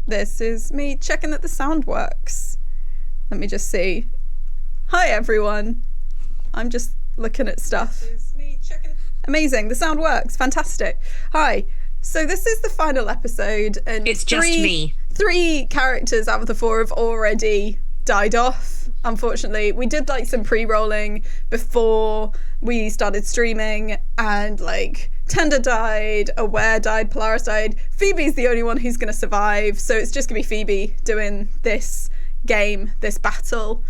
This is me checking that the sound works. Let me just see. Hi everyone. I'm just looking at stuff. This is me checking. Amazing, the sound works. Fantastic. Hi. So this is the final episode, and it's just me. 3 characters out of the 4 have already died off. Unfortunately, we did like some pre-rolling before we started streaming, and like Tender died, Aware died, Polaris died. Phoebe's the only one who's going to survive, so it's just going to be Phoebe doing this game, this battle.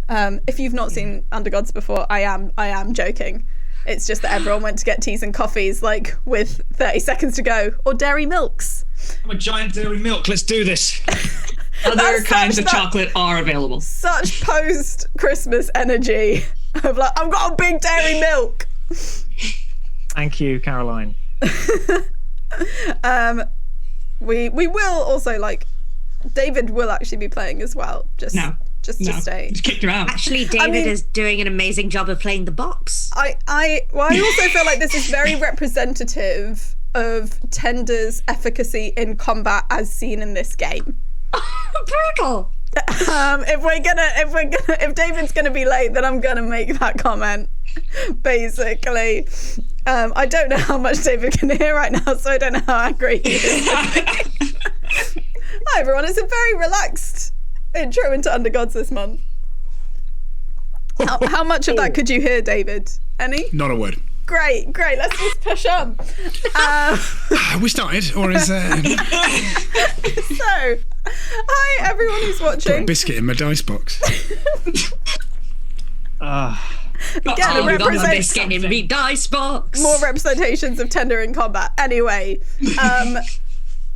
If you've not seen Undergods before, I am joking. It's just that everyone went to get teas and coffees like with 30 seconds to go, or dairy milks. I'm a giant dairy milk. Let's do this. Other kinds of chocolate are available. Such post-Christmas energy of like, I've got a big dairy milk. Thank you, Caroline. We will also, like, David will actually be playing as well. Just to stay. Just kicked her out. Actually, David is doing an amazing job of playing the box. I also feel like this is very representative of Tender's efficacy in combat as seen in this game. Brutal. If David's gonna be late, then I'm gonna make that comment. Basically, I don't know how much David can hear right now, so I don't know how angry he is. Hi everyone, it's a very relaxed intro into Undergods this month. How much of that could you hear, David? Any? Not a word. Great. Let's just push on. We started, or is So, hi everyone who's watching. got a biscuit in my dice box? Again, a biscuit in me dice box. More representations of Tender in combat. Anyway,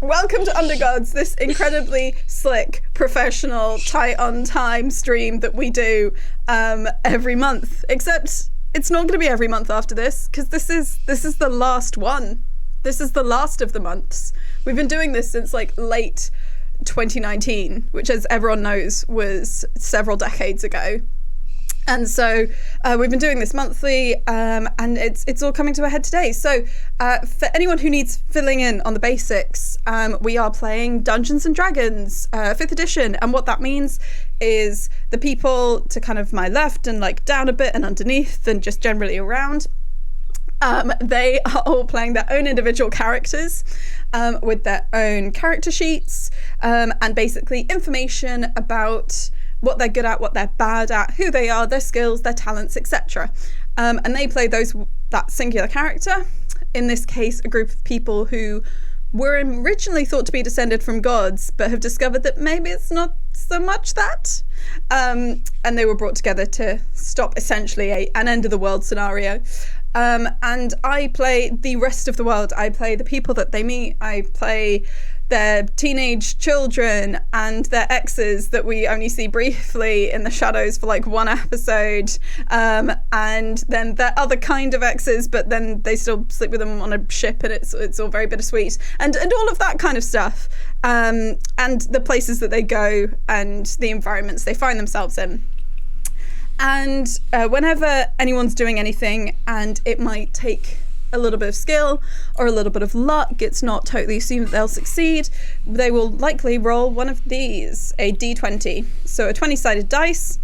welcome to Undergods, this incredibly slick, professional, tight on time stream that we do every month. Except it's not going to be every month after this, because this is the last one. This is the last of the months. We've been doing this since like late 2019, which, as everyone knows, was several decades ago. And so we've been doing this monthly, and it's all coming to a head today. So for anyone who needs filling in on the basics, we are playing Dungeons and Dragons 5th edition. And what that means is the people to kind of my left and like down a bit and underneath and just generally around, they are all playing their own individual characters with their own character sheets and basically information about what they're good at, what they're bad at, who they are, their skills, their talents, etc. And they play that singular character. In this case, a group of people who were originally thought to be descended from gods, but have discovered that maybe it's not so much that. And they were brought together to stop essentially an end of the world scenario. And I play the rest of the world. I play the people that they meet. I play their teenage children and their exes that we only see briefly in the shadows for like one episode, and then their other kind of exes, but then they still sleep with them on a ship, and it's all very bittersweet, and all of that kind of stuff, and the places that they go and the environments they find themselves in. And whenever anyone's doing anything, and it might take a little bit of skill or a little bit of luck, it's not totally assumed that they'll succeed, they will likely roll one of these, a d20, so a 20-sided dice,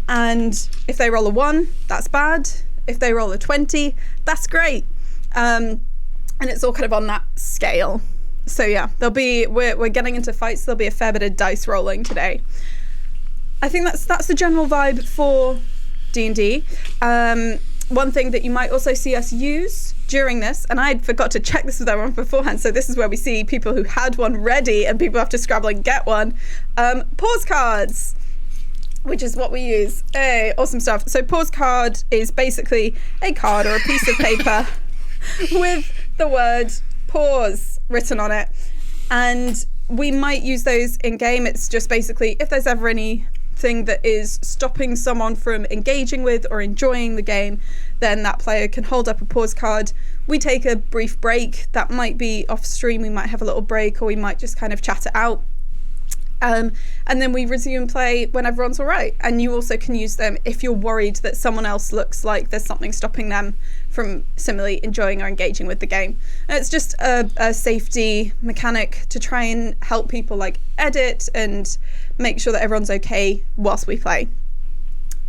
and if they roll a 1, that's bad. If they roll a 20, that's great. And it's all kind of on that scale. So yeah, we're getting into fights, there'll be a fair bit of dice rolling today. I think that's the general vibe for D&D. One thing that you might also see us use during this, and I forgot to check this with everyone beforehand, so this is where we see people who had one ready and people have to scrabble and get one. Pause cards, which is what we use. Hey, awesome stuff. So pause card is basically a card or a piece of paper with the word pause written on it. And we might use those in game. It's just basically if there's ever anything that is stopping someone from engaging with or enjoying the game, then that player can hold up a pause card. We take a brief break. That might be off stream, we might have a little break, or we might just kind of chat it out. And then we resume play when everyone's all right. And you also can use them if you're worried that someone else looks like there's something stopping them from similarly enjoying or engaging with the game. And it's just a safety mechanic to try and help people like edit and make sure that everyone's okay whilst we play.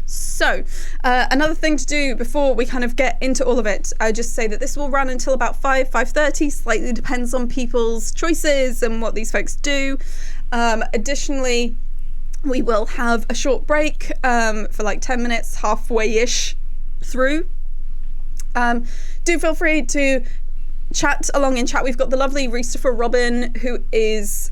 So another thing to do before we kind of get into all of it, I just say that this will run until about 5:30, slightly depends on people's choices and what these folks do. Additionally, we will have a short break for like 10 minutes, halfway-ish through. Do feel free to chat along in chat. We've got the lovely Christopher Robin, who is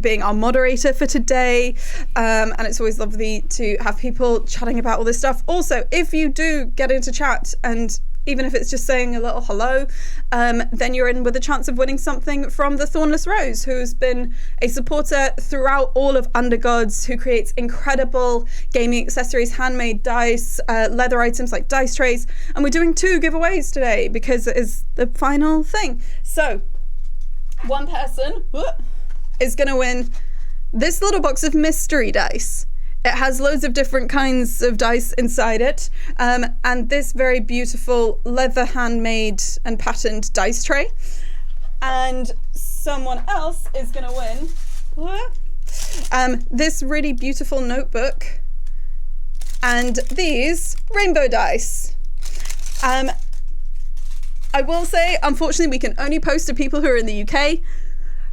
being our moderator for today, and it's always lovely to have people chatting about all this stuff. Also, if you do get into chat, and even if it's just saying a little hello, then you're in with a chance of winning something from the Thornless Rose, who's been a supporter throughout all of Undergods, who creates incredible gaming accessories, handmade dice, leather items like dice trays, and we're doing 2 giveaways today because it is the final thing. So one person is going to win this little box of mystery dice. It has loads of different kinds of dice inside it, and this very beautiful leather handmade and patterned dice tray. And someone else is going to win this really beautiful notebook and these rainbow dice. I will say, unfortunately, we can only post to people who are in the UK.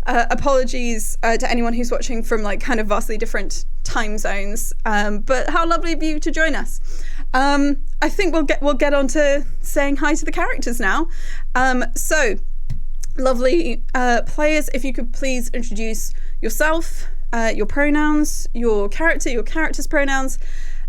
Apologies to anyone who's watching from like kind of vastly different time zones, but how lovely of you to join us. I think we'll get on to saying hi to the characters now. So lovely players, if you could please introduce yourself, your pronouns, your character's pronouns,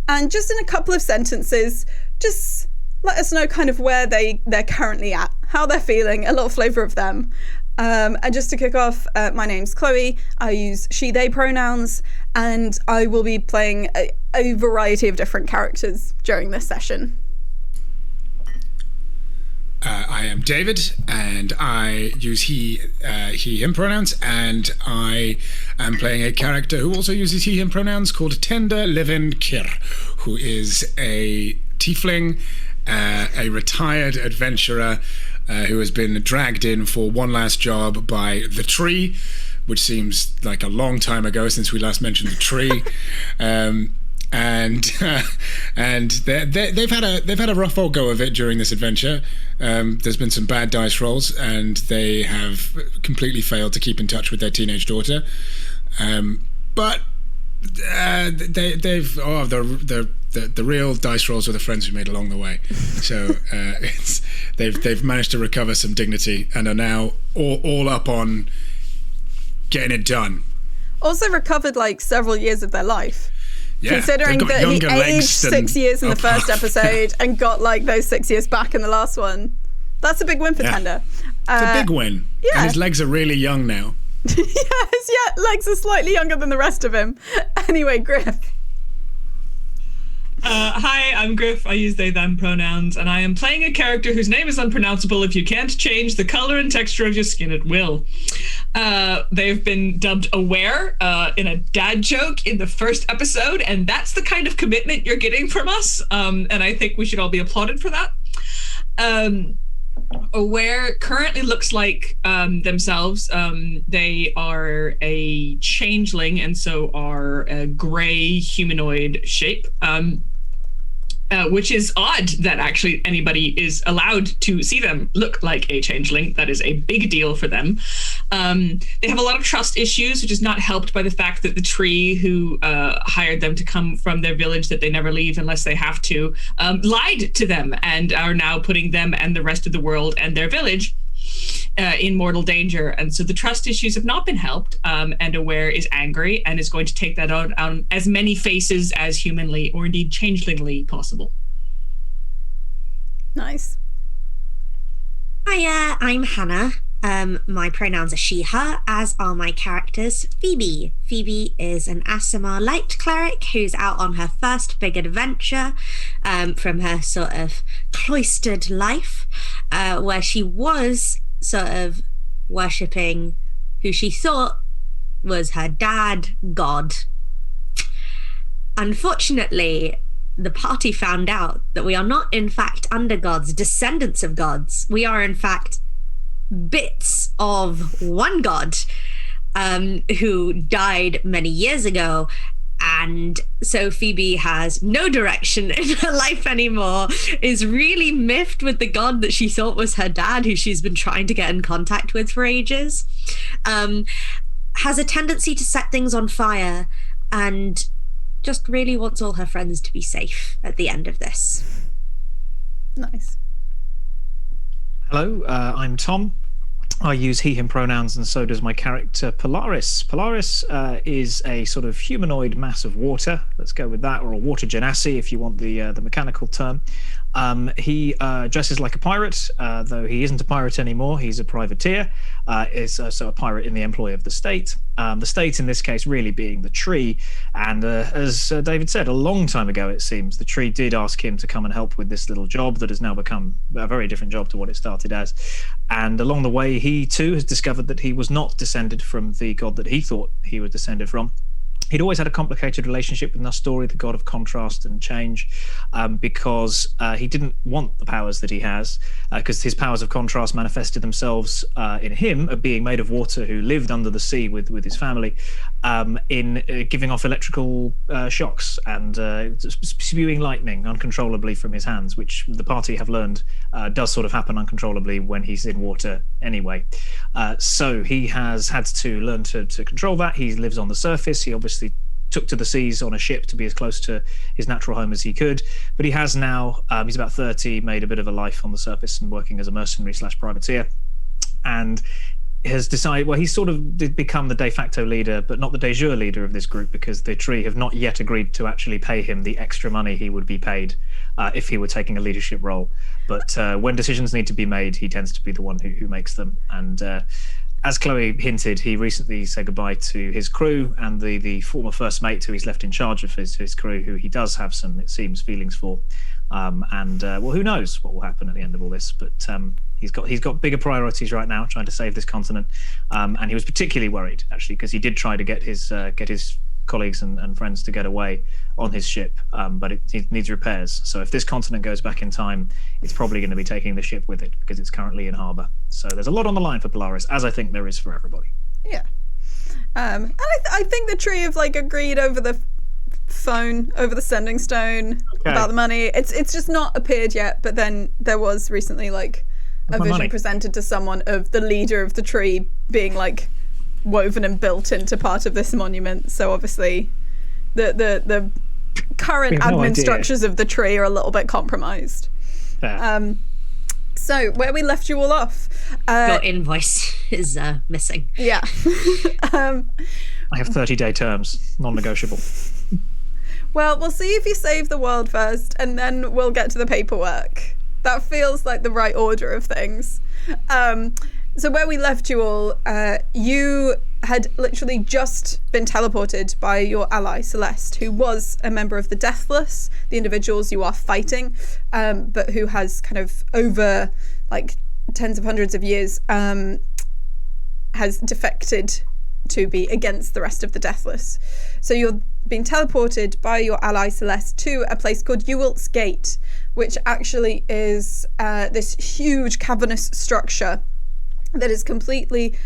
and just in a couple of sentences, just let us know kind of where they're currently at, how they're feeling, a little flavour of them. And just to kick off, my name's Chloe. I use she, they pronouns, and I will be playing a variety of different characters during this session. I am David, and I use he, him pronouns, and I am playing a character who also uses he, him pronouns called Tender Levin Kir, who is a tiefling, a retired adventurer who has been dragged in for one last job by the tree, which seems like a long time ago since we last mentioned the tree. And they've had a rough old go of it during this adventure. There's been some bad dice rolls, and they have completely failed to keep in touch with their teenage daughter. But the real dice rolls are the friends we made along the way. So they've managed to recover some dignity and are now all up on getting it done. Also recovered like several years of their life. Yeah, considering that he aged 6 years in the first episode and got like those 6 years back in the last one. That's a big win for Tender. It's a big win. Yeah. And his legs are really young now. Yes, legs are slightly younger than the rest of him. Anyway, Griff. Hi, I'm Griff. I use they, them pronouns, and I am playing a character whose name is unpronounceable. If you can't change the color and texture of your skin, it will. They've been dubbed Aware in a dad joke in the first episode, and that's the kind of commitment you're getting from us, and I think we should all be applauded for that. Aware currently looks like themselves. They are a changeling, and so are a gray humanoid shape. Which is odd that actually anybody is allowed to see them look like a changeling. That is a big deal for them. They have a lot of trust issues, which is not helped by the fact that the tree who hired them to come from their village that they never leave unless they have to, lied to them and are now putting them and the rest of the world and their village in mortal danger. And so the trust issues have not been helped, and Aware is angry and is going to take that out on as many faces as humanly or indeed changelingly possible. Nice. Hiya, I'm Hannah. My pronouns are she, her, as are my characters. Phoebe. Phoebe is an Aasimar light cleric who's out on her first big adventure from her sort of cloistered life, where she was sort of worshipping who she thought was her dad, God. Unfortunately, the party found out that we are not, in fact, undergods, descendants of gods. We are, in fact, bits of one god who died many years ago. And so Phoebe has no direction in her life anymore, is really miffed with the god that she thought was her dad, who she's been trying to get in contact with for ages, has a tendency to set things on fire, and just really wants all her friends to be safe at the end of this. Nice. Hello, I'm Tom. I use he, him pronouns, and so does my character Polaris. Polaris is a sort of humanoid mass of water. Let's go with that, or a water genasi if you want the mechanical term. He dresses like a pirate, though he isn't a pirate anymore. He's a privateer, is so a pirate in the employ of the state. The state in this case really being the tree. And as David said, a long time ago, it seems, the tree did ask him to come and help with this little job that has now become a very different job to what it started as. And along the way, he too has discovered that he was not descended from the god that he thought he was descended from. He'd always had a complicated relationship with Nastori, the god of contrast and change, because he didn't want the powers that he has, because his powers of contrast manifested themselves in him, a being made of water who lived under the sea with his family, in giving off electrical shocks and spewing lightning uncontrollably from his hands, which the party have learned does sort of happen uncontrollably when he's in water anyway. So he has had to learn to control that. He lives on the surface. He obviously took to the seas on a ship to be as close to his natural home as he could, but he has now, he's about 30, made a bit of a life on the surface and working as a mercenary / privateer, and has decided, well, he's sort of become the de facto leader, but not the de jure leader of this group, because the tree have not yet agreed to actually pay him the extra money he would be paid if he were taking a leadership role. But when decisions need to be made, he tends to be the one who makes them. And as Chloe hinted, he recently said goodbye to his crew and the former first mate who he's left in charge of his crew, who he does have some, it seems, feelings for. Well, who knows what will happen at the end of all this? But he's got bigger priorities right now, trying to save this continent. And he was particularly worried, actually, because he did try to get his colleagues and friends to get away on his ship, but it needs repairs. So if this continent goes back in time, it's probably going to be taking the ship with it, because it's currently in harbour. So there's a lot on the line for Polaris, as I think there is for everybody. Yeah. And I think the tree have agreed over the phone, over the sending stone, about the money. It's just not appeared yet, but then there was recently a vision presented to someone of the leader of the tree being woven and built into part of this monument. So obviously the current admin structures of the tree are a little bit compromised. Fair. So where we left you all off, Your invoice is missing. Yeah. I have 30-day terms, non-negotiable. Well, we'll see if you save the world first, and then we'll get to the paperwork. That feels like the right order of things. So where we left you all, you had literally just been teleported by your ally Celeste, who was a member of the Deathless, the individuals you are fighting, but who has kind of over tens of hundreds of years has defected to be against the rest of the Deathless. So you're being teleported by your ally Celeste to a place called Ewelt's Gate, which actually is this huge cavernous structure that is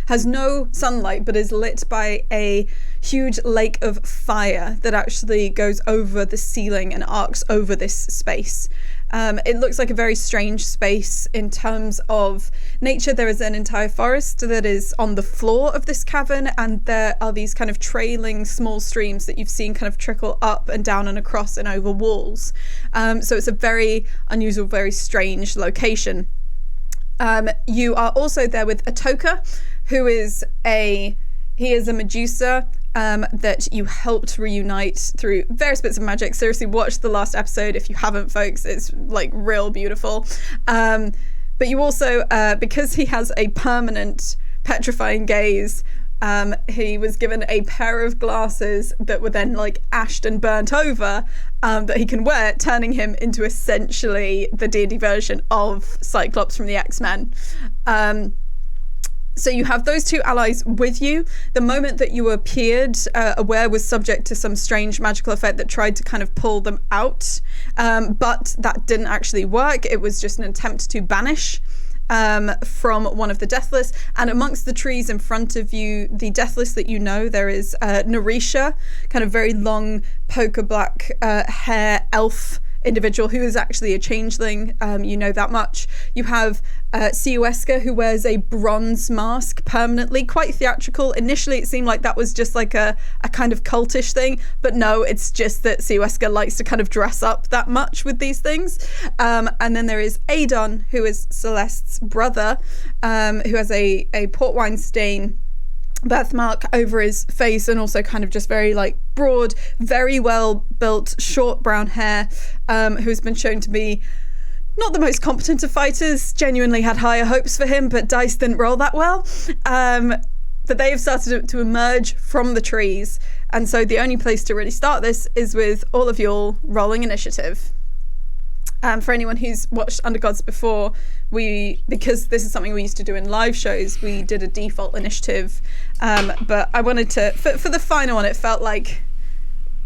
has no sunlight, but is lit by a huge lake of fire that actually goes over the ceiling and arcs over this space. It looks like a very strange space in terms of nature. There is an entire forest that is on the floor of this cavern, and there are these kind of trailing small streams that you've seen kind of trickle up and down and across and over walls. So it's a very unusual, very strange location. You are also there with Atoka, who is a Medusa that you helped reunite through various bits of magic. Seriously, watch the last episode if you haven't, folks. It's real beautiful. But you also, because he has a permanent petrifying gaze, he was given a pair of glasses that were then ashed and burnt over, that he can wear, turning him into essentially the D&D version of Cyclops from the X-Men. So you have those two allies with you. The moment that you appeared, Aware was subject to some strange magical effect that tried to kind of pull them out, but that didn't actually work. It was just an attempt to banish from one of the Deathless. And amongst the trees in front of you, the Deathless that you know, there is Narisha, kind of very long poker black hair elf individual who is actually a changeling. You know that much. You have Siueska, who wears a bronze mask permanently, quite theatrical. Initially it seemed like that was just like a kind of cultish thing, but no, it's just that Siueska likes to kind of dress up that much with these things. And then there is Adon, who is Celeste's brother, who has a port wine stain birthmark over his face, and also kind of just very like broad, very well built, short brown hair, who's been shown to be not the most competent of fighters. Genuinely had higher hopes for him, but dice didn't roll that well. But they have started to emerge from the trees, and so the only place to really start this is with all of you rolling initiative. For anyone who's watched Undergods before, because this is something we used to do in live shows, we did a default initiative. But I wanted to, for the final one, it felt like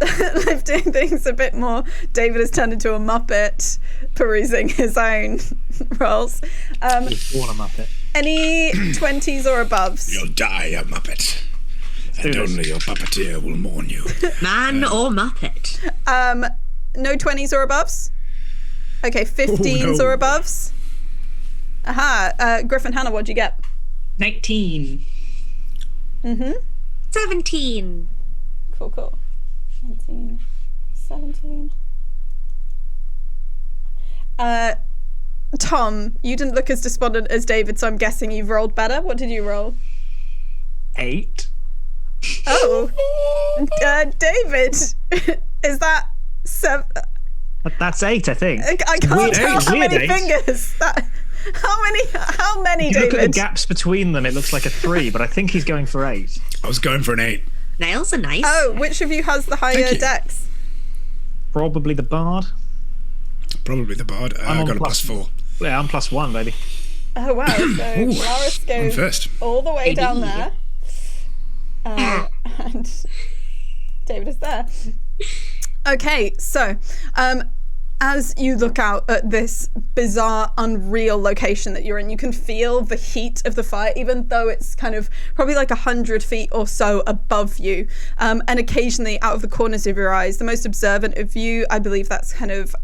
lifting things a bit more. David has turned into a Muppet, perusing his own rolls. Born a Muppet. Any 20s or aboves? You'll die, a Muppet. And only your puppeteer will mourn you. Man or Muppet? No 20s or aboves? Okay, 15s or aboves? Aha. Griffin, Hannah, what'd you get? 19. 17. Cool. 19, 17. Tom, you didn't look as despondent as David, so I'm guessing you've rolled better. What did you roll? 8. Oh. David, is that 7? That's 8, I think. I can't tell how many fingers. How many, If you David? look at the gaps between them, it looks like a 3, but I think he's going for 8. I was going for an 8. Nails are nice. Oh, which of you has the higher Thank you. dex? Probably the bard. Probably the bard. I on got a plus- +4. Yeah, I'm +1, baby. Oh, wow. So Ooh, Polaris I'm goes first. all the way down Baby. there. And David is there. Okay, so as you look out at this bizarre, unreal location that you're in, you can feel the heat of the fire, even though it's kind of probably like 100 feet or so above you. And occasionally out of the corners of your eyes, the most observant of you, I believe that's kind of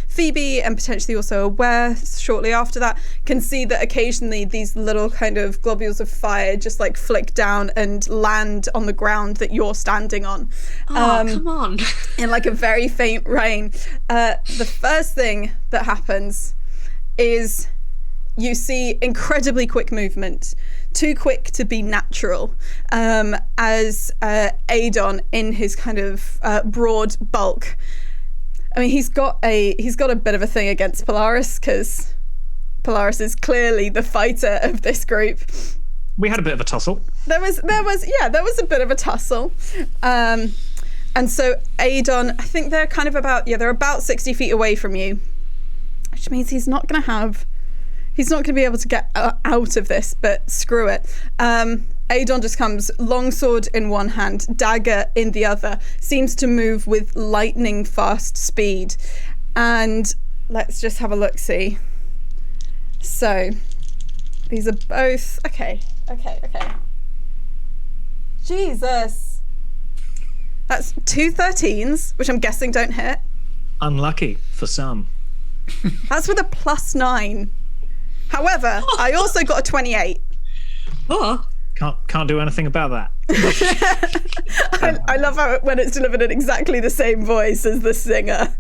Phoebe, and potentially also Aware shortly after that, can see that occasionally these little kind of globules of fire just like flick down and land on the ground that you're standing on. Oh, come on. In like a very faint rain. The first thing that happens is you see incredibly quick movement, too quick to be natural, as Adon, in his kind of broad bulk. I mean, he's got a bit of a thing against Polaris, because Polaris is clearly the fighter of this group. We had a bit of a tussle. There was a bit of a tussle. And so Adon, I think they're kind of they're about 60 feet away from you, which means he's not going to be able to get out of this, but screw it. Adon just comes, longsword in one hand, dagger in the other, seems to move with lightning fast speed. And let's just have a look-see. So, these are both, okay. Jesus. That's 2 13s, which I'm guessing don't hit. Unlucky for some. That's with a +9. However, I also got a 28. Oh, Can't do anything about that. I love how when it's delivered in exactly the same voice as the singer.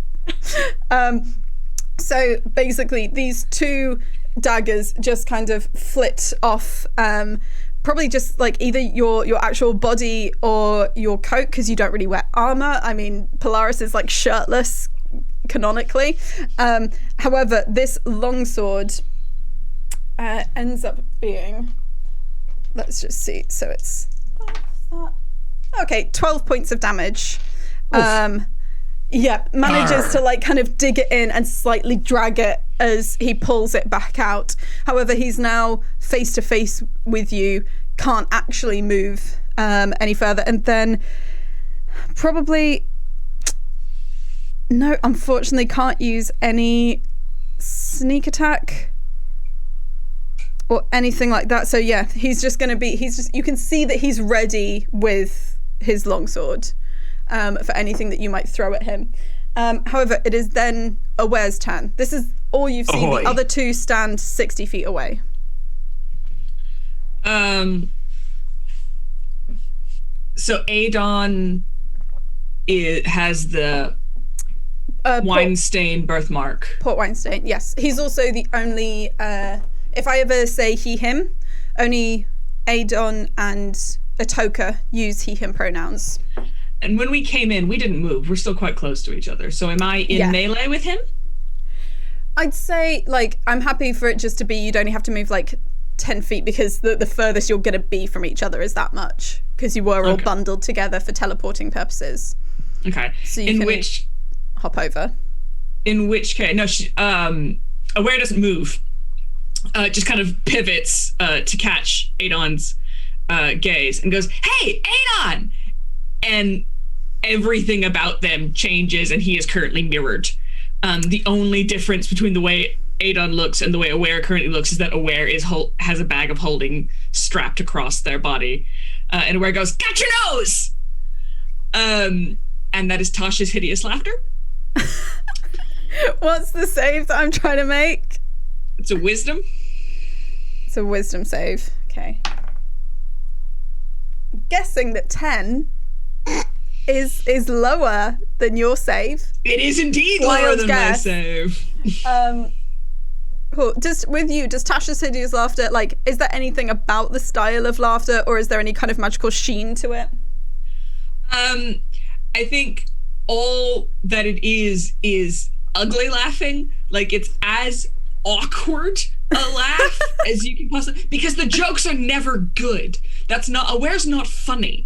So basically, these two daggers just kind of flit off. Probably just like either your actual body or your coat, because you don't really wear armor. I mean, Polaris is like shirtless canonically. However, this longsword ends up being, let's just see, so it's okay, 12 points of damage. Manages to like kind of dig it in and slightly drag it as he pulls it back out. However, he's now face to face with you, can't actually move any further, and then probably no, unfortunately can't use any sneak attack or anything like that. So yeah, he's just you can see that he's ready with his longsword for anything that you might throw at him. However, it is then Aware's turn. This is all you've seen. Ahoy. The other two stand 60 feet away. So Adon has the wine stain birthmark. Port wine stain, yes. He's also the only, if I ever say he, him, only Adon and Atoka use he, him pronouns. And when we came in, we didn't move. We're still quite close to each other. So am I in melee with him? I'd say, like, I'm happy for it just to be, you'd only have to move like 10 feet because the furthest you're going to be from each other is that much. Because you were all bundled together for teleporting purposes. Okay. So you can hop over. In which case, no, Aware doesn't move. Just kind of pivots to catch Adon's gaze and goes, "Hey, Adon!" And everything about them changes, and he is currently mirrored. The only difference between the way Adon looks and the way Aware currently looks is that Aware has a bag of holding strapped across their body. And Aware goes, "Got your nose!" And that is Tasha's hideous laughter. What's the save that I'm trying to make? It's a wisdom. It's a wisdom save. Okay. I'm guessing that 10 is lower than your save. It is indeed Wild lower than guess. my save. Cool. Just with you, does Tasha's hideous laughter, like, is there anything about the style of laughter, or is there any kind of magical sheen to it? I think all that it is ugly laughing. Like, it's as awkward a laugh as you can possibly, because the jokes are never good. Aware's not funny.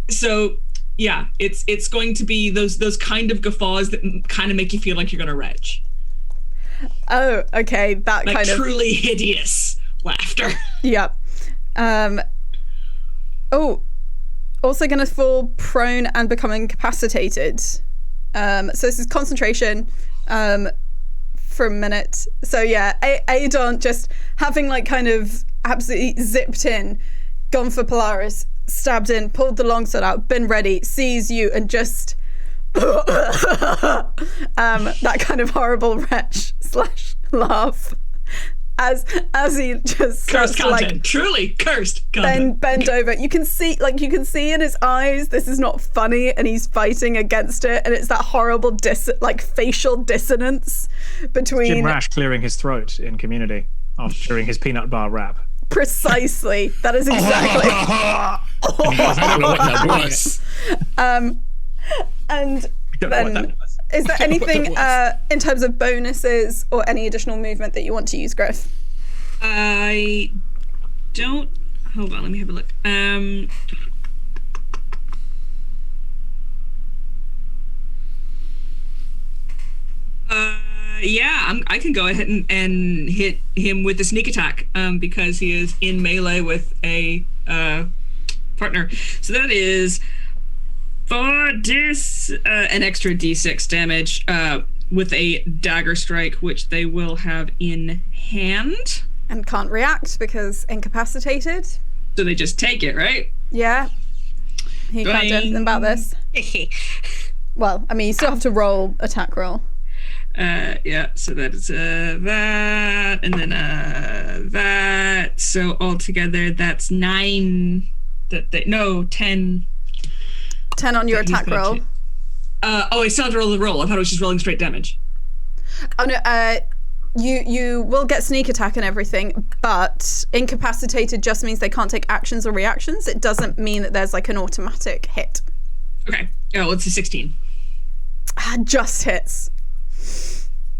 So yeah, it's going to be those kind of guffaws that kind of make you feel like you're gonna retch. Oh, okay, that Like kind of truly hideous laughter. Yep. Also gonna fall prone and become incapacitated. So this is concentration for a minute. So yeah, Adon just having like kind of absolutely zipped in, gone for Polaris, stabbed in, pulled the longsword out, been ready, sees you and just that kind of horrible retch / laugh as he just Cursed content. like Truly cursed content. bend over. You can see in his eyes this is not funny and he's fighting against it, and it's that horrible facial dissonance between Jim Rash clearing his throat in Community after during his peanut bar rap. Precisely. That is exactly. I don't know what that was. And Don't know what that then, was. is there anything was. in terms of bonuses or any additional movement that you want to use, Griff? I don't. Hold on, let me have a look. Yeah, I can go ahead and hit him with a sneak attack because he is in melee with a partner. So that is an extra d6 damage with a dagger strike, which they will have in hand. And can't react because incapacitated. So they just take it, right? Yeah. He can't do anything about this. Well, I mean, you still have to roll attack roll. Yeah, so that is that, and then that. So altogether, that's 9. 10. 10 on your attack roll. I still have to roll the roll. I thought it was just rolling straight damage. Oh no, you will get sneak attack and everything, but incapacitated just means they can't take actions or reactions. It doesn't mean that there's like an automatic hit. Okay. Oh, it's a 16. Just hits.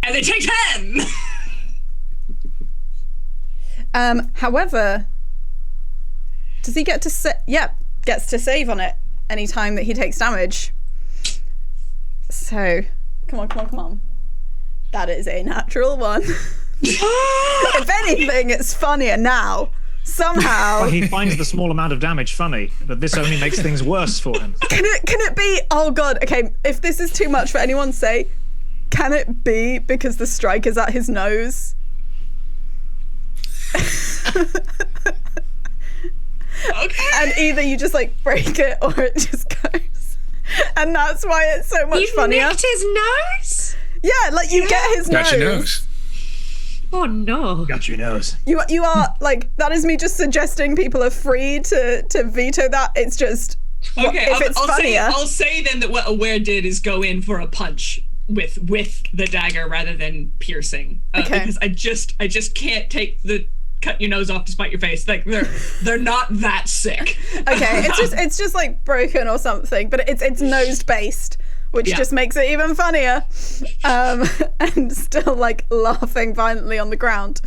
And they take 10! However, does he get to gets to save on it anytime that he takes damage. So, come on. That is a natural one. If anything, it's funnier now. Somehow. Well, he finds the small amount of damage funny, but this only makes things worse for him. Can it be? Oh god. Okay, if this is too much for anyone to say, can it be because the strike is at his nose? Okay. And either you just like break it or it just goes. And that's why it's so much funnier. Nicked his nose? Yeah, like you get his Got nose. your nose. Oh no. Got your nose. You are like, that is me just suggesting people are free to veto that. It's just Okay, if it's funnier. I'll say then that what Aware did is go in for a punch with the dagger rather than piercing. Okay. Because I just can't take the cut your nose off to spite your face. Like they're not that sick. Okay, it's just like broken or something, but it's nose based, which just makes it even funnier. And still like laughing violently on the ground.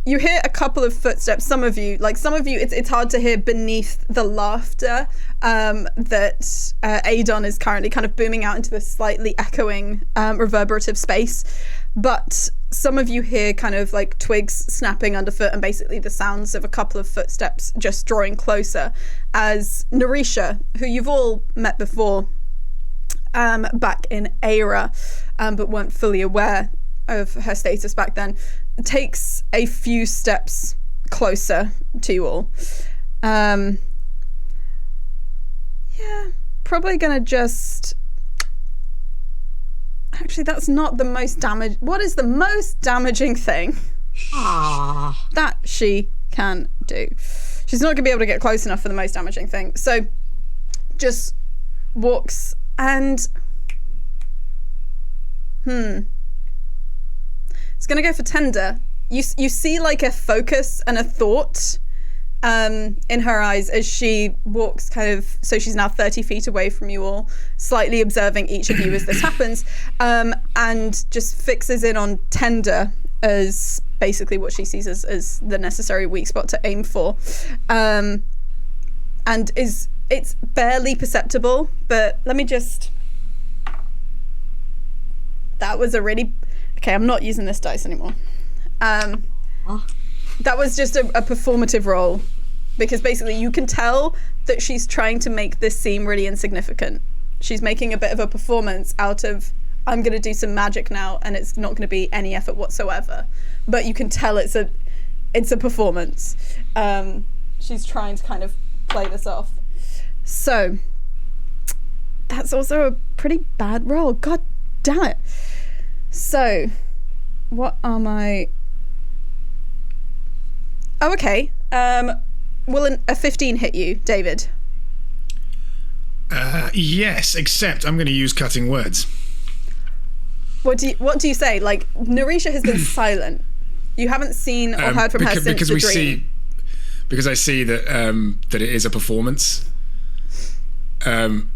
You hear a couple of footsteps. Some of you, it's hard to hear beneath the laughter that Adon is currently kind of booming out into this slightly echoing, reverberative space. But some of you hear kind of like twigs snapping underfoot and basically the sounds of a couple of footsteps just drawing closer as Narisha, who you've all met before back in Aira, but weren't fully aware of her status back then, takes a few steps closer to you all. Yeah, probably gonna just... Actually, that's not the most damage. What is the most damaging thing that she can do? She's not gonna be able to get close enough for the most damaging thing. So just walks and it's gonna go for Tender. You see like a focus and a thought in her eyes as she walks kind of, so she's now 30 feet away from you all, slightly observing each of you as this happens, and just fixes in on Tender as basically what she sees as the necessary weak spot to aim for, and it's barely perceptible, but let me just... That was a really... Okay, I'm not using this dice anymore. That was just a performative roll, because basically you can tell that she's trying to make this seem really insignificant. She's making a bit of a performance out of, I'm going to do some magic now and it's not going to be any effort whatsoever. But you can tell it's a performance. She's trying to kind of play this off. So that's also a pretty bad roll. God damn it. So what are my... Oh, okay. Will a 15 hit you, David? Yes, except I'm going to use cutting words. What do you say? Like, Narisha has been silent. You haven't seen or heard from her since because the we dream. see, because I see that that it is a performance. I'm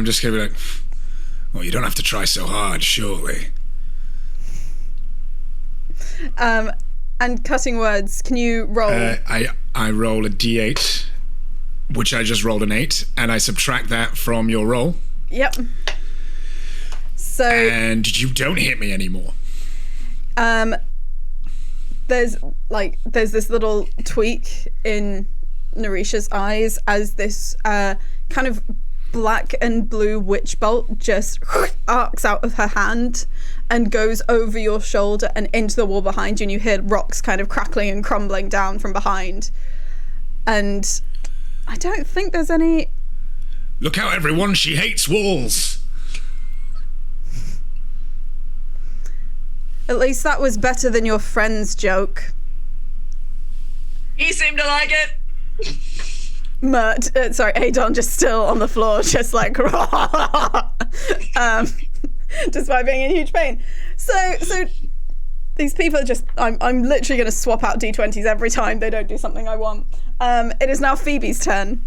just going to be like, well, you don't have to try so hard, surely. And cutting words, can you roll? I roll a d8, which I just rolled an 8, and I subtract that from your roll. Yep. So... And you don't hit me anymore. There's this little tweak in Narisha's eyes as this kind of black and blue witch bolt just arcs out of her hand and goes over your shoulder and into the wall behind you, and you hear rocks kind of crackling and crumbling down from behind. And I don't think there's any... Look out, everyone, she hates walls. At least that was better than your friend's joke. He seemed to like it. Adon just still on the floor, just like despite being in huge pain. So these people are just... I'm literally going to swap out d20s every time they don't do something I want. It is now Phoebe's turn.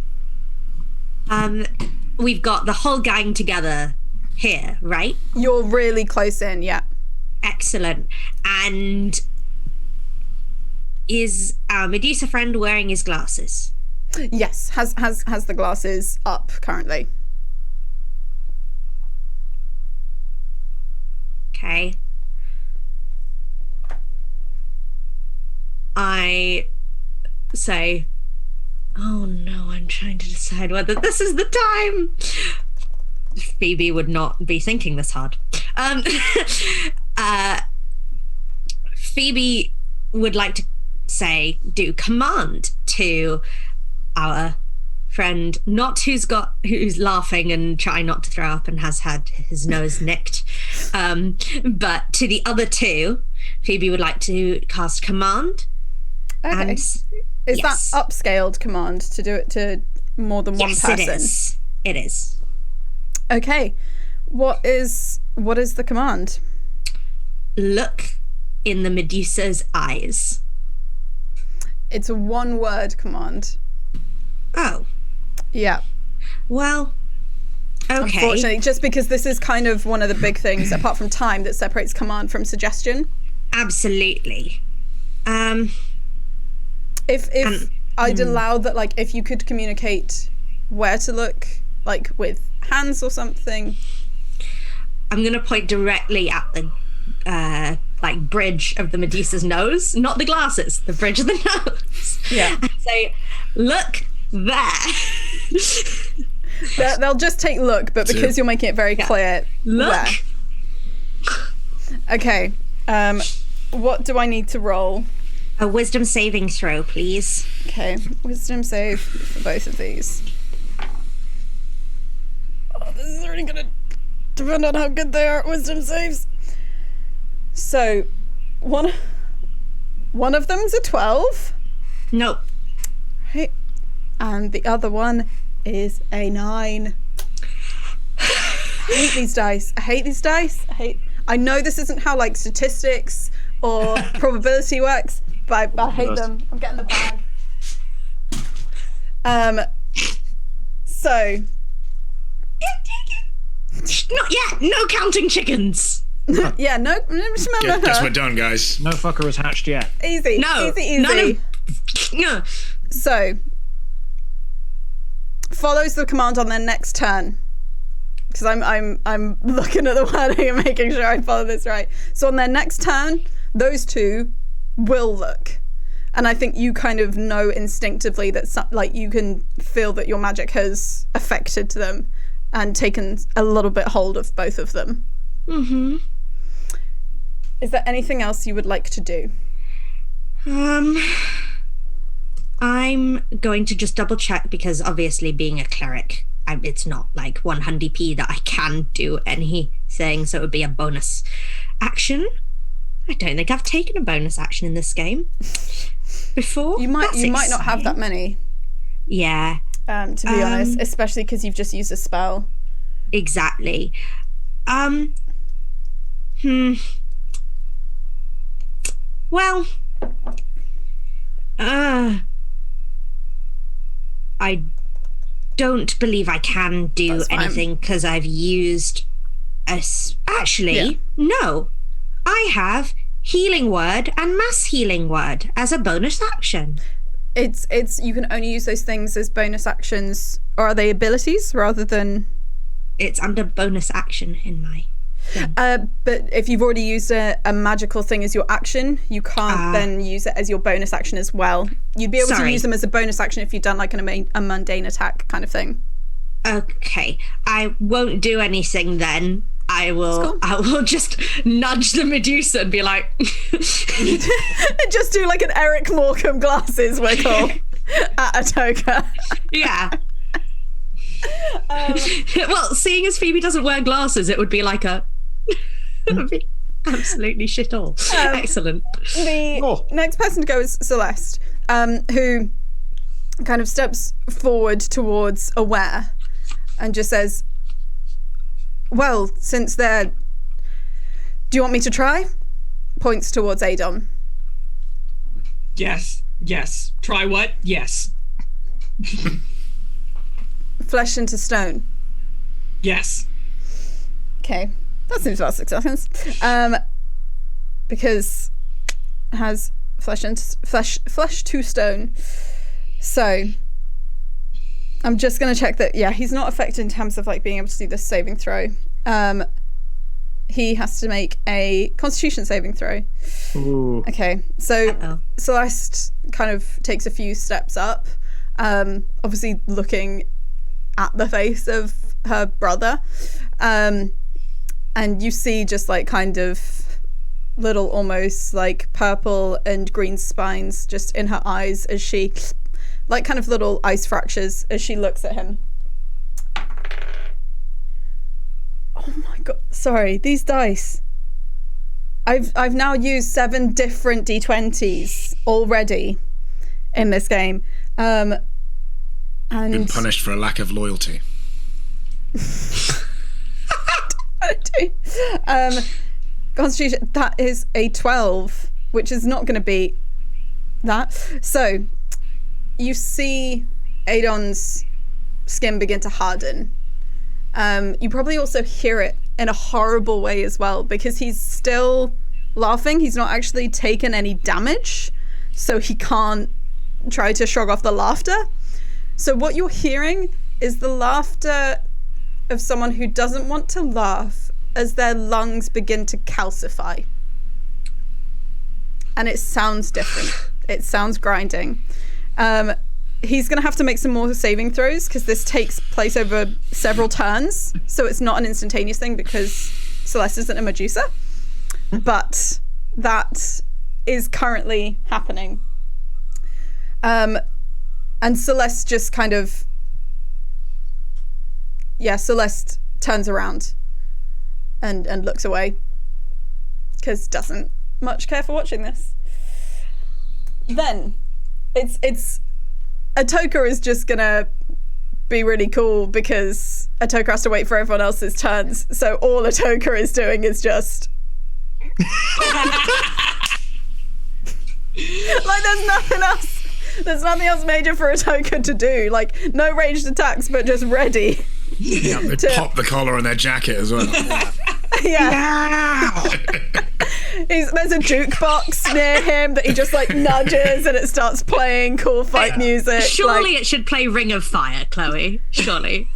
We've got the whole gang together here, right? You're really close in, yeah. Excellent. And is our Medusa friend wearing his glasses? Yes, has the glasses up currently. Okay. I say, oh no, I'm trying to decide whether this is the time. Phoebe would not be thinking this hard. Phoebe would like to do command to our friend, not who's laughing and trying not to throw up and has had his nose nicked, but to the other two. Phoebe would like to cast command. Okay. And Is that upscaled command to do it to more than one person? Yes, it is. Okay. What is the command? Look in the Medusa's eyes. It's a one-word command. Oh. Yeah. Well, okay. Unfortunately, just because this is kind of one of the big things, apart from time, that separates command from suggestion. Absolutely. If I'd allow that, like, if you could communicate where to look, like with hands or something. I'm gonna point directly at the bridge of the Medusa's nose, not the glasses, the bridge of the nose. Yeah. And say, look there. They'll just take look, but because you're making it very clear, Look. there. Okay. What do I need to roll? A wisdom saving throw, please. Okay, wisdom save for both of these. Oh, this is already gonna depend on how good they are at wisdom saves. So, one of them's a 12. Nope. Right. And the other one is a 9. I hate these dice. I know this isn't how, like, statistics or probability works, but I hate them. I'm getting the bag. So. Not yet. No counting chickens. Yeah, no. Guess we're done, guys. No fucker has hatched yet. Easy. No. Easy. No. So, follows the command on their next turn. Because I'm looking at the wording and making sure I follow this right. So on their next turn, those two will look. And I think you kind of know instinctively that, like, you can feel that your magic has affected them and taken a little bit hold of both of them. Mm-hmm. Is there anything else you would like to do? I'm going to just double check because obviously being a cleric, it's not like 100p that I can do anything, so it would be a bonus action. I don't think I've taken a bonus action in this game before. You might not have that many. Yeah. To be honest, especially because you've just used a spell. Exactly. Well, I don't believe I can do anything because I've used no. I have healing word and mass healing word as a bonus action. It's you can only use those things as bonus actions, or are they abilities rather than? It's under bonus action in my thing. But if you've already used a magical thing as your action, you can't then use it as your bonus action as well. You'd be able to use them as a bonus action if you'd done like a mundane attack kind of thing. Okay. I won't do anything then. I will just nudge the Medusa and be like just do like an Eric Morecambe glasses wiggle at Atoka. Yeah. Well, seeing as Phoebe doesn't wear glasses, it would be like it would be absolutely shit all. Excellent. The next person to go is Celeste, who kind of steps forward towards Aware and just says, well, since they're... Do you want me to try? Points towards Adon. Yes. Try what? Yes. Flesh into stone. Yes. Okay. That seems about 6 seconds. Because it has flesh to stone. So... I'm just going to check that, he's not affected in terms of, like, being able to do this saving throw. he has to make a Constitution saving throw. Ooh. Okay, so Uh-oh. Celeste kind of takes a few steps up, obviously looking at the face of her brother, and you see just like kind of little almost like purple and green spines just in her eyes as she, like kind of little ice fractures as she looks at him. Oh my god, sorry, these dice. I've now used 7 different d20s already in this game. And Been punished for a lack of loyalty. Constitution, that is a 12, which is not going to beat that. So you see Adon's skin begin to harden. You probably also hear it in a horrible way as well, because he's still laughing. He's not actually taken any damage, so he can't try to shrug off the laughter. So what you're hearing is the laughter of someone who doesn't want to laugh as their lungs begin to calcify. And it sounds different. It sounds grinding. He's going to have to make some more saving throws because this takes place over several turns. So it's not an instantaneous thing because Celeste isn't a Medusa. But that is currently happening. And Celeste just kind of... Yeah, Celeste turns around and looks away because doesn't much care for watching this. Then it's Atoka is just gonna be really cool because Atoka has to wait for everyone else's turns. So all Atoka is doing is just like there's nothing else. There's nothing else major for Atoka to do. Like no ranged attacks, but just ready. Yeah, they pop the collar on their jacket as well. Yeah. There's a jukebox near him that he just like nudges and it starts playing cool fight music. Surely it should play Ring of Fire, Chloe. Surely.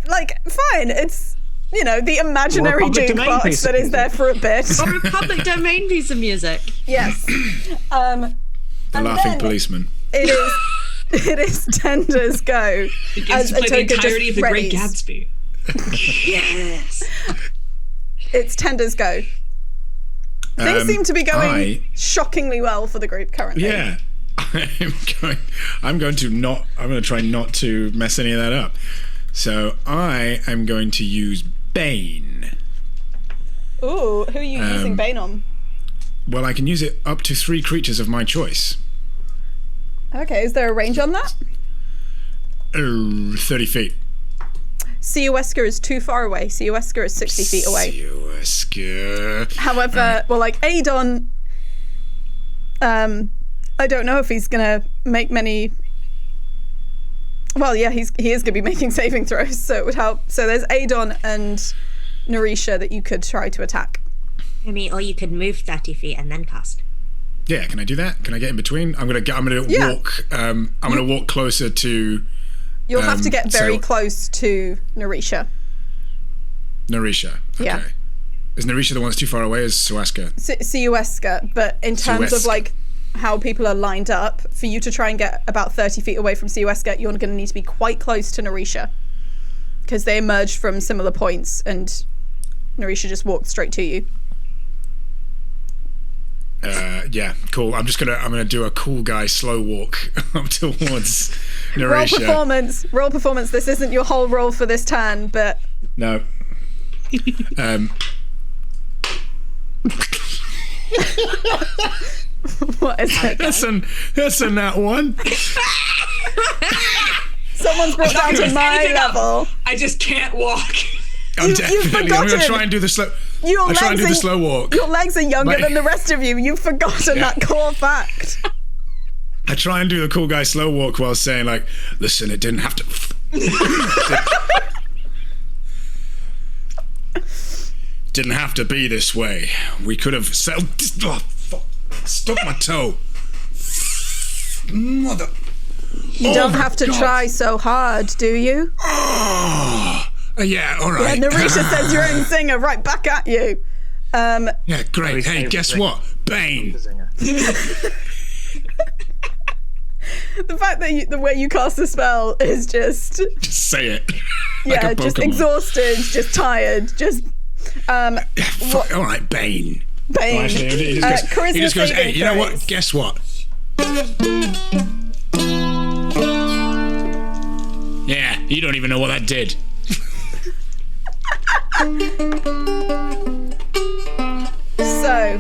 Fine. It's, you know, the imaginary jukebox that is there for a bit. Or a public domain piece of music. Yes. The laughing policeman. It is Tender's go. He gets to play the entirety of the Great Gatsby. Yes. It's Tender's go. Things seem to be going shockingly well for the group currently. Yeah. I'm going to try not to mess any of that up. So I am going to use Bane. Ooh, who are you using Bane on? Well, I can use it up to 3 creatures of my choice. Okay, is there a range on that? 30 feet. Siueska is too far away. Siueska is 60 feet away. Siueska. However, well, like Adon, I don't know if he's gonna make many. Well, yeah, he is gonna be making saving throws, so it would help. So there's Adon and Narisha that you could try to attack. I mean, or you could move 30 feet and then cast. Yeah, can I do that? Can I get in between? I'm gonna walk. I'm gonna walk closer to. You'll have to get very close to Narisha. Narisha. Okay. Yeah. Is Narisha the one that's too far away? Is Siueska? Siueska, but in terms of like how people are lined up, for you to try and get about 30 feet away from Siueska, you're going to need to be quite close to Narisha because they emerged from similar points, and Narisha just walked straight to you. Yeah, cool. I'm gonna do a cool guy slow walk up towards Narisha. Roll performance. This isn't your whole roll for this turn, but no. What is it? That's a nat 1. Someone's brought down to my level. I just can't walk. I'm gonna try and do the slow. I'll try and do the slow walk. Your legs are younger than the rest of you. You've forgotten that core fact. I try and do the cool guy slow walk while saying like, "Listen, it didn't have to." Didn't have to be this way. We could have settled. Oh, fuck. Stuck my toe. Mother. You don't have to try so hard, do you? Oh, Yeah, all Yeah, right. Narisha says your own singer right back at you. Yeah, great. Hey, guess what? Bane. The fact that the way you cast the spell is just Just say it. Like yeah, a just Pokemon. exhausted, just tired, just All right, Bane. Bane. Actually, he Charisma just goes, saving hey, you know what? throws. Guess what? Yeah, you don't even know what that did. So,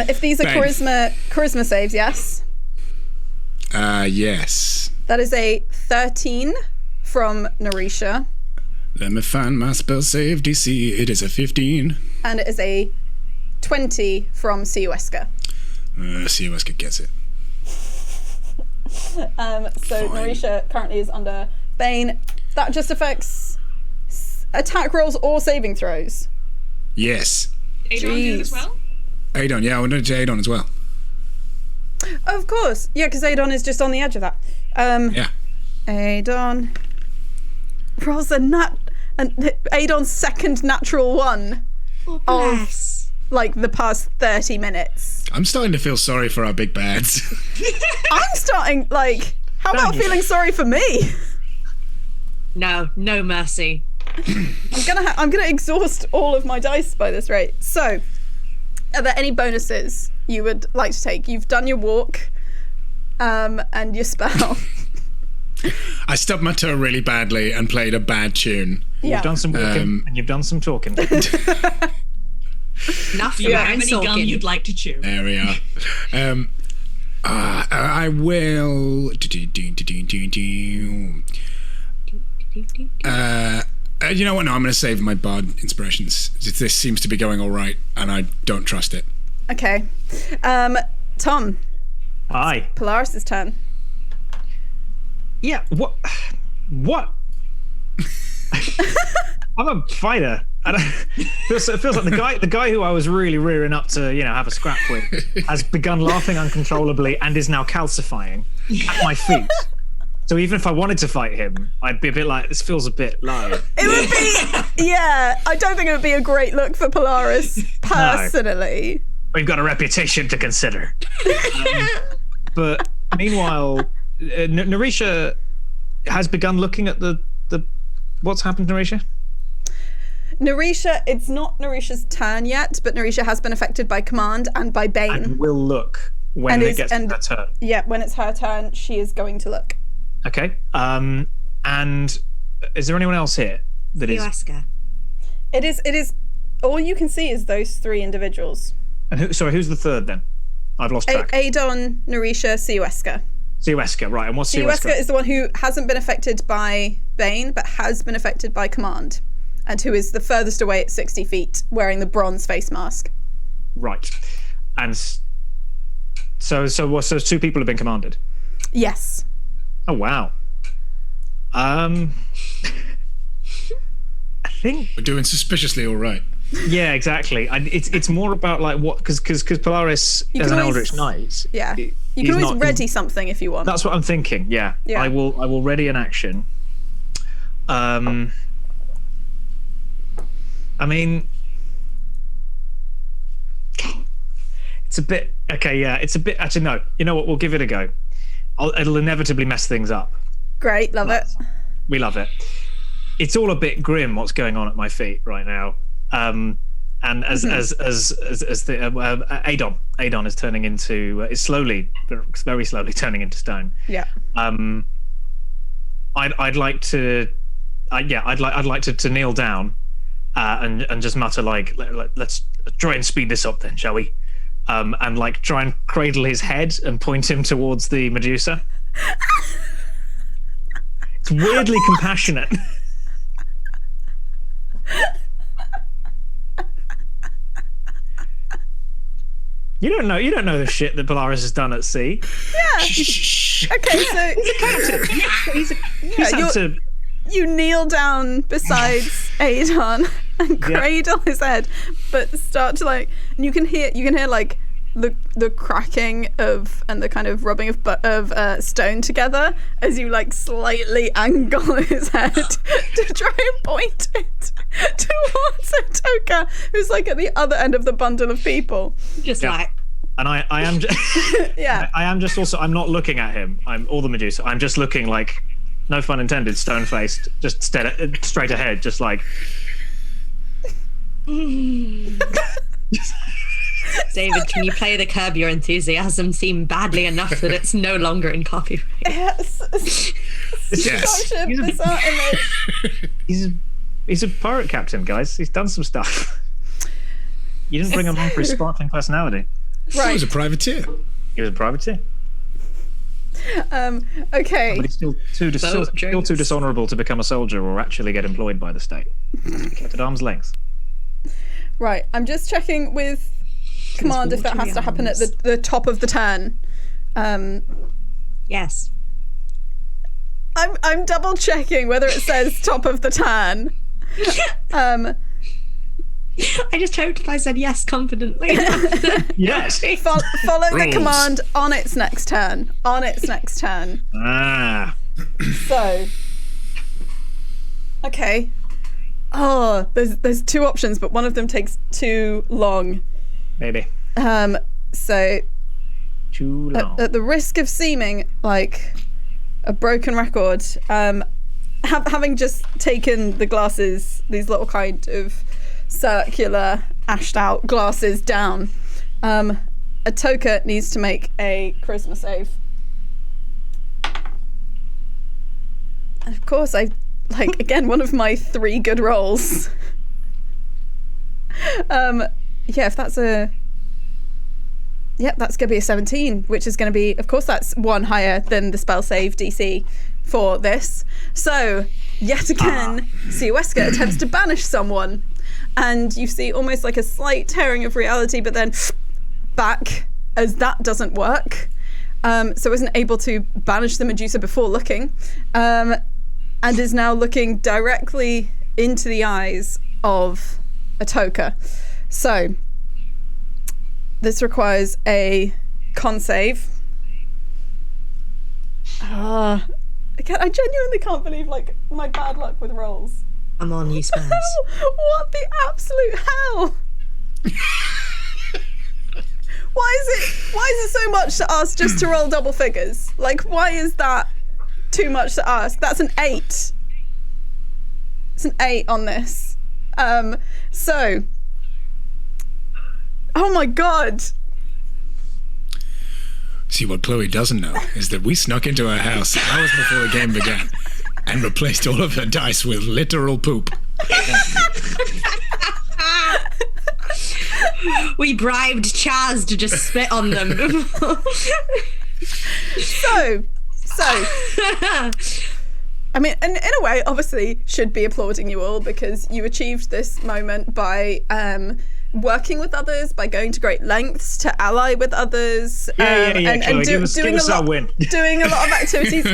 if these are Bang. charisma saves, yes, Yes. that is a 13 from Narisha, Let me find my spell save DC. It is a 15. and it is a 20 from Siueska. Siueska gets it. So Fine. Narisha currently is under Bane. That just affects attack rolls or saving throws. Yes. Adon do it as Jeez. well? Adon, yeah, I wanted to Adon as well. Of course, yeah, because Adon is just on the edge of that. Yeah. Adon rolls Adon's second natural one Oh, of bless. like the past 30 minutes. I'm starting to feel sorry for our big bads. I'm starting like, how about you? feeling sorry for me? No mercy. I'm gonna exhaust all of my dice by this rate. So, are there any bonuses you would like to take? You've done your walk, and your spell. I stubbed my toe really badly and played a bad tune. Yeah. You've done some walking and you've done some talking. Enough Do you have and any gun talking. you'd like to chew? There we are. I will. You know what? No, I'm going to save my bard inspirations. This seems to be going all right, and I don't trust it. Okay. Tom, Aye. Polaris' turn. Yeah. What? I'm a fighter. It feels like the guy who I was really rearing up to, have a scrap with, has begun laughing uncontrollably and is now calcifying at my feet. So even if I wanted to fight him, I'd be a bit like, this feels a bit low. It would be, yeah. I don't think it would be a great look for Polaris personally. We've got a reputation to consider. But meanwhile, Narisha has begun looking at the what's happened, Narisha? Narisha, it's not Narisha's turn yet, but Narisha has been affected by command and by Bane. And will look when And it is- gets to and- her turn. Yeah, when it's her turn, she is going to look. Okay. And is there anyone else here that is? Siueska. It is. All you can see is those three individuals: And who's the third then? I've lost track. Adon, Narisha, Siueska. Siueska, right? And what's Siueska Siueska? is the one who hasn't been affected by Bane, but has been affected by command, and who is the furthest away at 60 feet, wearing the bronze face mask. Right. And so two people have been commanded. Yes. Oh wow. I think We're doing suspiciously all right. yeah, exactly. It's more about like what because Polaris You as can an always- Eldritch Knight. Yeah. You he's can always not- ready something if you want. That's what I'm thinking. Yeah. Yeah. I will ready an action. I mean, it's a bit okay. Yeah, it's a bit. Actually, no. You know what? We'll give it a go. It'll inevitably mess things up. Great, love it. We love it. It's all a bit grim what's going on at my feet right now. And as the Adon is turning into is slowly, very slowly turning into stone. Yeah. I'd like to kneel down and just mutter like let's try and speed this up then, shall we? And like try and cradle his head and point him towards the Medusa. It's weirdly compassionate. You don't know the shit that Polaris has done at sea. Okay, so He's yeah, had to. you kneel down beside Adon and cradle his head, but start to like, and you can hear like the the cracking of and the kind of rubbing of stone together as you like slightly angle his head to try and point it towards Atoka, who's like at the other end of the bundle of people. Just like. And I am just Yeah. I am just also, I'm not looking at him. I'm all the Medusa. I'm just looking like, no pun intended, stone faced, just straight ahead, just like. David, can you play the Curb Your Enthusiasm theme badly enough that it's no longer in copyright? Yes. Yes. This art image. He's a pirate captain, guys. He's done some stuff. You didn't bring him on for his sparkling personality. He Right. was a privateer. He was a privateer. Okay. But he's still too dishonourable to become a soldier or actually get employed by the state. Kept at arm's length. Right. I'm just checking with command if that has to happen at the top of the turn. Yes. I'm double checking whether it says top of the turn. I just hoped if I said yes confidently. Yes. Follow the Rules. command on its next turn. On its next turn. Ah. So. Okay. Oh, there's two options, but one of them takes too long. Maybe. So Too long. at the risk of seeming like a broken record, having just taken the glasses, these little kind of circular ashed out glasses down, Atoka needs to make a charisma save. And of course I again one of my 3 good rolls. If that's that's gonna be a 17, which is gonna be, of course that's 1 higher than the spell save DC for this. So yet again, Sioeska attempts to banish someone, and you see almost like a slight tearing of reality, but then back as that doesn't work. So isn't able to banish the Medusa before looking, and is now looking directly into the eyes of Atoka. So this requires a con save. I genuinely can't believe my bad luck with rolls. I'm on you, Spurs. What the absolute hell? Why is it so much to ask just to roll double figures? Why is that too much to ask? That's an 8. It's an 8 on this. So. Oh my god. See, what Chloe doesn't know is that we snuck into her house hours before the game began and replaced all of her dice with literal poop. We bribed Chaz to just spit on them. So. I mean, in a way, obviously, should be applauding you all because you achieved this moment by working with others, by going to great lengths to ally with others, and Chloe, give us doing our win. doing a lot of activities.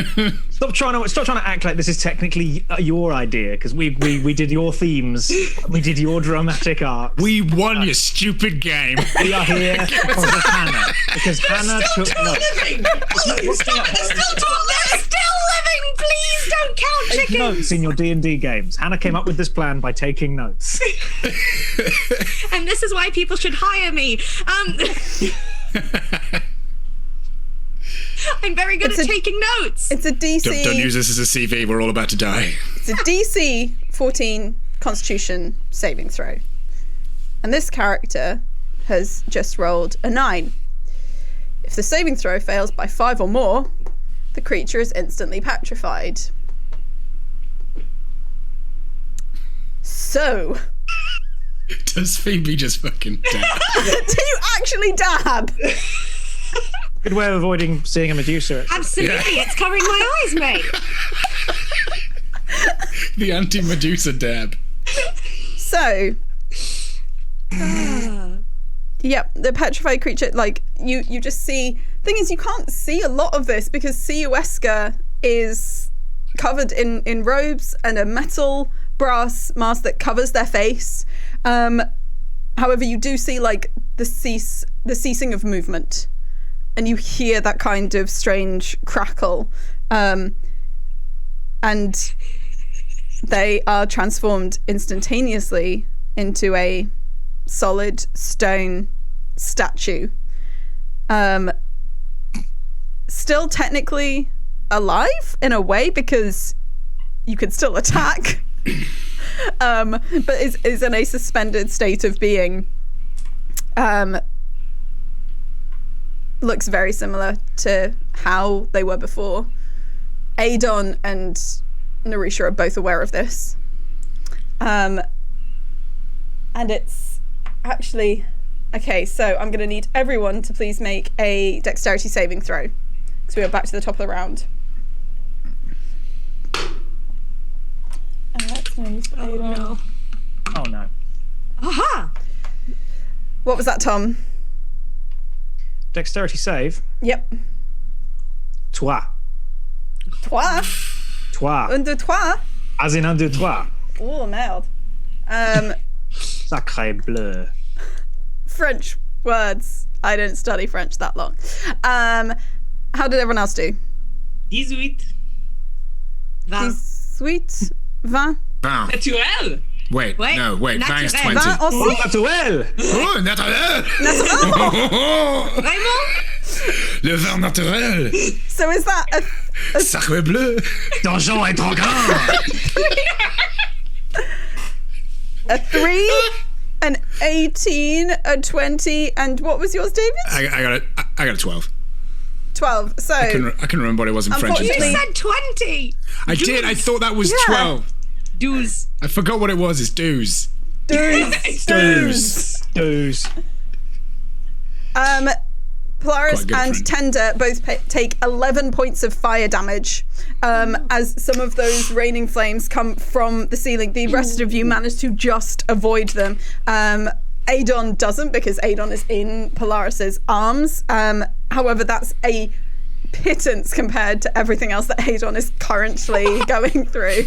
Stop trying to act like this is technically your idea, because we did your themes, we did your dramatic arcs. We won your stupid game. We are here because of Hannah. Because Hannah took notes. They're still living! Please don't count Take chickens! notes in your D&D games. Hannah came up with this plan by taking notes. And this is why people should hire me. I'm very good at taking notes. It's a DC. Don't use this as a CV. We're all about to die. It's a DC 14 Constitution saving throw, and this character has just rolled a 9. If the saving throw fails by 5 or more, the creature is instantly petrified. So, Does Phoebe just fucking dab? do you actually dab? Good way of avoiding seeing a Medusa. Actually. Absolutely, it's covering my eyes, mate. The anti-Medusa dab. So, yep, the petrified creature, you just see. Thing is, you can't see a lot of this because Sioeska is covered in robes and a metal brass mask that covers their face. However, you do see like the ceasing of movement, and you hear that kind of strange crackle, and they are transformed instantaneously into a solid stone statue. Still technically alive in a way because you could still attack, but is in a suspended state of being. Looks very similar to how they were before. Adon and Narisha are both aware of this. And it's actually... Okay, so I'm going to need everyone to please make a dexterity saving throw. Because we are back to the top of the round. Let's move Adon. No. Oh no. Aha! What was that, Tom? Dexterity save. Yep. Toi. Toi. Toi. Un, deux, trois. As in un, deux, trois. Oh, merde. Sacré bleu. French words. I didn't study French that long. How did everyone else do? 18. 18, 20. Bam. Naturel. Wait, no, wait. Naturel. Bang's 20. 20 Oh, aussi? naturel. Oh, naturel! Raymond? Le vin naturel! So is that a Sacré bleu! Donjon est trop grand. a 3, an 18, a 20, and what was yours, David? I got a 12. 12. So I can remember what it was in French. You Unfortunately- said 20. I did. I thought that was Yeah. 12. 12. I forgot what it was. It's dues. dudes. Dues. Polaris Quite good, and friend. Tender both take 11 points of fire damage as some of those raining flames come from the ceiling. The rest of you manage to just avoid them. Adon doesn't, because Adon is in Polaris's arms. However, that's a pittance compared to everything else that Adon is currently going through.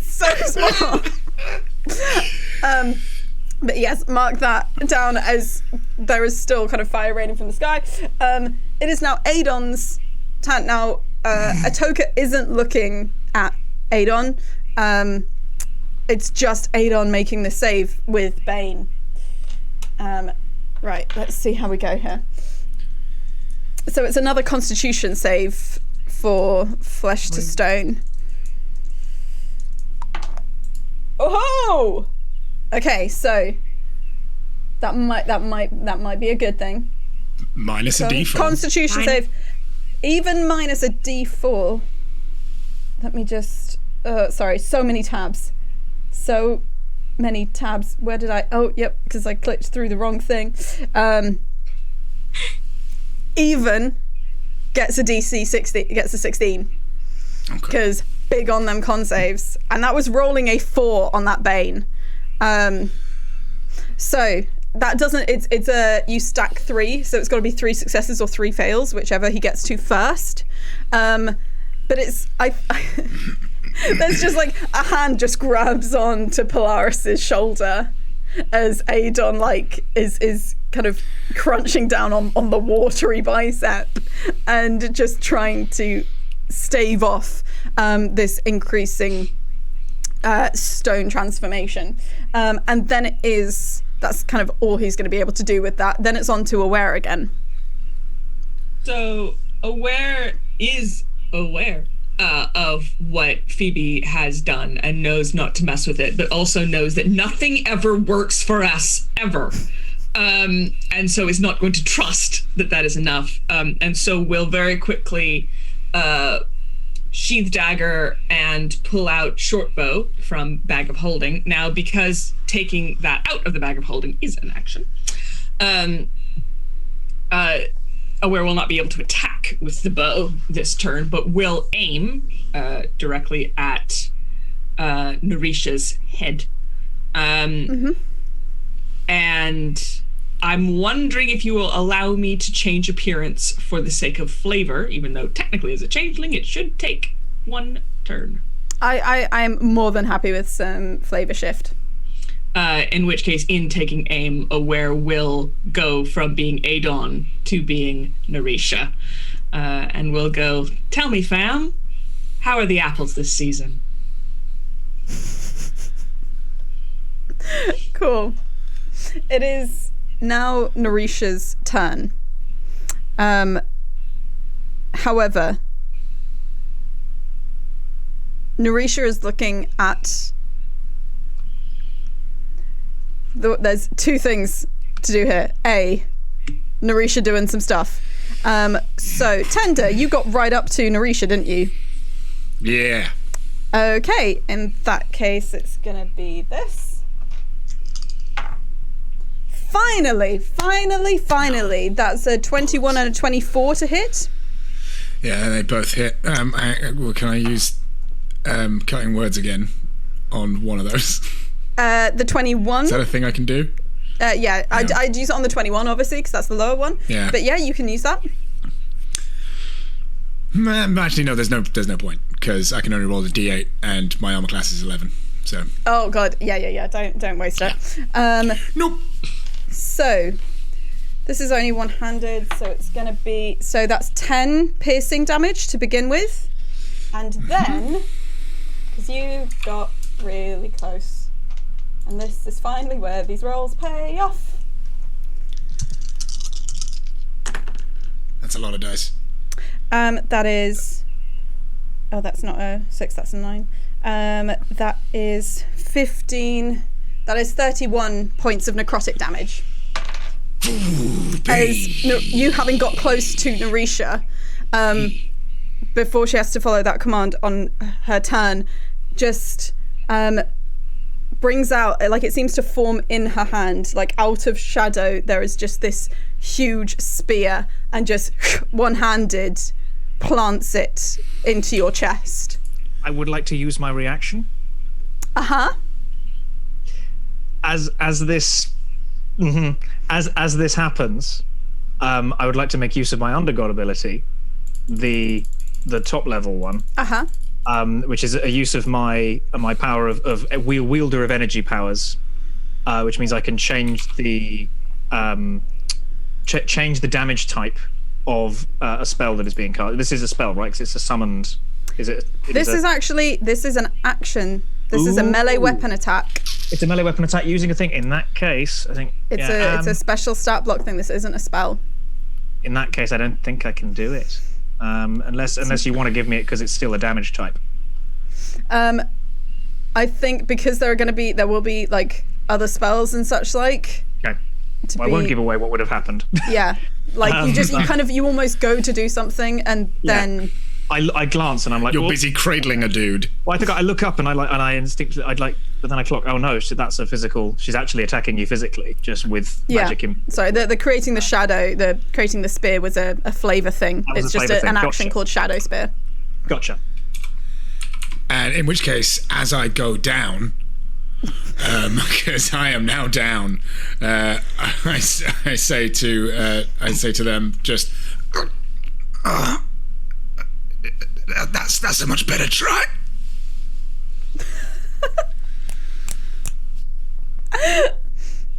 So small. But yes, mark that down as there is still kind of fire raining from the sky. It is now Adon's turn. Now, Atoka isn't looking at Adon. It's just Adon making the save with Bane. Right, let's see how we go here. So it's another Constitution save for Flesh to Stone. Oh! Okay, so that might be a good thing. Minus a So, D4. Constitution Fine. save, even minus a D4. Let me just. Sorry, so many tabs. So many tabs. Where did I? Oh, yep, because I clicked through the wrong thing. Even gets a DC 16. Gets a 16 Okay. because big on them con saves, and that was rolling a 4 on that Bane. So that doesn't. It's a you stack 3, so it's got to be 3 successes or 3 fails, whichever he gets to first. But it's I there's just like a hand just grabs on to Polaris's shoulder as Adon like is kind of crunching down on the watery bicep and just trying to stave off this increasing stone transformation. And then that's kind of all he's going to be able to do with that. Then it's on to Aware again. So Aware is aware of what Phoebe has done and knows not to mess with it, but also knows that nothing ever works for us ever. And so is not going to trust that is enough. And so will very quickly sheath dagger and pull out short bow from bag of holding. Now, because taking that out of the bag of holding is an action, Aware will not be able to attack with the bow this turn, but will aim directly at Narisha's head. And I'm wondering if you will allow me to change appearance for the sake of flavor, even though technically as a changeling it should take 1 turn. I'm more than happy with some flavor shift. In which case, in taking aim, Aware will go from being Adon to being Narisha. And we'll go, tell me, fam, how are the apples this season? Cool. It is now Narisha's turn. However, Narisha is looking at... There's two things to do here. A, Narisha doing some stuff. So, Tender, you got right up to Narisha, didn't you? Yeah. Okay, in that case, it's gonna be this. Finally! That's a 21 and a 24 to hit. Yeah, they both hit. Can I use cutting words again on one of those? The 21. Is that a thing I can do? Yeah. I'd use it on the 21, obviously, because that's the lower one. Yeah. But yeah, you can use that. Actually, no. There's no point because I can only roll the D8, and my armor class is 11. So. Oh god. Yeah. Don't waste it. Nope. So, this is only one-handed, so it's gonna be. So that's 10 piercing damage to begin with, and then because you got really close. And this is finally where these rolls pay off. That's a lot of dice. That is... Oh, that's not a 6, that's a 9. That is 15... That is 31 points of necrotic damage. As you having got close to Narisha, before she has to follow that command on her turn, just... brings out, like it seems to form in her hand, like out of shadow there is just this huge spear and just one-handed plants it into your chest. I would like to use my reaction. As this as this happens, I would like to make use of my Undergod ability, the top level one. Which is a use of my power of a wielder of energy powers, which means I can change the change the damage type of a spell that is being cast. This is a spell, right? Because it's a summoned. Is it? This is an action. This is a melee weapon attack. It's a melee weapon attack using a thing. In that case, I think it's a special stat block thing. This isn't a spell. In that case, I don't think I can do it. Unless you want to give me it because it's still a damage type. I think because there will be like other spells and such like. Okay. I won't give away what would have happened. Yeah, like you almost go to do something and then. I glance and I'm like, you're busy cradling a dude. Well, I think I look up and I instinctively but then I clock. Oh no, that's a physical. She's actually attacking you physically, just with magic. Sorry, the creating the shadow, the creating the spear was a flavor thing. It's just an action called Shadow Spear. Gotcha. And in which case, as I go down, because I am now down, I say to them, just. That's a much better try.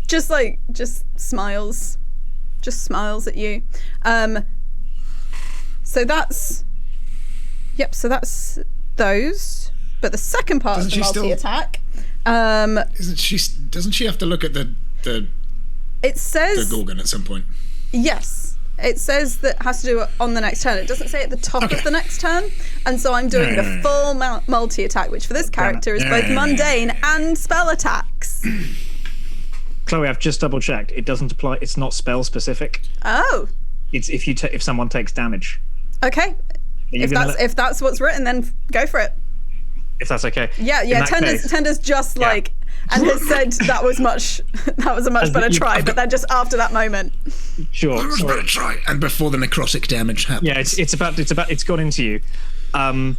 just smiles at you. So that's those. But the second part of the multi-attack, doesn't she have to look at the it says the Gorgon at some point? Yes. It says that has to do it on the next turn. It doesn't say at the top of the next turn. And so I'm doing the full multi-attack, which for this character is both mundane and spell attacks. Chloe, I've just double-checked. It doesn't apply. It's not spell-specific. Oh. It's if someone takes damage. Okay. If that's what's written, then go for it. If that's okay. Yeah. Tender's just like... And has said that was a much better try, but then just after that moment. Sure. Much better try. And before the necrotic damage happens. Yeah, it's gone into you. I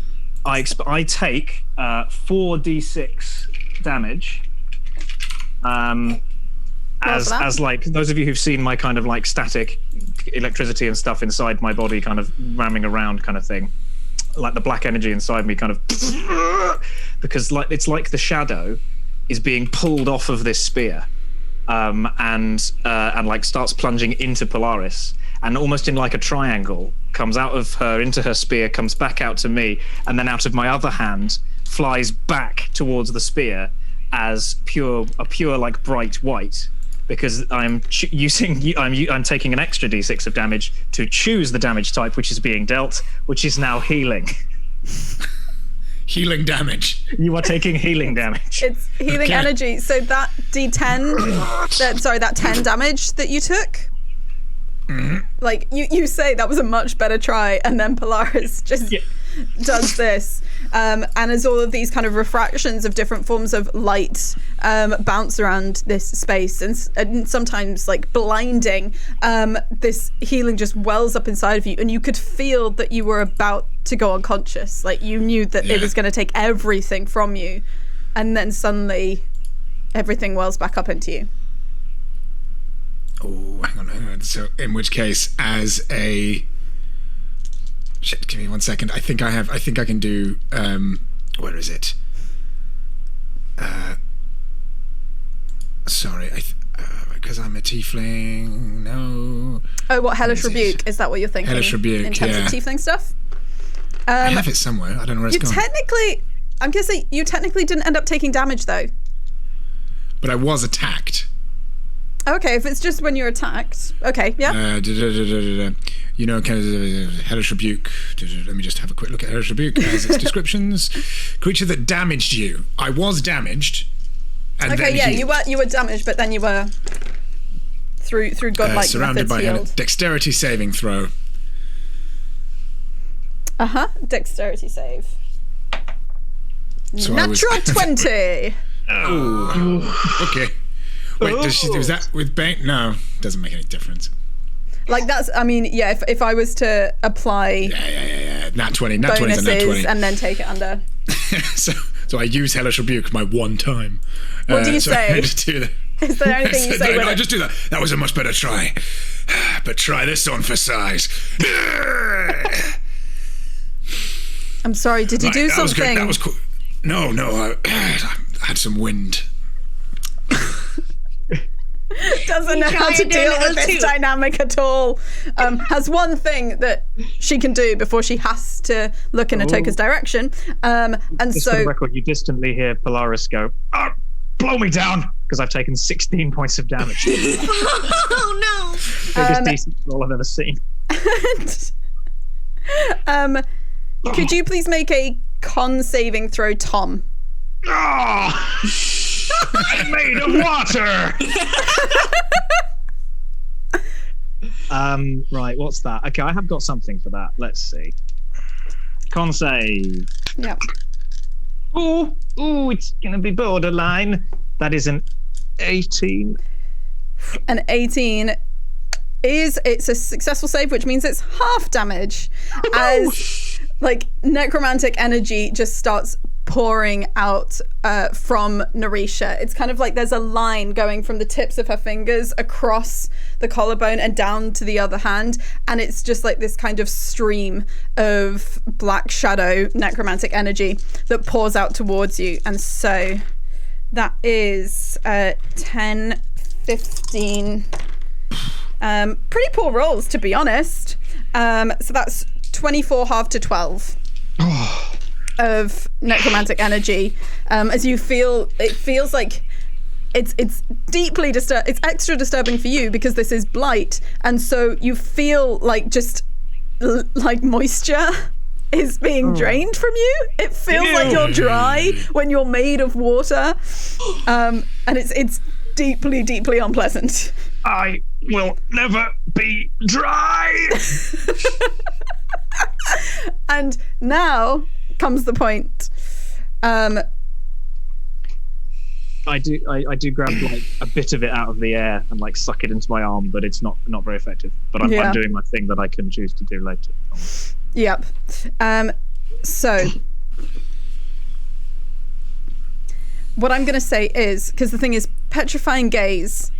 take 4d6 damage. As like those of you who've seen my kind of like static electricity and stuff inside my body kind of ramming around kind of thing. like the black energy inside me kind of because like it's like the shadow is being pulled off of this spear and like starts plunging into Polaris, and almost in like a triangle comes out of her into her spear, comes back out to me, and then out of my other hand flies back towards the spear as pure like bright white, because I'm taking an extra d6 of damage to choose the damage type which is being dealt, which is now healing. Healing damage. You are taking healing damage. It's healing energy. So that D10, that 10 damage that you took, like you say that was a much better try, and then Polaris just does this, and as all of these kind of refractions of different forms of light bounce around this space, and sometimes like blinding, this healing just wells up inside of you, and you could feel that you were about to go unconscious. Like you knew that it was going to take everything from you, and then suddenly everything wells back up into you. Oh, hang on. So, in which case, as a shit, give me 1 second. I think I can do. Where is it? Sorry, because I'm a tiefling. No. Oh, what Hellish Rebuke? Is that what you're thinking? Hellish Rebuke, in terms of tiefling stuff. I have it somewhere. I don't know where it's gone. I'm gonna say you technically didn't end up taking damage though. But I was attacked. Okay, if it's just when you're attacked. Okay, yeah. You know, kind of Hellish Rebuke. Let me just have a quick look at Hellish Rebuke as its descriptions. Creature that damaged you. I was damaged. And okay, yeah, you were damaged, but then you were through godlike surrounded methods by healed. Dexterity saving throw. Dexterity save. So Natural 20. Oh. Okay. Wait, does she do that with Bane? No, doesn't make any difference. Like that's, I mean, yeah. If I was to apply, yeah. Nat 20 is a nat 20, and then take it under. so I use Hellish Rebuke my one time. What do you say? I just do that. Is there anything you say? I just do that. That was a much better try, but try this on for size. I'm sorry. Did you do something? That was cool. No. I had some wind. Doesn't know how to deal with this dynamic at all. Has one thing that she can do before she has to look in Atoka's direction. And just so, for the record, you distantly hear Polaris go, blow me down, because I've taken 16 points of damage. Oh no! Biggest decent roll I've ever seen. Could you please make a con saving throw, Tom? I'm made of water. Right, what's that? Okay, I have got something for that. Let's see. Con save. Yep. Ooh, it's gonna be borderline. That is an 18. An 18 it's a successful save, which means it's half damage. As like necromantic energy just starts pouring out from Narisha. It's kind of like there's a line going from the tips of her fingers across the collarbone and down to the other hand, and it's just like this kind of stream of black shadow necromantic energy that pours out towards you. And so that is 10, 15 pretty poor rolls, to be honest. So that's 24 half to 12 of necromantic energy. As you feel, it feels like it's deeply it's extra disturbing for you because this is blight, and so you feel like just like moisture is being drained from you. It feels like you're dry when you're made of water, and it's deeply, deeply unpleasant. I will never be dry. And now comes the point. I do grab like a bit of it out of the air and like suck it into my arm, but it's not very effective. But I'm doing my thing that I can choose to do later. Yep. So what I'm going to say is, because the thing is, petrifying gaze,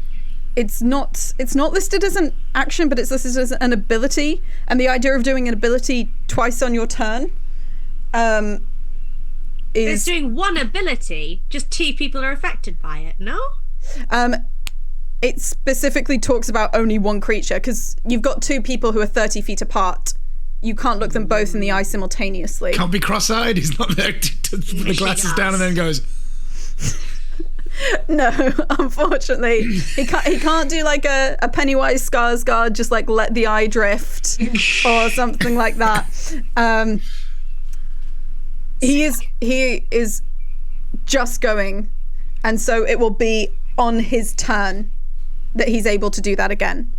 it's not listed as an action, but it's listed as an ability. And the idea of doing an ability twice on your turn It's doing one ability, just 2 people are affected by it, no? It specifically talks about only one creature, because you've got 2 people who are 30 feet apart. You can't look them both in the eye simultaneously. Can't be cross-eyed. He's not there to put the glasses down and then goes. No, unfortunately, he can't do like a Pennywise Skarsgård, just like let the eye drift or something like that. He is just going, and so it will be on his turn that he's able to do that again.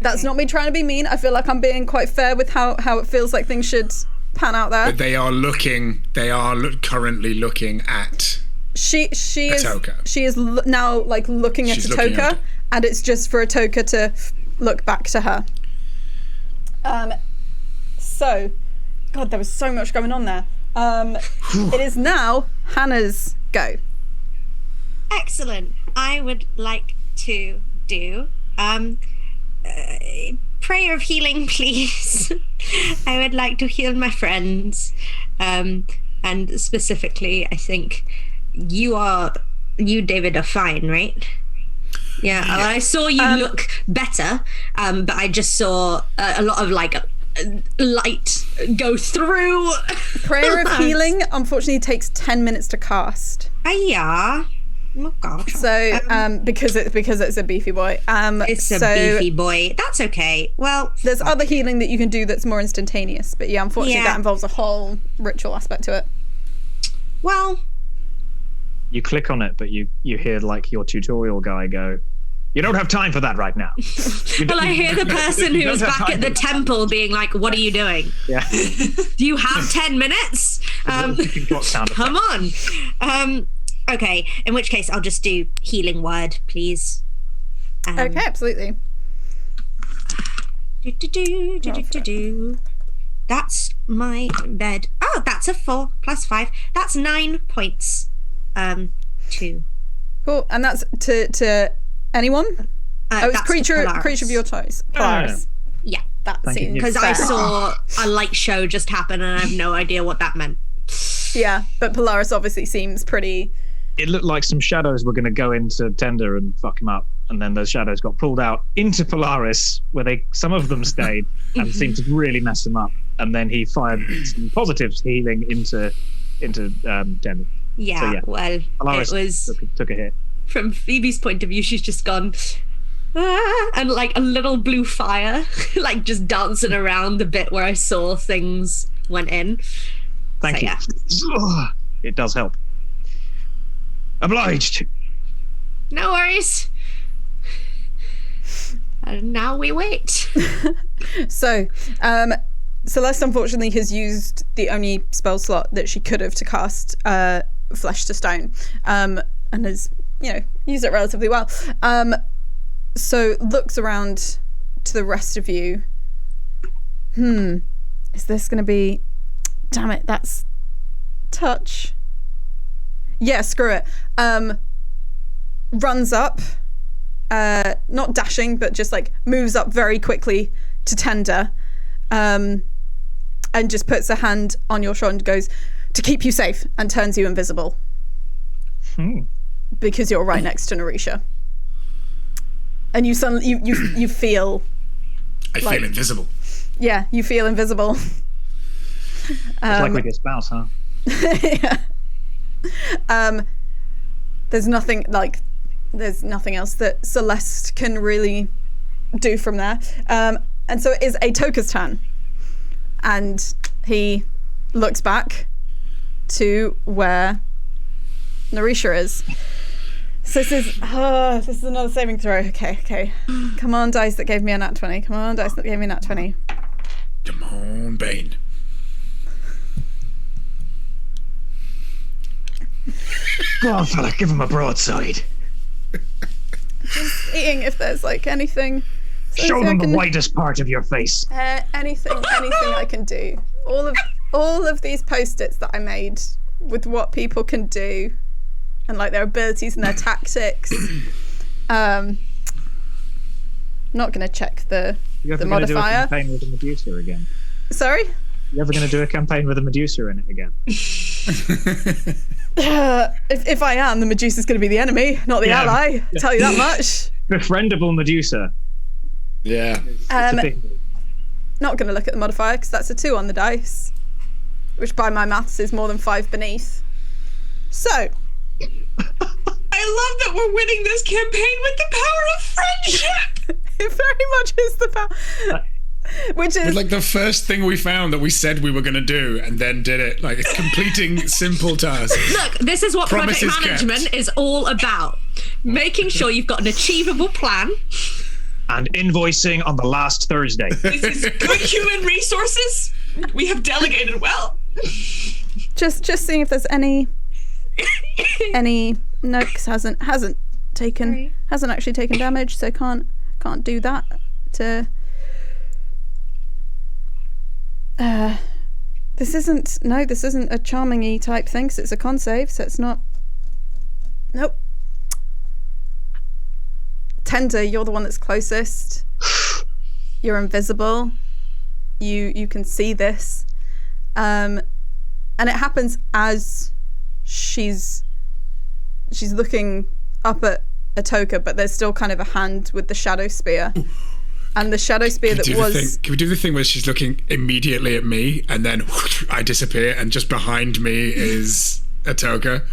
That's not me trying to be mean. I feel like I'm being quite fair with how it feels like things should pan out there. But they are currently looking at. She is now like looking at Atoka, and it's just for Atoka to look back to her. So, God, there was so much going on there. It is now Hannah's go. Excellent. I would like to do prayer of healing, please. I would like to heal my friends, and specifically, I think you, David, are fine, right? Yeah. I saw you look better, but I just saw a lot of like light go through. Prayer of healing, unfortunately, takes 10 minutes to cast. Yeah. Oh God. So, because it's a beefy boy. It's a beefy boy. That's okay. Well, there's other healing that you can do that's more instantaneous, but yeah, unfortunately, that involves a whole ritual aspect to it. Well, you click on it, but you hear like your tutorial guy go, "You don't have time for that right now." Well, I hear the person who was back at the temple being like, "What are you doing? Yeah. Do you have 10 minutes? Come on." Okay, in which case I'll just do healing word, please. Okay, absolutely. That's my bed. Oh, that's a 4 + 5. That's 9 points. 2. Cool, and that's to anyone? It's creature of your choice. Polaris. Yeah, that seems because I saw a light show just happen and I have no idea what that meant. Yeah, but Polaris obviously seems pretty. It looked like some shadows were going to go into Tender and fuck him up, and then those shadows got pulled out into Polaris, where some of them stayed and seemed to really mess them up. And then he fired some positive healing into Tender. Yeah, so, well, Polaris it was took a hit. From Phoebe's point of view, she's just gone and like a little blue fire, like just dancing around the bit where I saw things went in. Thank you. Yeah. It does help. Obliged. No worries. And now we wait. So, Celeste unfortunately has used the only spell slot that she could have to cast Flesh to Stone, and has, used it relatively well. So looks around to the rest of you. Is this going to be... Damn it, that's touch. Yeah, screw it. Runs up, not dashing, but just like moves up very quickly to Tender, and just puts a hand on your shoulder and goes, "To keep you safe," and turns you invisible. Because you're right next to Narisha. And you suddenly you feel I feel invisible. Yeah, you feel invisible. It's like with your spouse, huh? Yeah. There's nothing else that Celeste can really do from there. And so it is Atoka's turn. And he looks back to where Narisha is. So this is another saving throw. Okay. Come on, dice that gave me a nat 20. Come on, dice that gave me a nat 20. Come on, Bane. Go on, fella, give him a broadside. Just seeing if there's like anything. Show them the whitest part of your face. Anything I can do. All of these post-its that I made with what people can do, and like their abilities and their tactics. Not going to check the modifier. Do with the Medusa again. Sorry? You ever going to do a campaign with a Medusa in it again? If I am, the Medusa's going to be the enemy, not the ally. I'll tell you that much. Befriendable Medusa. Yeah. It's a big... Not going to look at the modifier because that's a 2 on the dice, which by my maths is more than 5 beneath. So. I love that we're winning this campaign with the power of friendship. It very much is the power. Which is like the first thing we found that we said we were going to do and then did it. Like completing simple tasks. Look, this is what Promises project management kept. is all about. Making sure you've got an achievable plan. And invoicing on the last Thursday. This is good human resources. We have delegated well. just seeing if there's any no, 'cause hasn't actually taken damage, so can't do that to this isn't a charming-y type thing, so it's a con save, so it's not. Nope. Tender, you're the one that's closest. You're invisible. You can see this. And it happens as she's looking up at Atoka, but there's still kind of a hand with the shadow spear. And the shadow spear that was... Can we do the thing where she's looking immediately at me and then whoosh, I disappear and just behind me is Atoka?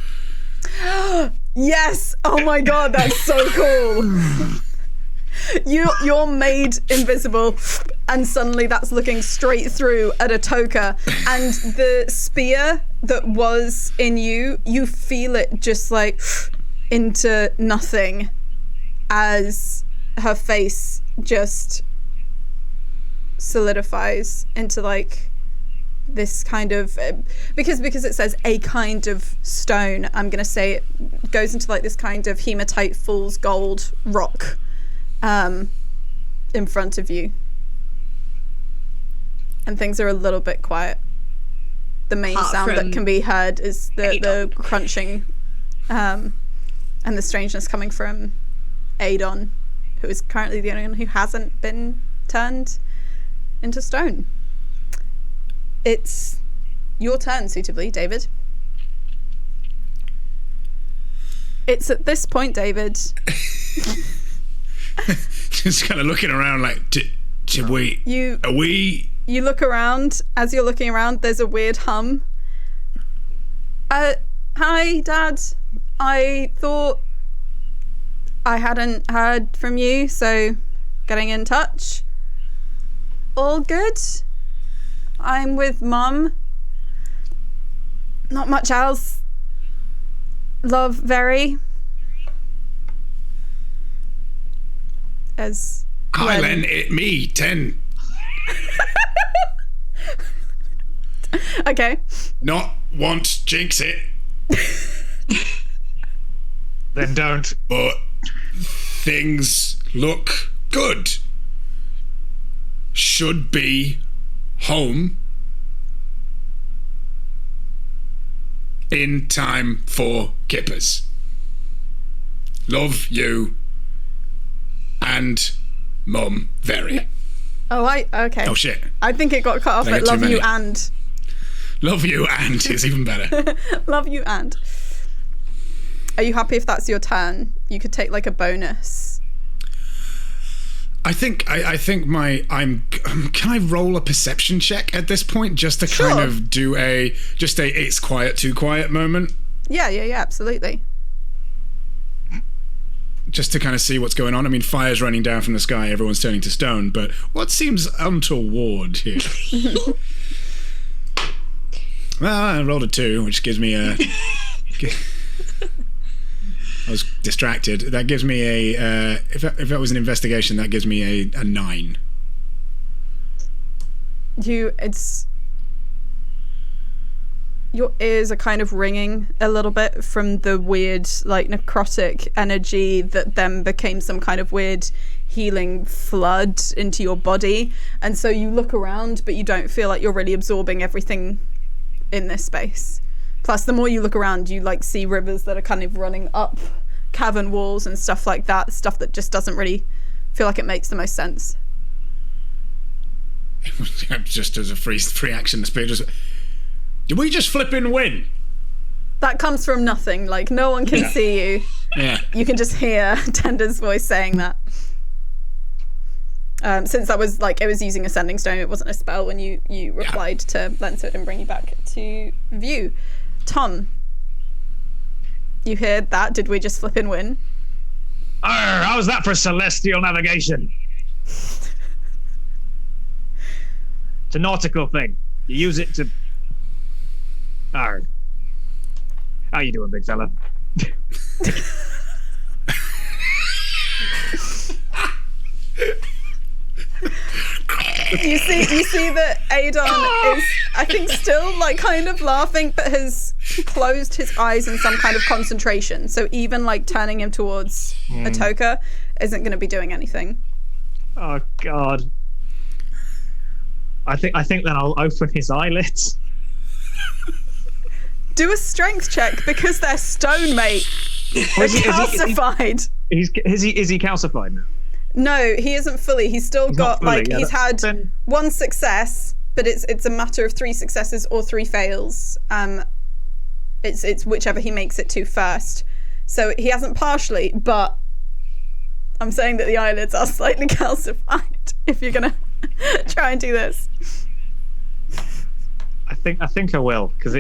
Yes! Oh my god, that's so cool! You're made invisible, and suddenly that's looking straight through at Atoka, and the spear that was in you feel it just like into nothing as her face just solidifies into like this kind of because it says a kind of stone, I'm gonna say it goes into like this kind of hematite fool's gold rock in front of you, and things are a little bit quiet. The main sound that can be heard is the crunching and the strangeness coming from Adon, who is currently the only one who hasn't been turned into stone. It's your turn, suitably, David. It's at this point, David. Just kind of looking around like, are we? You look around. As you're looking around, there's a weird hum. Hi, Dad. I thought I hadn't heard from you, so getting in touch. All good? I'm with Mum. Not much else. Love, very. As Kylen, it me, 10. Okay. Not want jinx it. Then don't. But things look good. Should be home in time for kippers. Love you and Mum very. Okay. Oh shit. I think it got cut off Did I at get too love you many? and. Love you and is even better. Love you and. Are you happy if that's your turn? You could take like a bonus. I think can I roll a perception check at this point just to Sure. kind of do a it's quiet too quiet moment? Yeah, absolutely. Just to kind of see what's going on. I mean, fire's raining down from the sky, everyone's turning to stone, but what seems untoward here? Well, I rolled a 2, which gives me a... I was distracted. That gives me a... if that was an investigation, that gives me a 9. Your ears are kind of ringing a little bit from the weird, like, necrotic energy that then became some kind of weird healing flood into your body. And so you look around, but you don't feel like you're really absorbing everything in this space. Plus, the more you look around, you, like, see rivers that are kind of running up cavern walls and stuff like that. Stuff that just doesn't really feel like it makes the most sense. Just as a free action, the spear just... Did we just flipping win? That comes from nothing. Like, no one can see you. Yeah. You can just hear Tender's voice saying that. Since that was, like, it was using Ascending Stone, it wasn't a spell when you replied to Len, so it didn't bring you back to view. Tom, you heard that? Did we just flip and win? How's that for celestial navigation? It's a nautical thing. You use it to... How you doing, big fella? You see that Adon is, I think, still like kind of laughing, but has closed his eyes in some kind of concentration. So even like turning him towards Atoka isn't going to be doing anything. Oh God! I think then I'll open his eyelids. Do a strength check because they're stone, mate. They're calcified. Is he calcified now? No, he isn't fully. He's still got fully, like he's had one success, but it's a matter of 3 successes or 3 fails. It's whichever he makes it to first. So he hasn't partially, but I'm saying that the eyelids are slightly calcified. If you're gonna try and do this, I think I will, because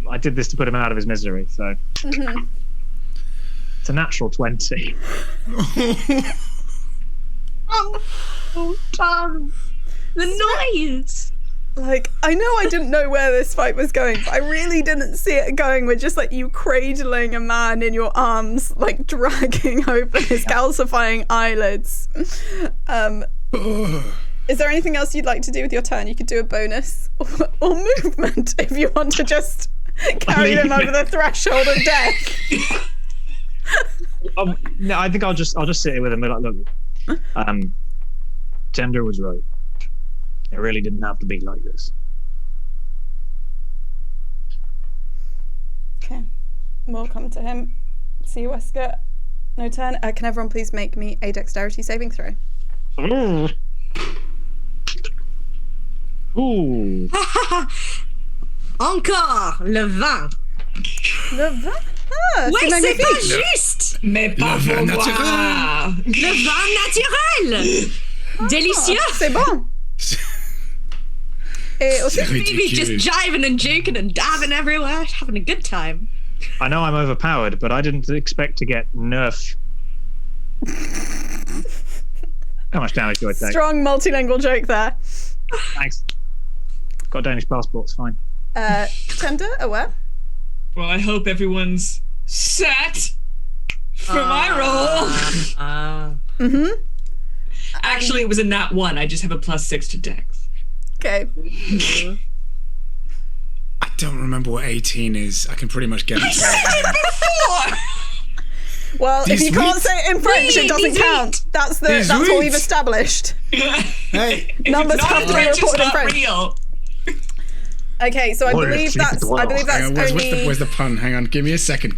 I did this to put him out of his misery. So it's a natural 20. Oh, Tom, the noise. like, I know I didn't know where this fight was going, but I really didn't see it going with just like you cradling a man in your arms, like dragging open his calcifying eyelids. Is there anything else you'd like to do with your turn? You could do a bonus or movement if you want to just carry him over the threshold of death. No, I think I'll just sit here with him and be like, look, Tender was right. It really didn't have to be like this. Okay, we'll come to him. See you, Wesker. No turn. Can everyone please make me a dexterity saving throw? Ooh. Encore le vin. Le vin? Ah, Oui, c'est c'est magnifique. pas juste. Mais pas vin pour naturel. moi. Le vin naturel. Délicieux. C'est bon. Et aussi, Phoebe's just jiving and juking and dabbing everywhere, having a good time. I know I'm overpowered, but I didn't expect to get nerf. How much damage do I take? strong multilingual joke there. Thanks. Got a Danish passport, it's fine. Tender, aware? Well, I hope everyone's set for my roll. Actually, it was a nat 1. I just have a +6 to dex. Okay. I don't remember what 18 is. I can pretty much get it. Well, if you can't say it in French, it Oui, doesn't 18. count. That's what oui. we've established. Hey, Numbers Not have to be French, it's reported in not French. real. Okay, so I believe that's hang on, only. where's the pun? Hang on, give me a second.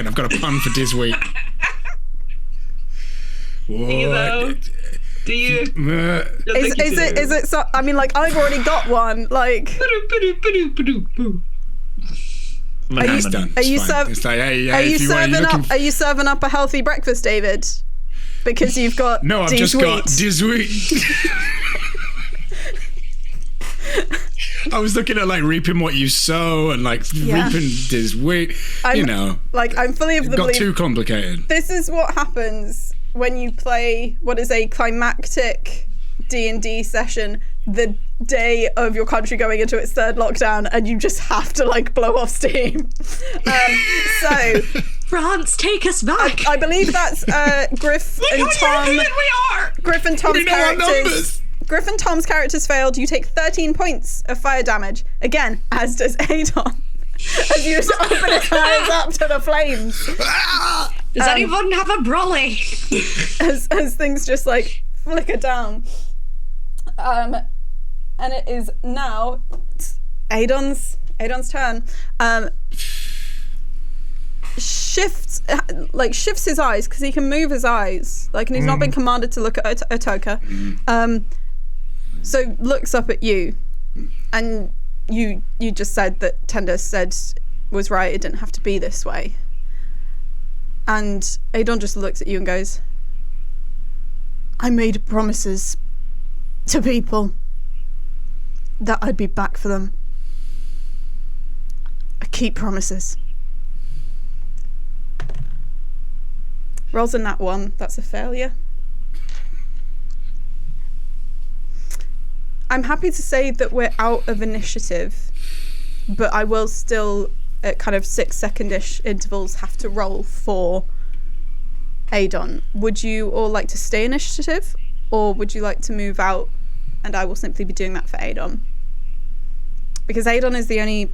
I've got a pun for Disweek. Though. Do you? Is it so? I mean, like, I've already got one. Like, It's done. are you It's fine. serv- It's like, hey, are you if you were serving looking up? Are you serving up a healthy breakfast, David? Because you've got. No, I've just got Disweek. I was looking at like reaping what you sow and like reaping Disweek. You know, Like, I'm fully of the got belief. too complicated. This is what happens when you play what is a climactic D&D session the day of your country going into its 3rd lockdown, and you just have to like blow off steam. So France, take us back. I believe that's Griff and Tom. We are. Griff and Tom's We know our characters. numbers. Griff and Tom's characters failed. You take 13 points of fire damage. Again, as does Adon. As you just open his eyes up to the flames. Does anyone have a brolly? As things just like flicker down. And it is now Adon's turn. Shifts his eyes because he can move his eyes. Like, and he's not been commanded to look at Atoka. So looks up at you, and you just said that Tender said was right, it didn't have to be this way. And Adon just looks at you and goes, I made promises to people that I'd be back for them. I keep promises. Rolls in that one, that's a failure. I'm happy to say that we're out of initiative, but I will still, at kind of 6-second-ish intervals, have to roll for Adon. Would you all like to stay initiative, or would you like to move out, and I will simply be doing that for Adon? Because Adon is the only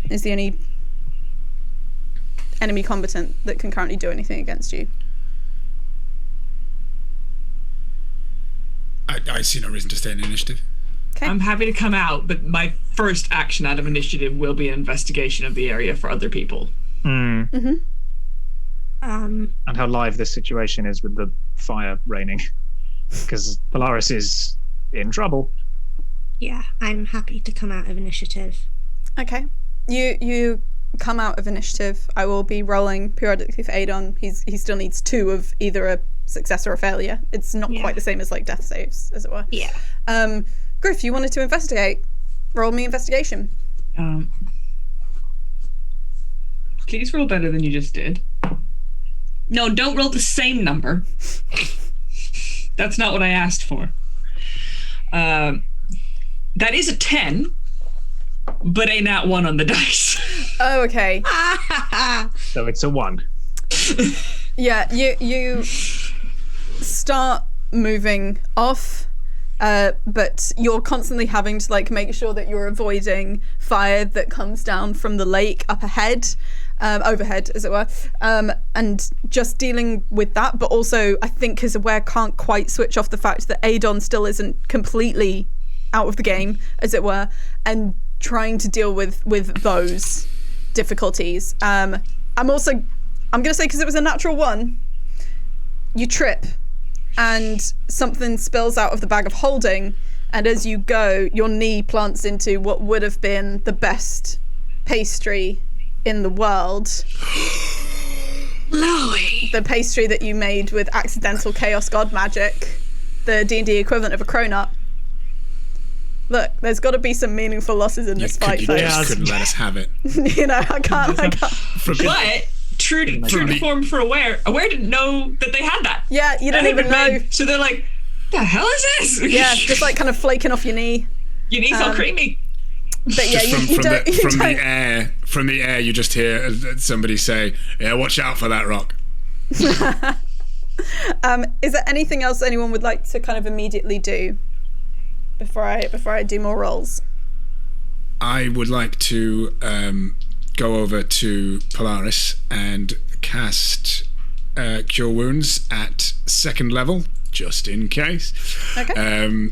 enemy combatant that can currently do anything against you. I see no reason to stay in initiative. Okay. I'm happy to come out, but my first action out of initiative will be an investigation of the area for other people. Mm-hmm. And how live this situation is with the fire raining. Because Polaris is in trouble. Yeah, I'm happy to come out of initiative. Okay. You come out of initiative. I will be rolling periodically for Adon. He still needs 2 of either a success or a failure. It's not quite the same as like death saves, as it were. Yeah. Griff, you wanted to investigate. Roll me investigation. Please roll better than you just did. No, don't roll the same number. That's not what I asked for. That is a 10, but a nat 1 on the dice. Oh, okay. So it's a 1. Yeah, you start moving off, but you're constantly having to like make sure that you're avoiding fire that comes down from the lake up ahead, overhead as it were, and just dealing with that. But also I think because Aware can't quite switch off the fact that Adon still isn't completely out of the game, as it were, and trying to deal with those difficulties. I'm gonna say, because it was a natural 1, you trip and something spills out of the bag of holding, and as you go, your knee plants into what would have been the best pastry in the world. Lowy. The pastry that you made with accidental chaos god magic, the D&D equivalent of a cronut. Look, there's got to be some meaningful losses in this fight, You folks. just couldn't let us have it. You know, I can't. But true to form for Aware didn't know that they had that. Yeah, you don't even know. So they're like, the hell is this? Yeah, just like kind of flaking off your knee. Your knee's all creamy. But yeah, Just you don't. from the air, you just hear somebody say, "Yeah, watch out for that rock." Is there anything else anyone would like to kind of immediately do before I do more rolls? I would like to go over to Polaris and cast Cure Wounds at 2nd level, just in case. Okay.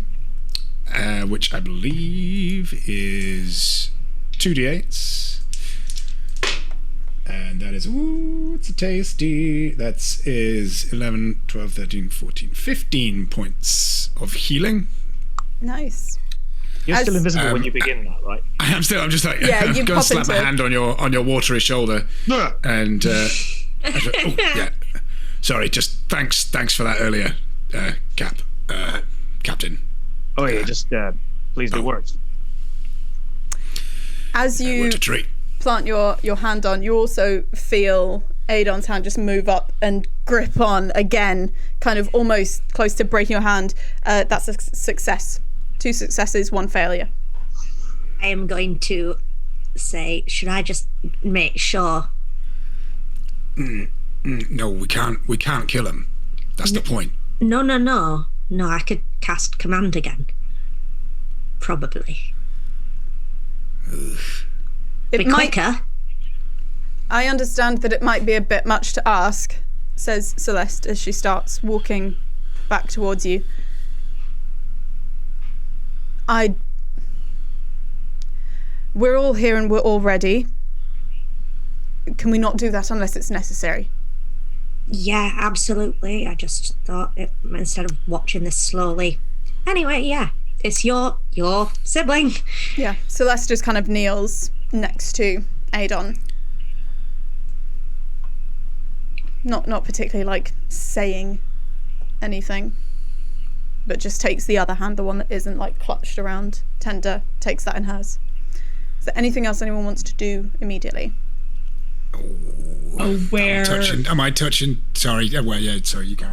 Which I believe is 2d8s. And that is, it's a tasty. That is 11, 12, 13, 14, 15 points of healing. Nice. You're still invisible when you begin that, right? I am still, I'm just like, Yeah, I'm you going to pop slap my into- hand on your watery shoulder. And, yeah. Sorry, just thanks for that earlier, Captain. Oh yeah, just please do words. As you What a treat. plant your hand on, you also feel Adon's hand just move up and grip on again, kind of almost close to breaking your hand. That's a success. 2 successes, 1 failure. I am going to say, should I just make sure? No, we can't kill him. That's the point. No, I could cast command again. Probably. It Be might. quicker. I understand that it might be a bit much to ask, says Celeste as she starts walking back towards you. We're all here and we're all ready. Can we not do that unless it's necessary? Yeah, absolutely. I just thought instead of watching this slowly. Anyway, yeah. it's your sibling. Yeah. Celeste just kind of kneels next to Adon. Not particularly like saying anything, but just takes the other hand, the one that isn't like clutched around Tender, takes that in hers. Is there anything else anyone wants to do immediately? Aware. Am I touching? Sorry. Well, yeah. Sorry, you go.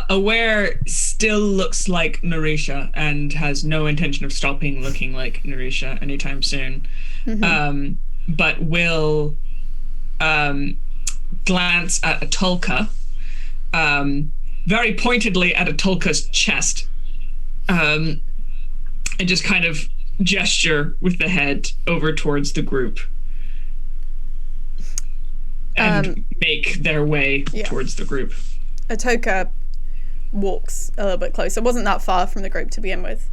Aware still looks like Narisha and has no intention of stopping looking like Narisha anytime soon. But will glance at Atulka, very pointedly at Atulka's chest, and just kind of gesture with the head over towards the group and make their way towards the group. Atoka walks a little bit closer. It wasn't that far from the group to begin with.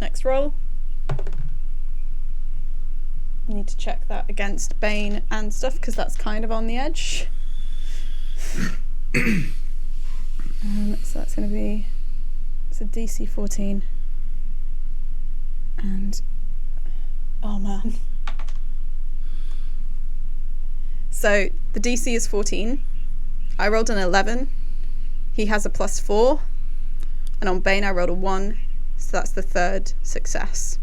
Next roll. Need to check that against Bane and stuff because that's kind of on the edge. So that's going to be, it's a DC 14. And, oh man. So the DC is 14. I rolled an 11. He has a +4. And on Bane I rolled a 1. So that's the third success.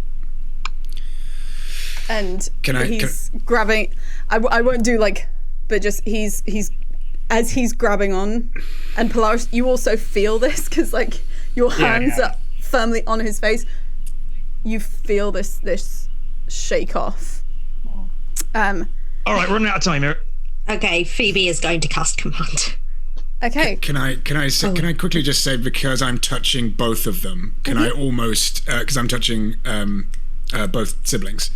And he's grabbing, I won't do like, but just he's as he's grabbing on, and Polaris, you also feel this because like your hands are firmly on his face. You feel this shake off. All right, we're running out of time here. Okay, Phoebe is going to cast command. Okay. Can I quickly just say, because I'm touching both of them, can I almost, because I'm touching both siblings.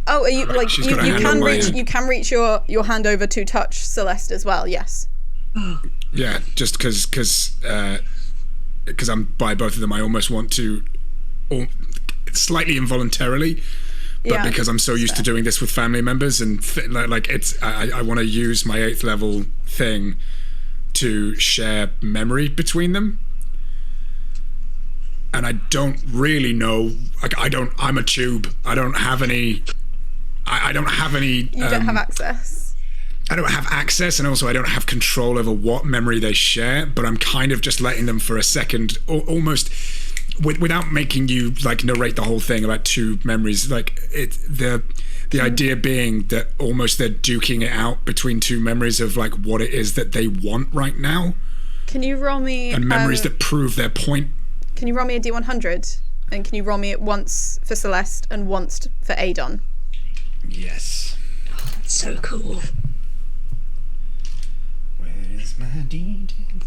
Oh, are you Right, like she's you got a hand can on my reach hand. you can reach your hand over to touch Celeste as well? Yes. Yeah, just because I'm by both of them, I almost want to, slightly involuntarily, but because I'm so used to doing this with family members and I want to use my 8th level thing to share memory between them. And I don't really know. I'm a tube. I don't have any. I don't have any. You don't have access. I don't have access, and also I don't have control over what memory they share. But I'm kind of just letting them for a second, almost without making you like narrate the whole thing about two memories. Like the idea being that almost they're duking it out between two memories of like what it is that they want right now. Can you roll me and memories that prove their point? Can you roll me a D100? And can you roll me it once for Celeste and once for Adon? Yes. Oh, that's so cool. Where is my D10?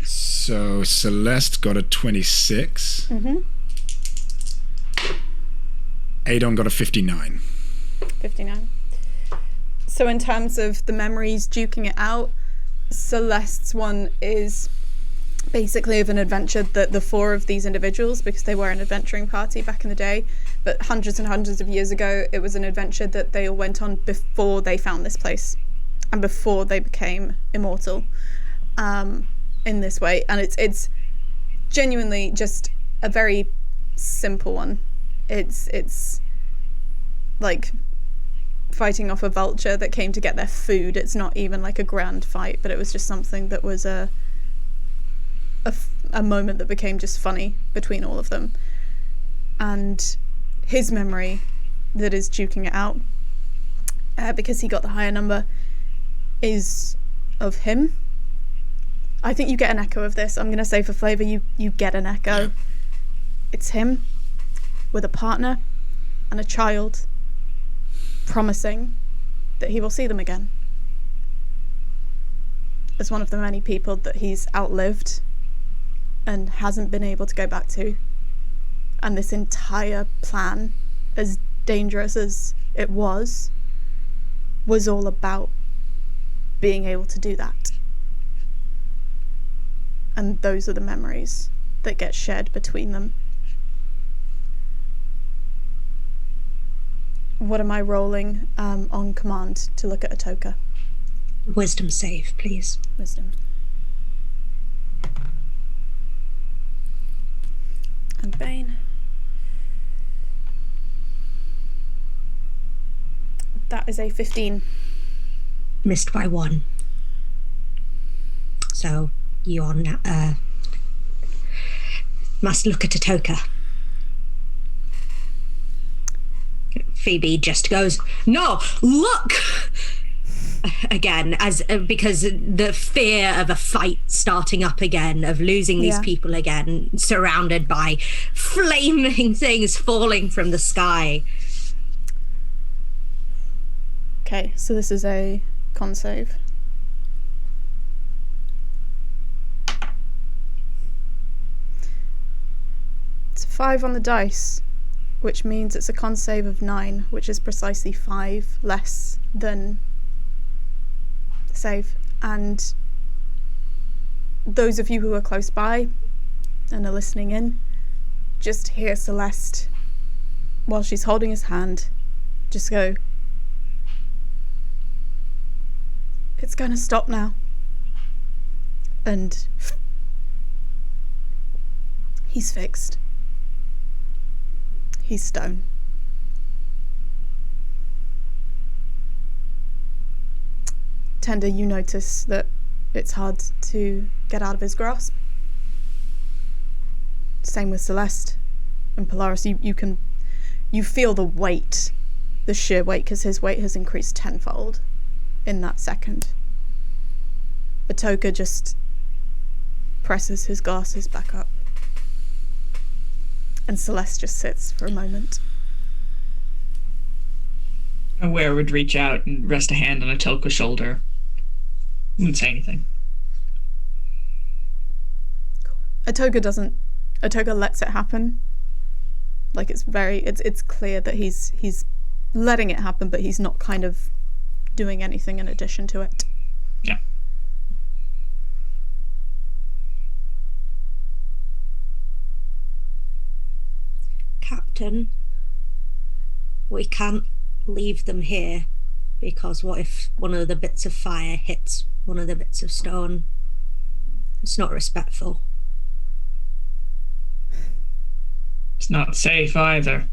So Celeste got a 26. Adon got a 59. 59. So in terms of the memories duking it out, Celeste's one is basically of an adventure that the four of these individuals, because they were an adventuring party back in the day, but hundreds and hundreds of years ago, it was an adventure that they all went on before they found this place and before they became immortal in this way. And it's genuinely just a very simple one. It's like fighting off a vulture that came to get their food. It's not even like a grand fight, but it was just something that was a moment that became just funny between all of them. And his memory that is duking it out, because he got the higher number, is of him. I think you get an echo of this. I'm going to say for flavour, you get an echo. Yeah. It's him with a partner and a child, promising that he will see them again as one of the many people that he's outlived and hasn't been able to go back to. And this entire plan, as dangerous as it was all about being able to do that. And those are the memories that get shared between them. What am I rolling on command to look at Atoka? Wisdom save, please. Wisdom. And Bane. That is a 15. Missed by 1. So you are must look at Atoka. Phoebe just goes, "No, look!" Again, because the fear of a fight starting up again, of losing these people again, surrounded by flaming things falling from the sky. Okay, so this is a con save. It's 5 on the dice, which means it's a con save of 9, which is precisely 5 less than the save. And those of you who are close by and are listening in, just hear Celeste, while she's holding his hand, just go, "It's gonna stop now." And he's fixed. He's stone. Tender, you notice that it's hard to get out of his grasp. Same with Celeste and Polaris. You feel the weight, the sheer weight, because his weight has increased tenfold in that second. Atoka just presses his glasses back up. And Celeste just sits for a moment. Aware would reach out and rest a hand on Atoka's shoulder. Wouldn't say anything. Atoka lets it happen. Like it's clear that he's letting it happen, but he's not kind of doing anything in addition to it. Yeah. Captain, we can't leave them here, because what if one of the bits of fire hits one of the bits of stone? It's not respectful. It's not safe either.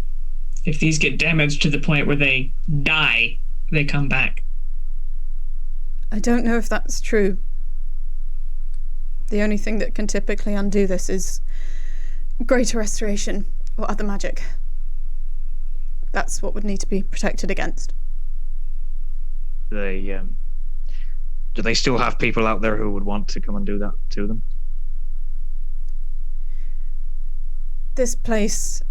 If these get damaged to the point where they die, they come back. I don't know if that's true. The only thing that can typically undo this is greater restoration or other magic. That's what would need to be protected against. Do they still have people out there who would want to come and do that to them? This place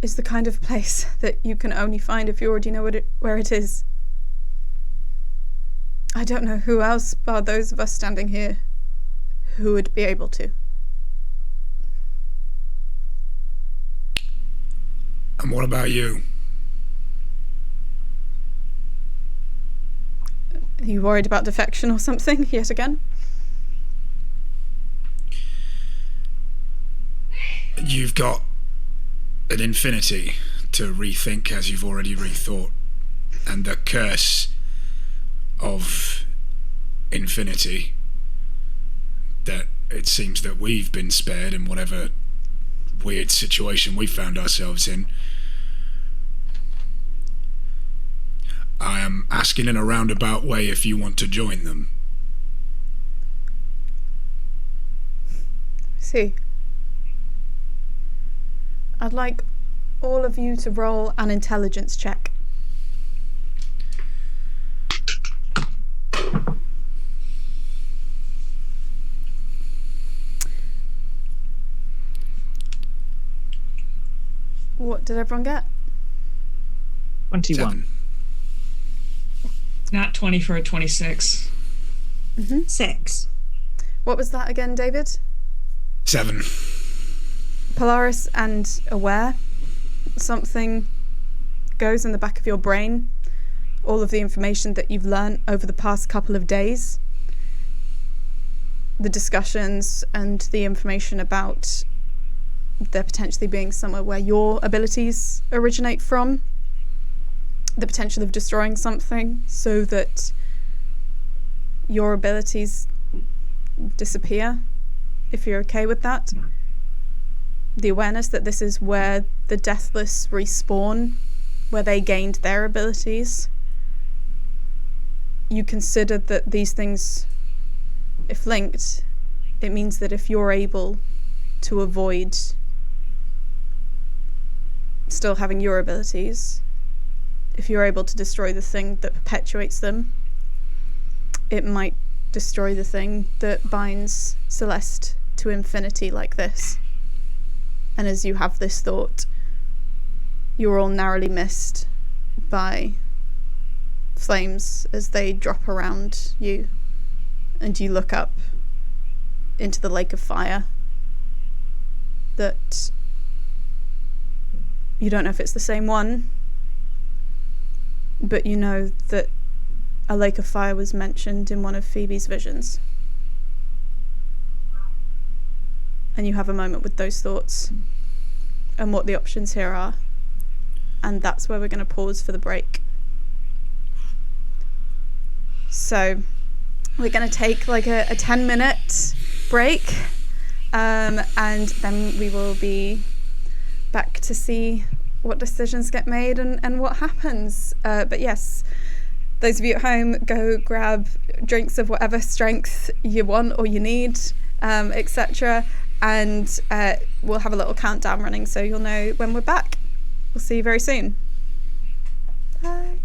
is the kind of place that you can only find if you already know where it is. I don't know who else, bar those of us standing here, who would be able to. And what about you? Are you worried about defection or something yet again? You've got an infinity to rethink, as you've already rethought, and the curse of infinity, that it seems that we've been spared in whatever weird situation we found ourselves in. I am asking in a roundabout way if you want to join them. See, I'd like all of you to roll an intelligence check. What did everyone get? 21. 7. Not 20 for a 26. 6. What was that again, David? 7. Polaris and Aware. Something goes in the back of your brain. All of the information that you've learned over the past couple of days. The discussions and the information about there potentially being somewhere where your abilities originate from. The potential of destroying something so that your abilities disappear, if you're okay with that. The awareness that this is where the Deathless respawn, where they gained their abilities. You consider that these things, if linked, it means that if you're able to avoid still having your abilities, if you're able to destroy the thing that perpetuates them, it might destroy the thing that binds Celeste to infinity like this. And as you have this thought, you're all narrowly missed by flames as they drop around you, and you look up into the lake of fire that you don't know if it's the same one, but you know that a lake of fire was mentioned in one of Phoebe's visions. And you have a moment with those thoughts and what the options here are. And that's where we're going to pause for the break. So we're going to take like a 10-minute break, and then we will be back to see what decisions get made and what happens. But yes, those of you at home, go grab drinks of whatever strength you want or you need, etc. And we'll have a little countdown running so you'll know when we're back. We'll see you very soon. Bye.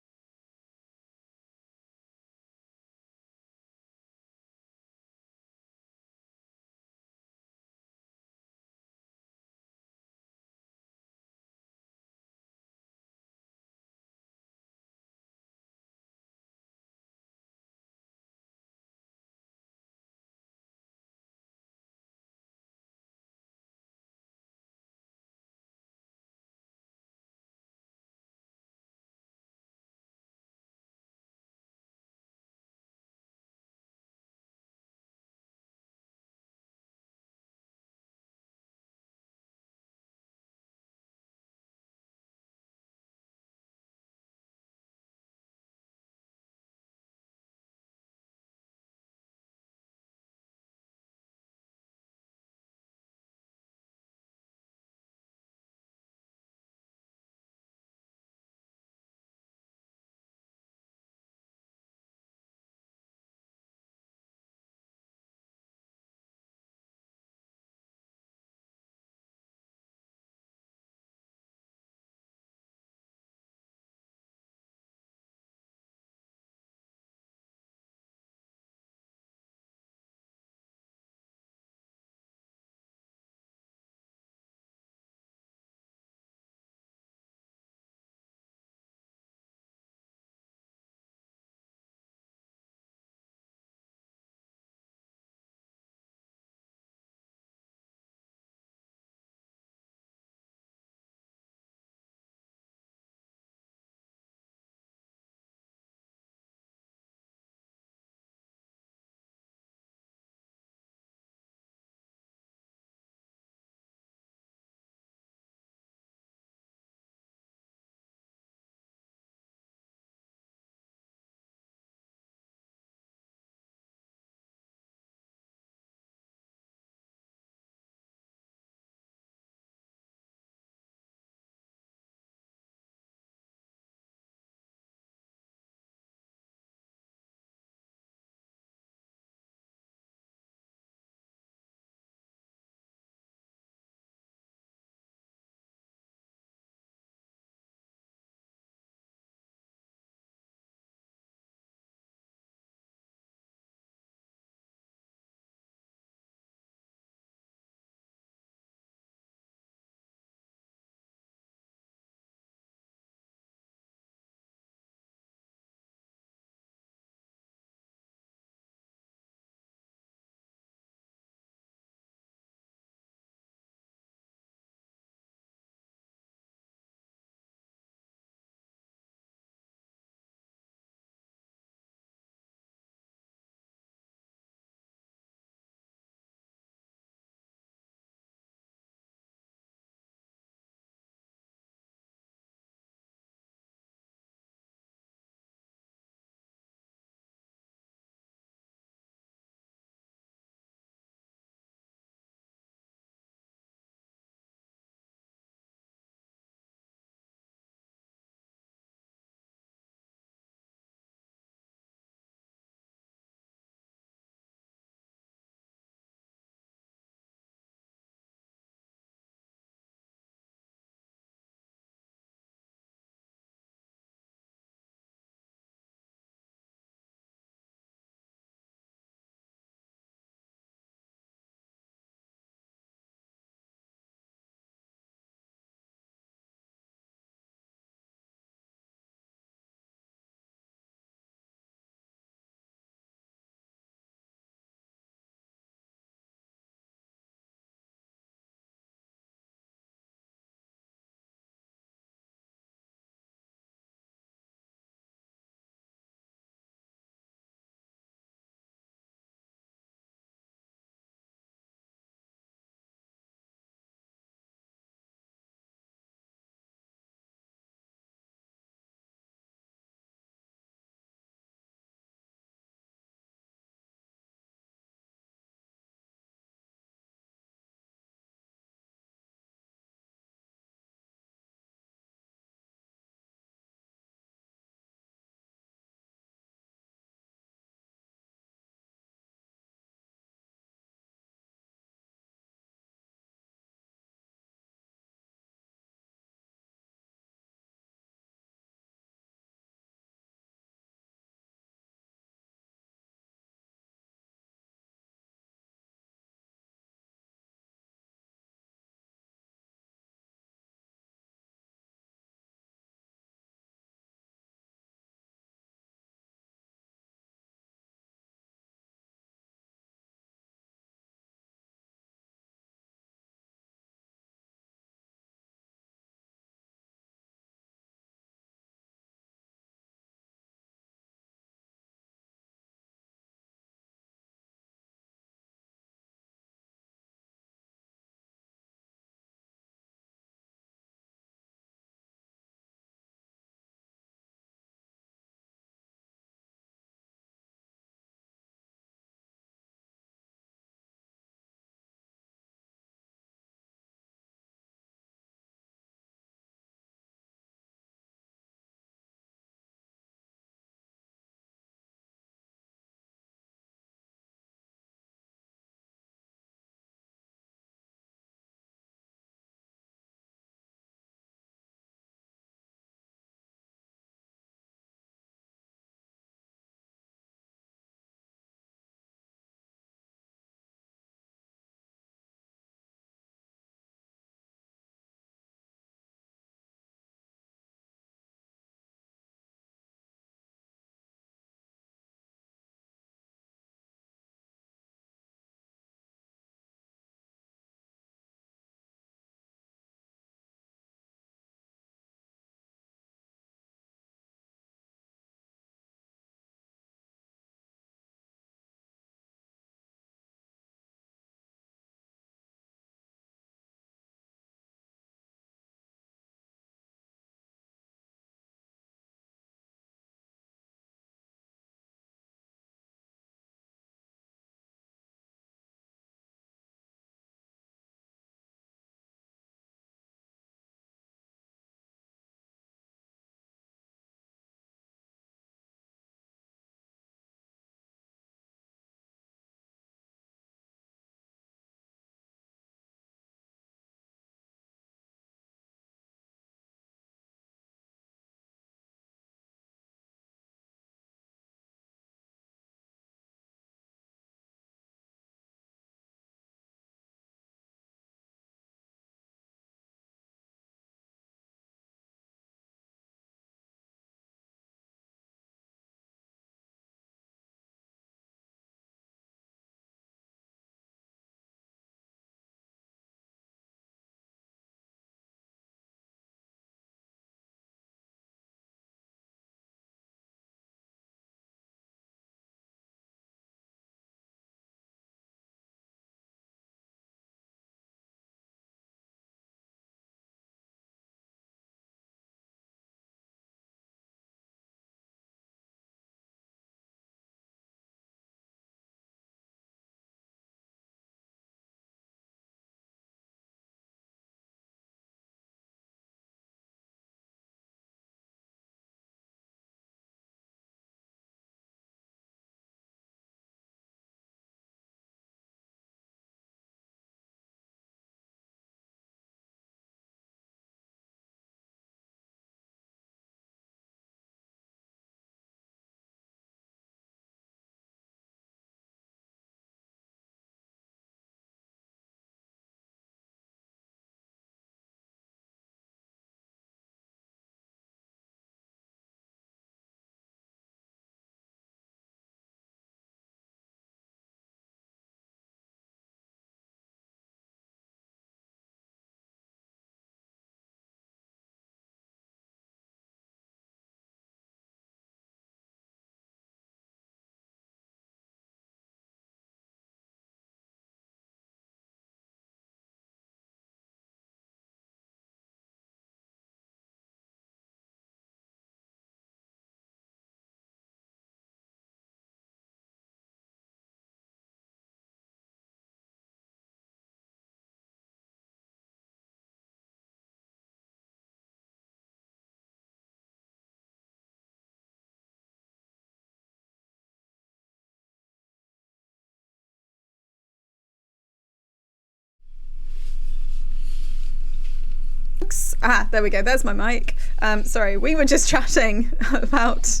There we go. There's my mic. Sorry, we were just chatting about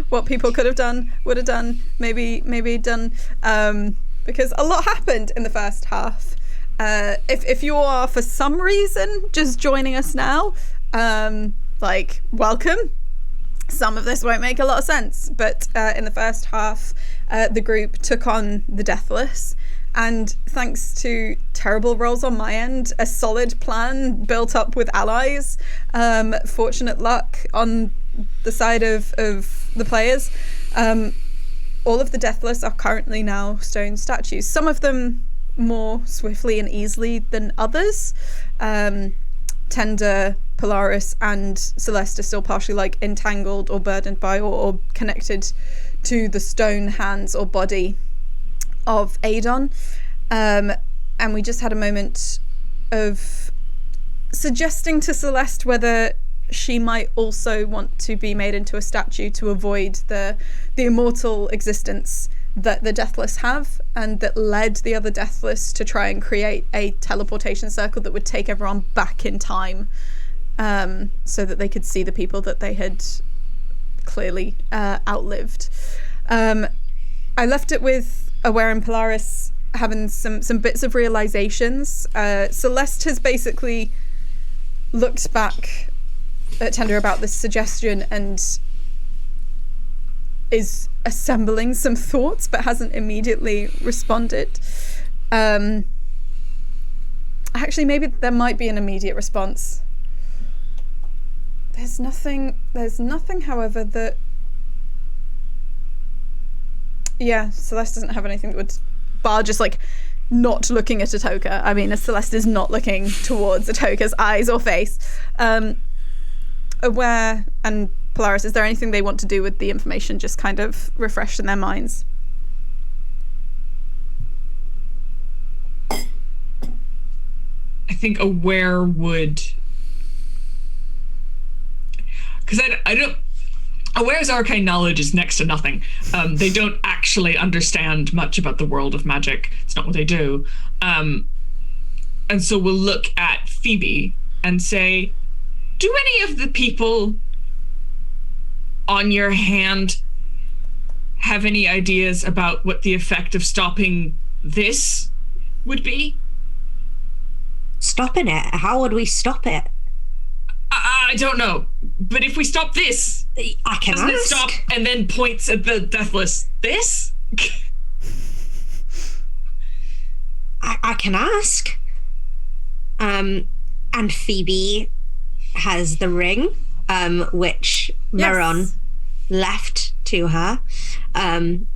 what people could have done, would have done, maybe done, because a lot happened in the first half. If you are for some reason just joining us now, welcome. Some of this won't make a lot of sense, but in the first half, the group took on the Deathless. And thanks to terrible rolls on my end, a solid plan built up with allies, fortunate luck on the side of the players, all of the Deathless are currently now stone statues. Some of them more swiftly and easily than others. Tender, Polaris, and Celeste are still partially entangled or burdened by or connected to the stone hands or body of Adon, and we just had a moment of suggesting to Celeste whether she might also want to be made into a statue to avoid the immortal existence that the Deathless have, and that led the other Deathless to try and create a teleportation circle that would take everyone back in time, so that they could see the people that they had clearly outlived. I left it with Aware and Polaris having some bits of realizations. Celeste has basically looked back at Tender about this suggestion and is assembling some thoughts but hasn't immediately responded. Actually, maybe there might be an immediate response. There's nothing, however, that... Yeah, Celeste doesn't have anything that would bar just not looking at Atoka. I mean, Celeste is not looking towards Atoka's eyes or face. Aware and Polaris, is there anything they want to do with the information, just kind of refresh in their minds? I think Aware would, because I don't. Aware's arcane knowledge is next to nothing. They don't actually understand much about the world of magic. It's not what they do. And so we'll look at Phoebe and say, do any of the people on your hand have any ideas about what the effect of stopping this would be? Stopping it? How would we stop it? I don't know. But if we stop this, I can doesn't ask. it stop and then points at the Deathless? This? I can ask. And Phoebe has the ring, which Maron left to her. And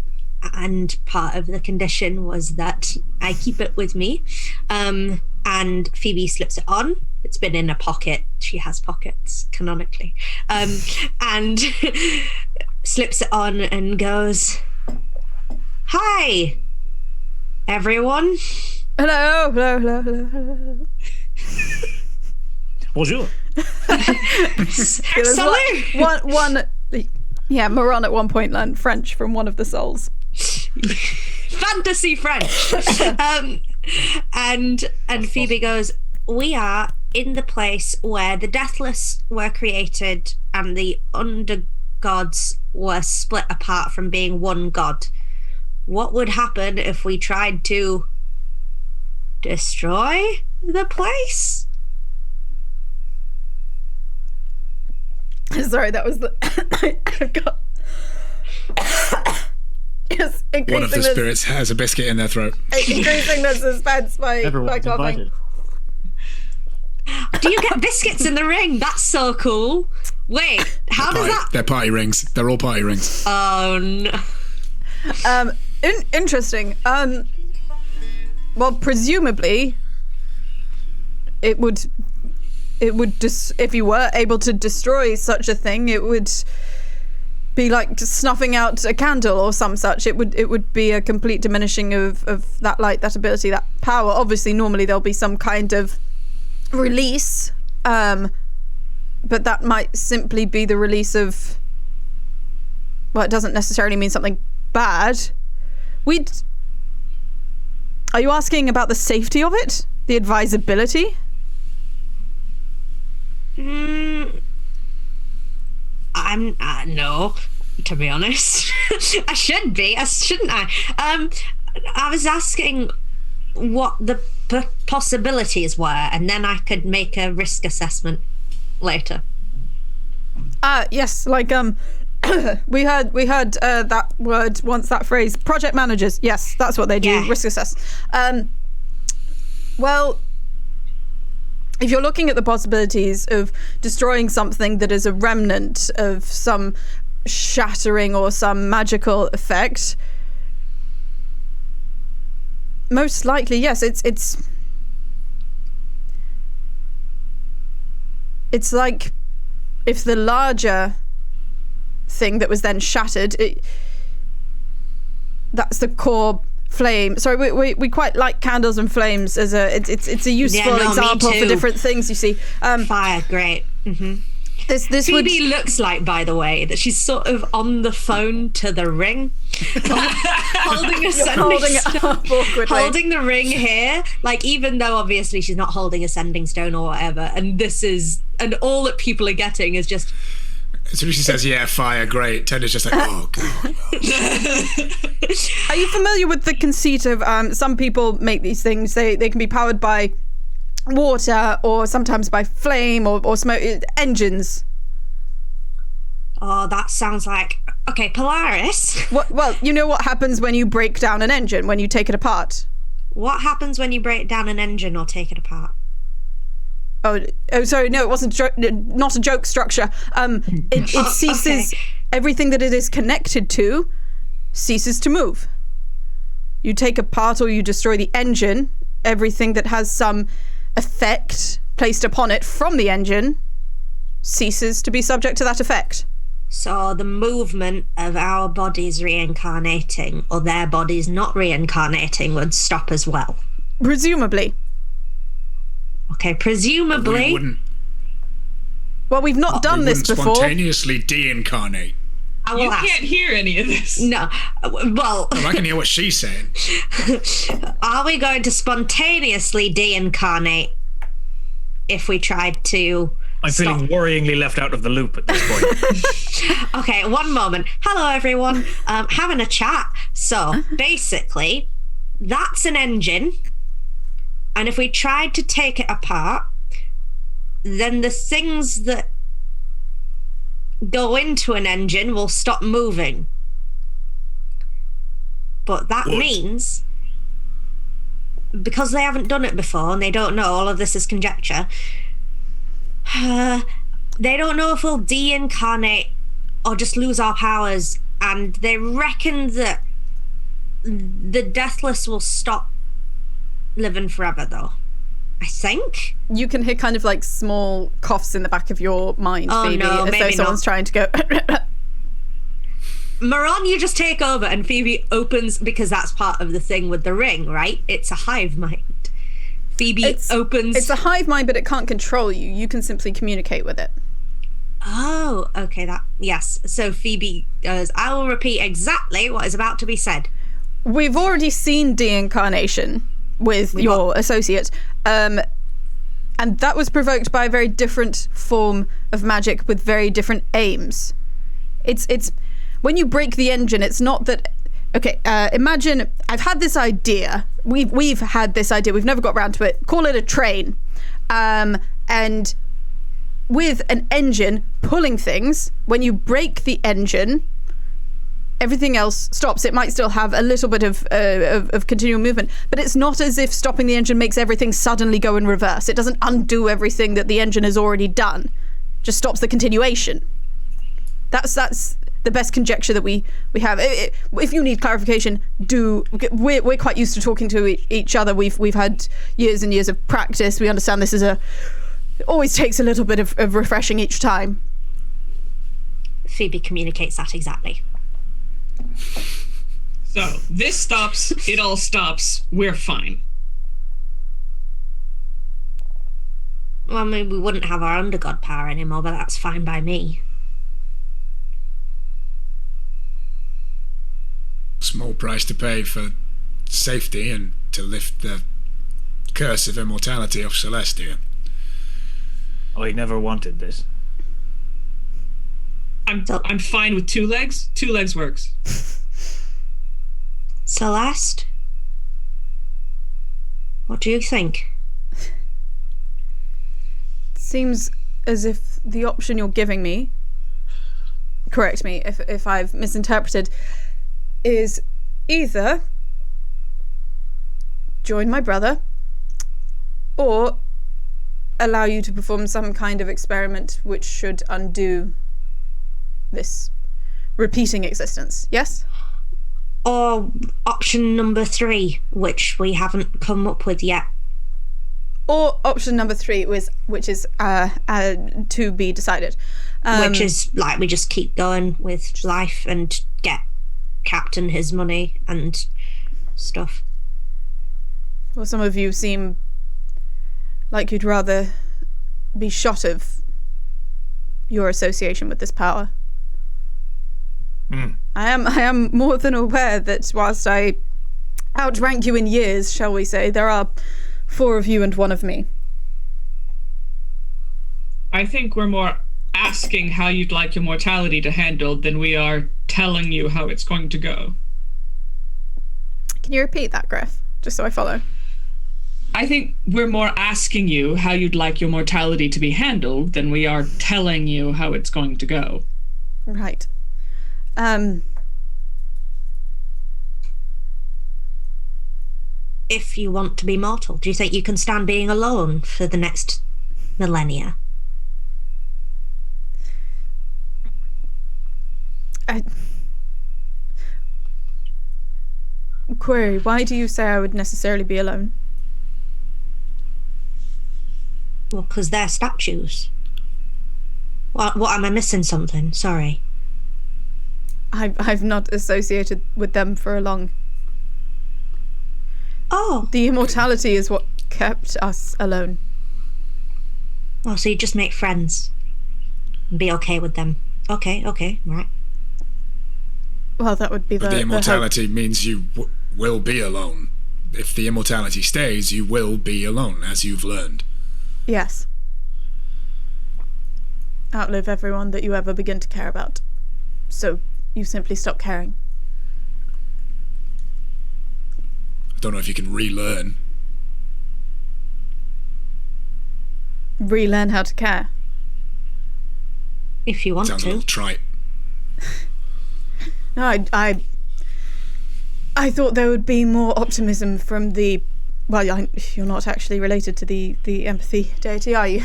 part of the condition was that I keep it with me. And Phoebe slips it on. It's been in a pocket. She has pockets, canonically. And slips it on and goes, "Hi, everyone." Hello. Bonjour. Salut. Yeah, Maron at one point learned French from one of the souls. Fantasy French. And Phoebe goes, "We are in the place where the Deathless were created and the Undergods were split apart from being one god. What would happen if we tried to destroy the place?" Sorry, that was the... I've got... Yes, One of the spirits has a biscuit in their throat. Increasing the suspense by Everyone's coughing. invited. Do you get biscuits in the ring? That's so cool. Wait, how does that... They're party rings. They're all party rings. Oh, no. Interesting. Well, presumably, it would if you were able to destroy such a thing, it would be like just snuffing out a candle or some such. It would be a complete diminishing of that light, that ability, that power. Obviously, normally there'll be some kind of release, but that might simply be the release of... Well, it doesn't necessarily mean something bad. Are you asking about the safety of it? The advisability? I'm no, to be honest. I should be, shouldn't I? I was asking what the possibilities were, and then I could make a risk assessment later. Yes, like we heard that word once, that phrase, project managers. Yes, that's what they do, Yeah. risk assess. Well, if you're looking at the possibilities of destroying something that is a remnant of some shattering or some magical effect, most likely, yes, it's like if the larger thing that was then shattered, that's the core flame. Sorry, we quite like candles and flames as it's a useful Yeah, no, me example for too. different things, you see. Fire, great. This would Phoebe looks like, by the way, that she's sort of on the phone to the ring, holding a sending holding it stone, up awkwardly. holding the ring here. Like, even though obviously she's not holding a sending stone or whatever, and all that people are getting is just. As soon as she says, yeah, fire, great, Tender's just like, oh, God. Are you familiar with the conceit of some people make these things? They can be powered by water or sometimes by flame or smoke engines. Oh, that sounds like okay, Polaris. Well, you know what happens when you break down an engine, when you take it apart? What happens when you break down an engine or take it apart? Oh, sorry, no, it wasn't not a joke structure. It ceases, Okay. everything that it is connected to ceases to move. You take apart or you destroy the engine, everything that has some effect placed upon it from the engine ceases to be subject to that effect. So the movement of our bodies reincarnating or their bodies not reincarnating would stop as well. Presumably. Okay, We presumably. wouldn't, Well, we've not done we this wouldn't before. spontaneously de-incarnate. I will You ask. can't hear any of this. No, well, I can hear what she's saying. are we going to spontaneously de-incarnate if we tried to I'm stop? feeling worryingly left out of the loop at this point. Okay, one moment. Hello, everyone. Having a chat. So, basically, that's an engine. And if we tried to take it apart, then the things that go into an engine will stop moving. But that Would. means, because they haven't done it before and they don't know, all of this is conjecture, they don't know if we'll de-incarnate or just lose our powers, and they reckon that the Deathless will stop living forever, though. I think. You can hear kind of like small coughs in the back of your mind, Oh, Phoebe, no, as though maybe someone's not. trying to go. Maron, you just take over, and Phoebe opens, because that's part of the thing with the ring, right? It's a hive mind. Phoebe opens. It's a hive mind, but it can't control you. You can simply communicate with it. Oh, okay, yes. So Phoebe goes, I will repeat exactly what is about to be said. We've already seen de-incarnation with your associate, and that was provoked by a very different form of magic with very different aims. It's when you break the engine, it's not that. Okay, imagine I've had this idea. We've had this idea. We've never got around to it. Call it a train, and with an engine pulling things, when you break the engine, everything else stops. It might still have a little bit of continual movement, but it's not as if stopping the engine makes everything suddenly go in reverse. It doesn't undo everything that the engine has already done. Just stops the continuation. That's the best conjecture that we have. If you need clarification, we're quite used to talking to each other. We've had years and years of practice. We understand this is always takes a little bit of refreshing each time. Phoebe communicates that exactly. So this stops, it all stops, we're fine. Well, I mean, we wouldn't have our undergod power anymore, but that's fine by me. Small price to pay for safety and to lift the curse of immortality off Celestia. Oh, he never wanted this. I'm fine with 2 legs. 2 legs works. Celeste? What do you think? Seems as if the option you're giving me, correct me if I've misinterpreted, is either join my brother or allow you to perform some kind of experiment which should undo this repeating existence. Yes? Or option number 3, which we haven't come up with yet. Or option number 3, which is to be decided. Which is like we just keep going with life and get Captain his money and stuff. Well, some of you seem like you'd rather be shot of your association with this power. I am more than aware that whilst I outrank you in years, shall we say, there are 4 of you and 1 of me. I think we're more asking how you'd like your mortality to handle than we are telling you how it's going to go. Can you repeat that, Griff? Just so I follow. I think we're more asking you how you'd like your mortality to be handled than we are telling you how it's going to go. Right. If you want to be mortal, do you think you can stand being alone for the next millennia? Query, why do you say I would necessarily be alone? Well, because they're statues. What am I missing something? Sorry. I've not associated with them for a long... Oh. The immortality is what kept us alone. Oh, so you just make friends and be okay with them. Okay, right. Well, that would be But the immortality means you will be alone. If the immortality stays, you will be alone, as you've learned. Yes. Outlive everyone that you ever begin to care about. So you simply stop caring. I don't know if you can relearn. Relearn how to care. If you want Sounds to. a little trite. No, I thought there would be more optimism from the... Well, you're not actually related to the empathy deity, are you?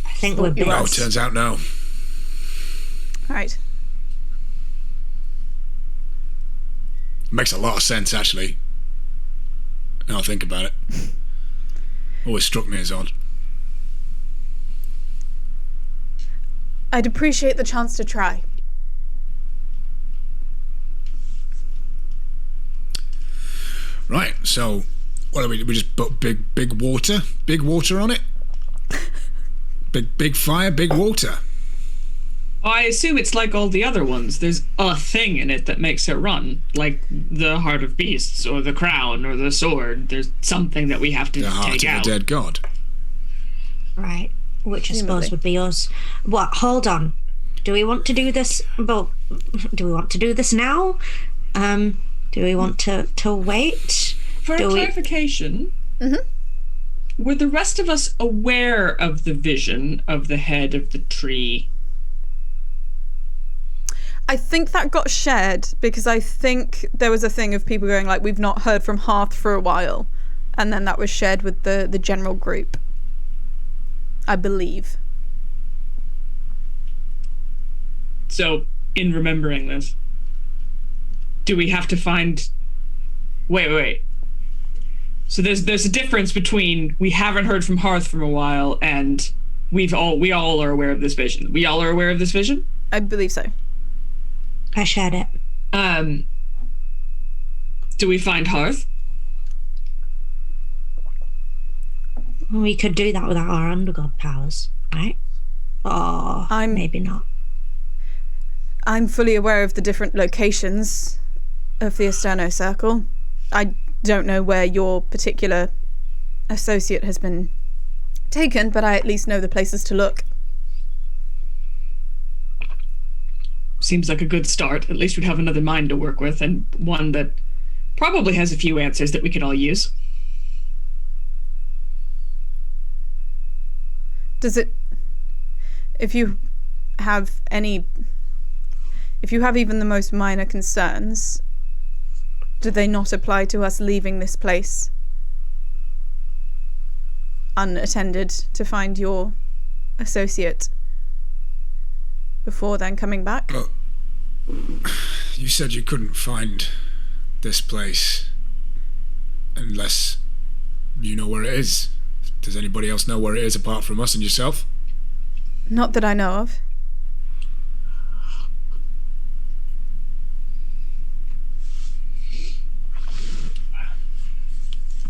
I think we're big. Well, it turns out no. Right. Makes a lot of sense, actually. Now I think about it. Always struck me as odd. I'd appreciate the chance to try. Right, so what do we just put big water on it? Big fire, big water. I assume it's like all the other ones. There's a thing in it that makes it run, like the Heart of Beasts or the crown or the sword. There's something that we have to The heart take of out. a dead god. Right. Which I Presumably. suppose would be us. What? Hold on. Do we want to do this? Well, do we want to do this now? Do we want to wait? For Do we- clarification, were the rest of us aware of the vision of the head of the tree? I think that got shared because I think there was a thing of people going like, we've not heard from Hearth for a while. And then that was shared with the general group. I believe. So, in remembering this, do we have to find... Wait. So there's a difference between we haven't heard from Hearth for a while and we all are aware of this vision. We all are aware of this vision? I believe so. I shared it. Do we find Hearth? We could do that without our undergod powers, right? Or maybe not. I'm fully aware of the different locations of the Esterno Circle. I don't know where your particular associate has been taken, but I at least know the places to look. Seems like a good start. At least we'd have another mind to work with, and one that probably has a few answers that we could all use. Does it... If you have even the most minor concerns, do they not apply to us leaving this place unattended to find your associate before then coming back? Well, you said you couldn't find this place unless you know where it is. Does anybody else know where it is apart from us and yourself? Not that I know of.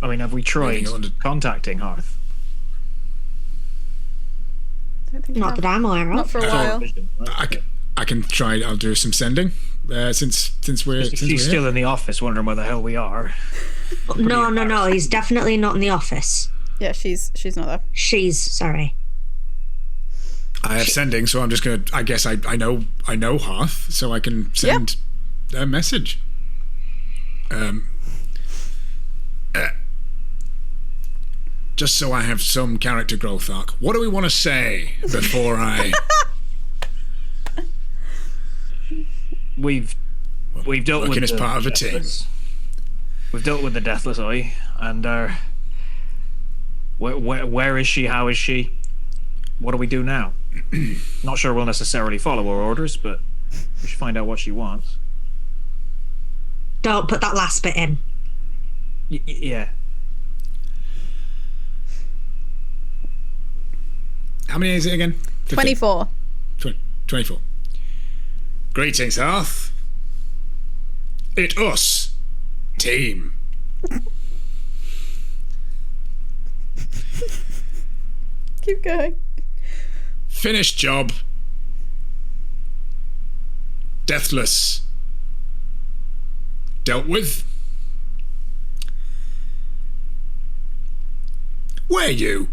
I mean, have we tried contacting Hearth? Don't think Not so. that I'm aware of. Not for a while. I can try. I'll do some sending. Since we're He's still in the office, wondering where the hell we are. No. He's definitely not in the office. Yeah, she's not there. Sorry. I have sending, so I'm just gonna. I guess I know Hearth, so I can send a message. Just so I have some character growth arc. What do we want to say before I? We've dealt Working with as part of a team. We've dealt with the Deathless Eye, and where is she? How is she? What do we do now? Not sure we'll necessarily follow her orders, but we should find out what she wants. Don't put that last bit in. Yeah. How many is it again? 15? 24. 24. Greetings, Hearth. It us. Team. Keep going. Finished job. Deathless. Dealt with. Where you?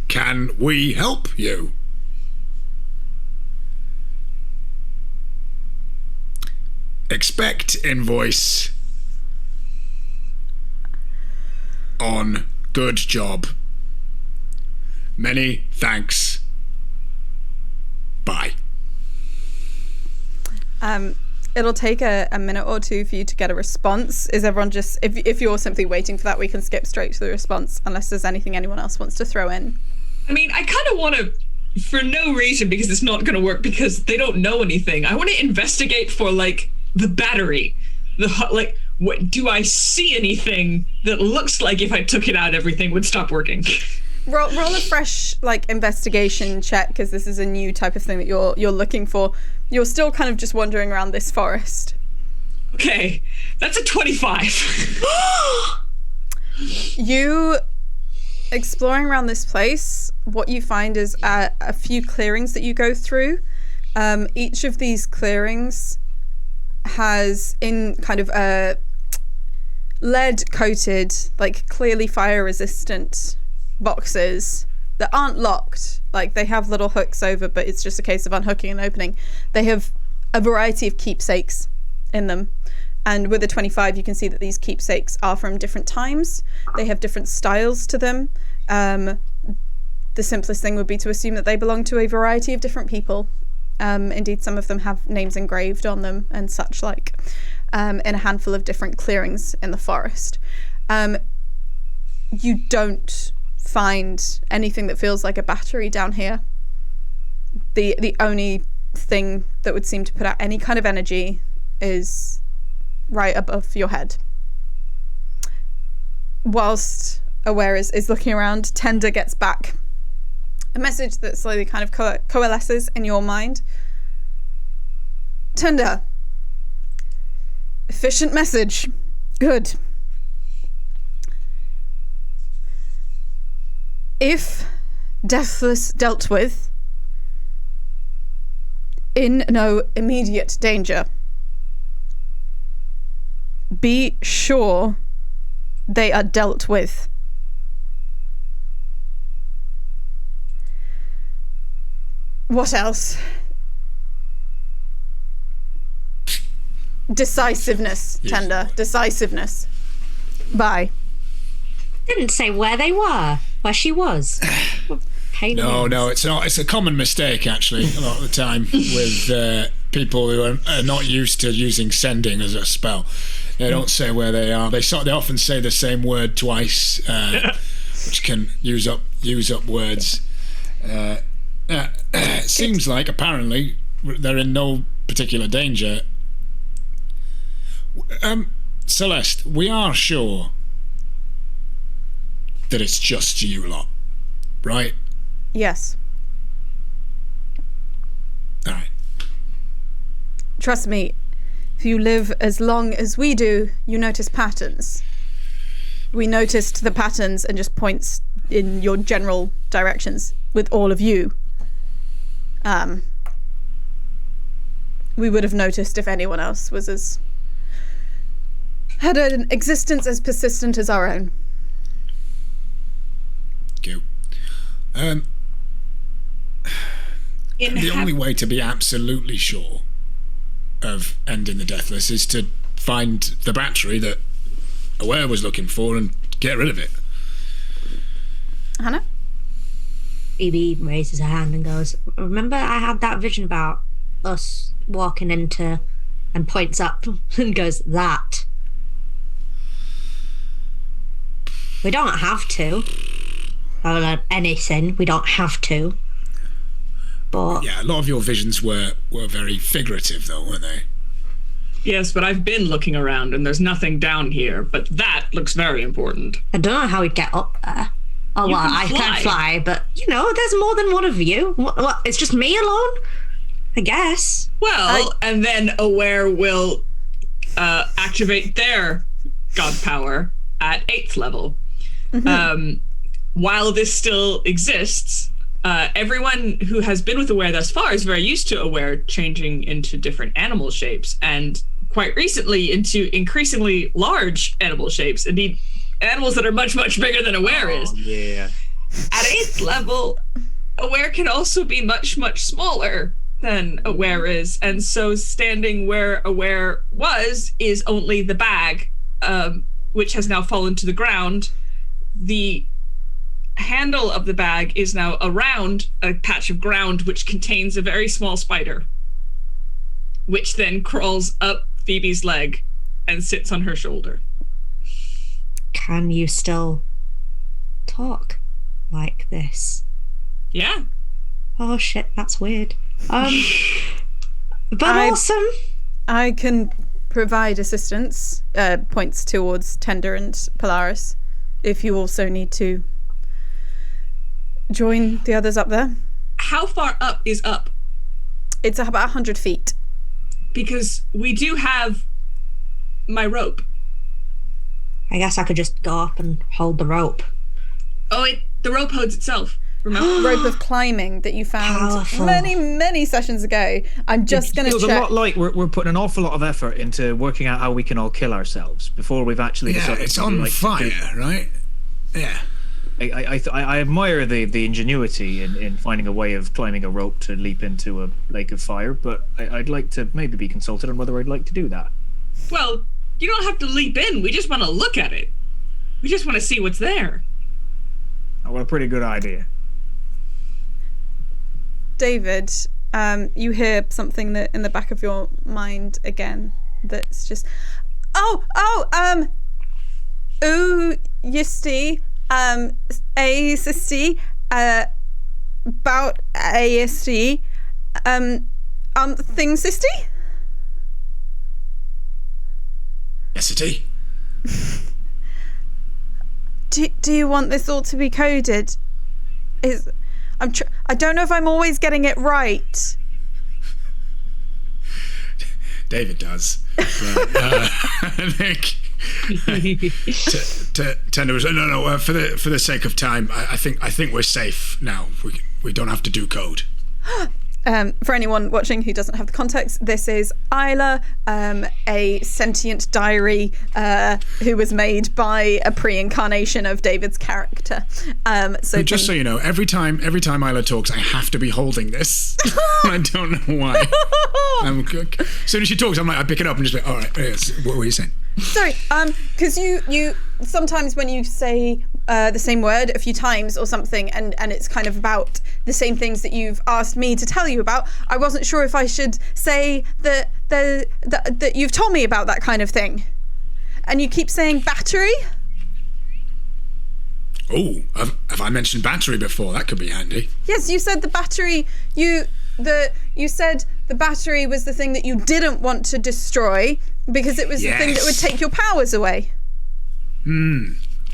Can we help you? Expect invoice on good job. Many thanks. Bye. It'll take a minute or two for you to get a response. Is everyone just... If you're simply waiting for that, we can skip straight to the response, unless there's anything anyone else wants to throw in. I mean, I kind of want to, for no reason, because it's not going to work, because they don't know anything. I want to investigate for, like, the battery. What do I see anything that looks like if I took it out, everything would stop working? Roll a fresh, investigation check, because this is a new type of thing that you're looking for. You're still kind of just wandering around this forest. Okay, that's a 25. You... Exploring around this place, what you find is a few clearings that you go through. Each of these clearings has in kind of a lead-coated, clearly fire-resistant boxes that aren't locked. They have little hooks over, but it's just a case of unhooking and opening. They have a variety of keepsakes in them. And with the 25, you can see that these keepsakes are from different times. They have different styles to them. The simplest thing would be to assume that they belong to a variety of different people. Indeed, some of them have names engraved on them and such like, in a handful of different clearings in the forest. You don't find anything that feels like a battery down here. The only thing that would seem to put out any kind of energy is right above your head. Whilst Aware is looking around, Tender gets back a message that slowly kind of coalesces in your mind. Tender. Efficient message. Good. If Deathless dealt with, in no immediate danger, be sure they are dealt with. What else? Decisiveness, Yes. Tender. Decisiveness. Bye. Didn't say where they were, where she was. No, it's not. It's a common mistake, actually, a lot of the time with people who are not used to using sending as a spell. They don't say where they are. They often say the same word twice, which can use up words. It seems like apparently they're in no particular danger. Celeste, we are sure that it's just you lot, right? Yes. All right. Trust me, if you live as long as we do, you notice patterns. We noticed the patterns and just points in your general directions with all of you. We would have noticed if anyone else was had an existence as persistent as our own. Cool. The only way to be absolutely sure of ending the Deathless is to find the battery that Aware was looking for and get rid of it. Hannah? Phoebe raises her hand and goes, remember I had that vision about us walking into, and points up and goes, that. We don't have to. Or anything, we don't have to. But Yeah, a lot of your visions were very figurative, though, weren't they? Yes, but I've been looking around and there's nothing down here, but that looks very important. I don't know how we'd get up there. Oh, You well, can I fly. can fly, but, there's more than one of you. What, it's just me alone? I guess. Well, and then Aware will activate their god power at 8th level. While this still exists, everyone who has been with Aware thus far is very used to Aware changing into different animal shapes, and quite recently into increasingly large animal shapes. Indeed, animals that are much, much bigger than Aware is. Yeah. At 8th level, Aware can also be much, much smaller than Aware is, and so standing where Aware was is only the bag, which has now fallen to the ground. The handle of the bag is now around a patch of ground which contains a very small spider, which then crawls up Phoebe's leg and sits on her shoulder. Can you still talk like this? Yeah. Oh shit, that's weird. But awesome. I can provide assistance, points towards Tender and Polaris, if you also need to join the others up there. How far up is up? It's about 100 feet. Because we do have my rope. I guess I could just go up and hold the rope. Oh, the rope holds itself. Remember? Rope of climbing that you found Powerful. many sessions ago. I'm just going to Feels check. a lot like we're putting an awful lot of effort into working out how we can all kill ourselves before we've actually Yeah, decided it's what we on like to do. fire, right? Yeah. I admire the ingenuity in finding a way of climbing a rope to leap into a lake of fire, but I'd like to maybe be consulted on whether I'd like to do that. Well, you don't have to leap in. We just want to look at it. We just want to see what's there. Oh, what a pretty good idea. David, you hear something that in the back of your mind again that's just, Yisty, Sisty, about Yisty, thing Sisty? Yes, it is. Do you want this all to be coded? I don't know if I'm always getting it right. David does. But, I think Tender was no. For the sake of time, I think we're safe now. We don't have to do code. for anyone watching who doesn't have the context, this is Isla, a sentient diary who was made by a pre-incarnation of David's character. So just so you know, every time Isla talks, I have to be holding this. I don't know why. As soon as she talks, I'm like, I pick it up and just like, all right, yes, what were you saying? Sorry, because you sometimes when you say the same word a few times or something, and it's kind of about the same things that you've asked me to tell you about, I wasn't sure if I should say that you've told me about that kind of thing. And you keep saying battery. Oh, have I mentioned battery before? That could be handy. Yes, you said the battery. You said the battery was the thing that you didn't want to destroy because it was the thing that would take your powers away.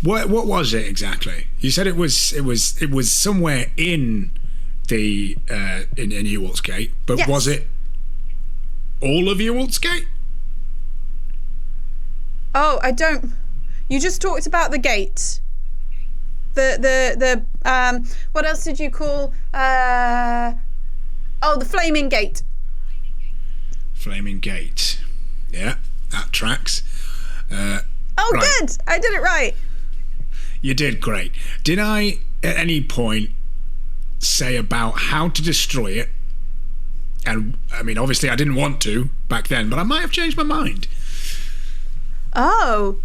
What was it exactly? You said it was somewhere in the in Ewald's Gate, but yes. Was it all of Ewald's Gate? Oh, I don't. You just talked about the gate. The what else did you call? The Flaming Gate. Flaming Gate. Yeah, that tracks. Right. Good. I did it right. You did great. Did I, at any point, say about how to destroy it? And, I mean, obviously I didn't want to back then, but I might have changed my mind. Oh,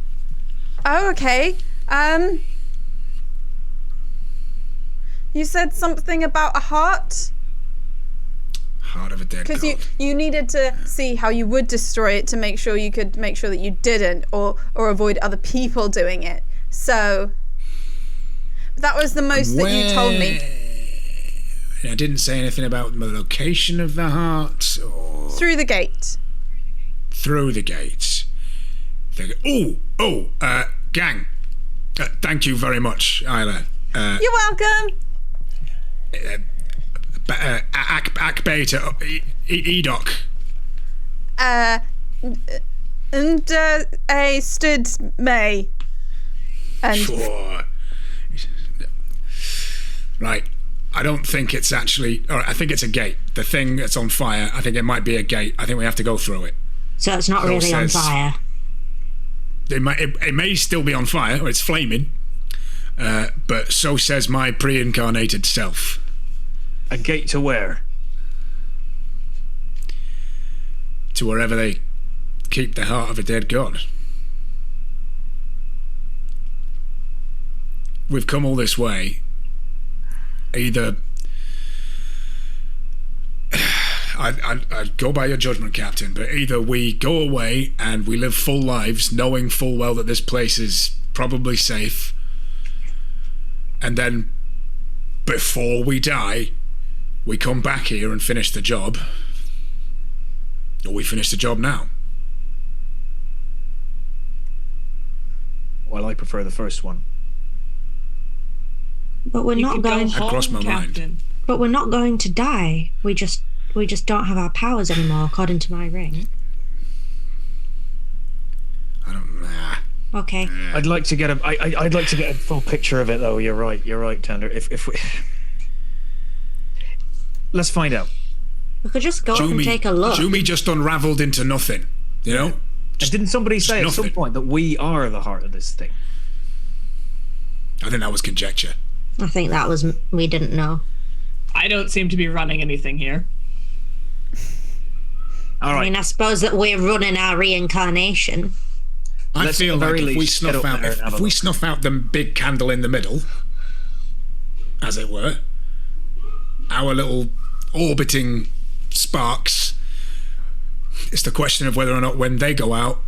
okay. You said something about a heart? Heart of a dead god. Because you needed to see how you would destroy it to make sure you could make sure that you didn't or avoid other people doing it. So that was the most that you told me. I didn't say anything about the location of the heart or... Through the gate. Through the gate. Gang. Thank you very much, Isla. You're welcome. Beta, Edoc. And I stood May. And sure. Right. I don't think it's actually... All right, I think it's a gate. The thing that's on fire, I think it might be a gate. I think we have to go through it. So it's not really on fire? It may still be on fire, or it's flaming. But so says my pre-incarnated self. A gate to where? To wherever they keep the heart of a dead god. We've come all this way. Either... I'd go by your judgment, Captain, but either we go away and we live full lives, knowing full well that this place is probably safe, and then before we die, we come back here and finish the job, or we finish the job now. Well, I prefer the first one. But we're not going. That crossed my mind. But we're not going to die. We just don't have our powers anymore, according to my ring. I don't. Okay. I'd like to get a full picture of it, though. You're right, Tender. If we, let's find out. We could just go up and take a look. Jumi just unravelled into nothing. You know. Didn't somebody say at some point that we are the heart of this thing? I think that was conjecture. I think that was we didn't know. I don't seem to be running anything here. All right. I mean, I suppose that we're running our reincarnation. I feel like if we snuff out the big candle in the middle, as it were, our little orbiting sparks, it's the question of whether or not when they go out,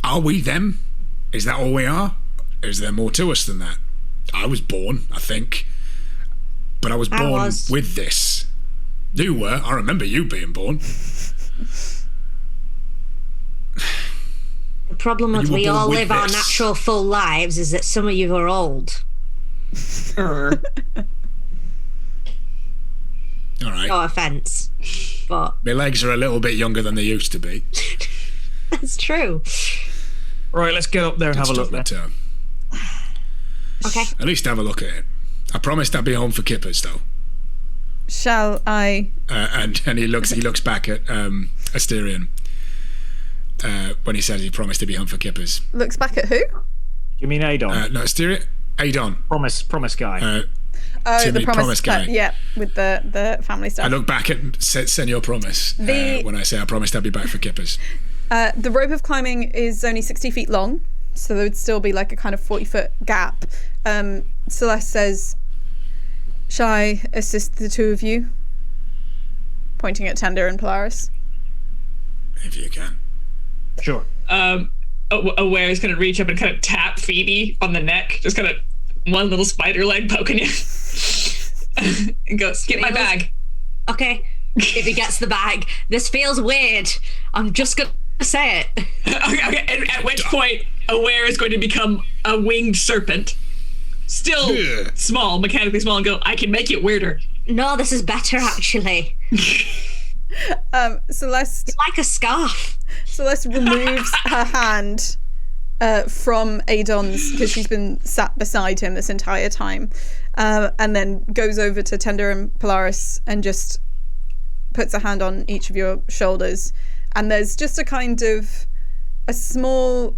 are we them? Is that all we are? Is there more to us than that? I was born, I think. But I was born with this. You were. I remember you being born. The problem with we all live our natural full lives is that some of you are old. All right. No offence, but my legs are a little bit younger than they used to be. That's true. Right, let's get up there and have a look then. Okay. At least have a look at it. I promised I'd be home for kippers, though. Shall I? And he looks back at Asterion when he says he promised to be home for kippers. Looks back at who? You mean Adon? No, Asterion. Adon. Promise guy. The promise guy. Yeah, with the family stuff. I look back at Senor Promise when I say I promised I'd be back for kippers. The rope of climbing is only 60 feet long, so there would still be like a kind of 40-foot gap. Celeste says, "Shall I assist the two of you?" Pointing at Tender and Polaris. If you can. Sure. Aware is going to reach up and kind of tap Phoebe on the neck, just kind of one little spider leg poking you. And goes, "Get my bag." Okay. Phoebe gets the bag. This feels weird. I'm just going to say it. Okay. And at which point, Aware is going to become a winged serpent. Still small, mechanically small, and go, "I can make it weirder." No, this is better, actually. Celeste... It's like a scarf. Celeste removes her hand from Adon's, because she's been sat beside him this entire time, and then goes over to Tender and Polaris and just puts a hand on each of your shoulders, and there's just a small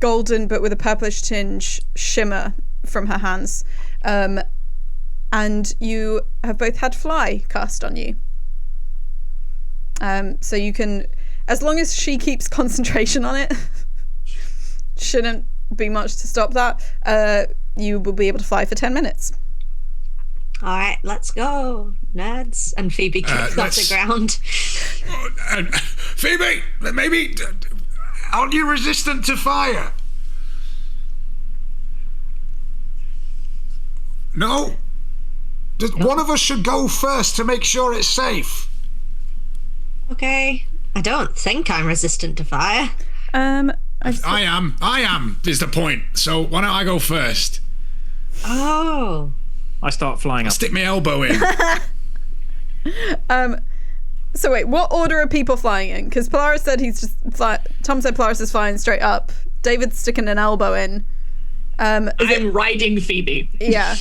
golden but with a purplish tinge shimmer from her hands, and you have both had fly cast on you, so you can, as long as she keeps concentration on it, shouldn't be much to stop that. You will be able to fly for 10 minutes. All right, let's go, nerds. And Phoebe kicks off the ground. Phoebe, maybe aren't you resistant to fire? No. One of us should go first to make sure it's safe. Okay. I don't think I'm resistant to fire. I am is the point. So why don't I go first? Oh. I start flying up. Stick my elbow in. So wait, what order are people flying in? Because Polaris said Tom said Polaris is flying straight up. David's sticking an elbow in. I'm riding Phoebe. Yeah.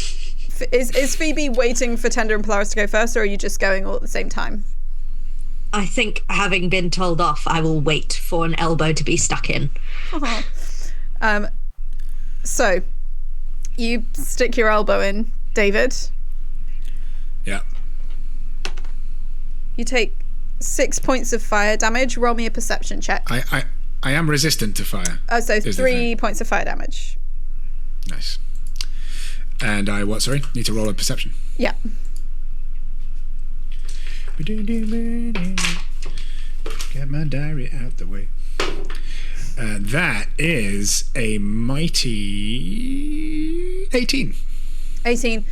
Is Phoebe waiting for Tender and Polaris to go first, or are you just going all at the same time? I think, having been told off, I will wait for an elbow to be stuck in. So, you stick your elbow in, David. Yeah. You take 6 points of fire damage. Roll me a perception check. I am resistant to fire. Oh, so 3 points of fire damage. Nice. And I need to roll a perception. Yeah. Get my diary out the way. That is a mighty 18. 18.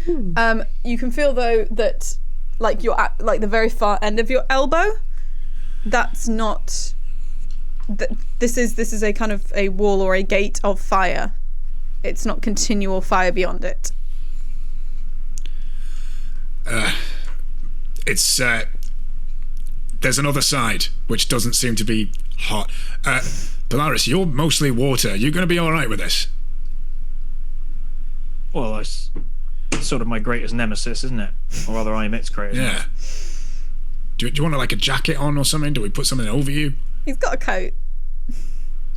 You can feel though that, like, you're at like the very far end of your elbow. That's not. This is a kind of a wall or a gate of fire. It's not continual fire beyond it. It's there's another side which doesn't seem to be hot. Polaris, you're mostly water. You're going to be all right with this. Well, it's sort of my greatest nemesis, isn't it? Or rather, I am its greatest. Yeah. Do you want like a jacket on or something? Do we put something over you? He's got a coat.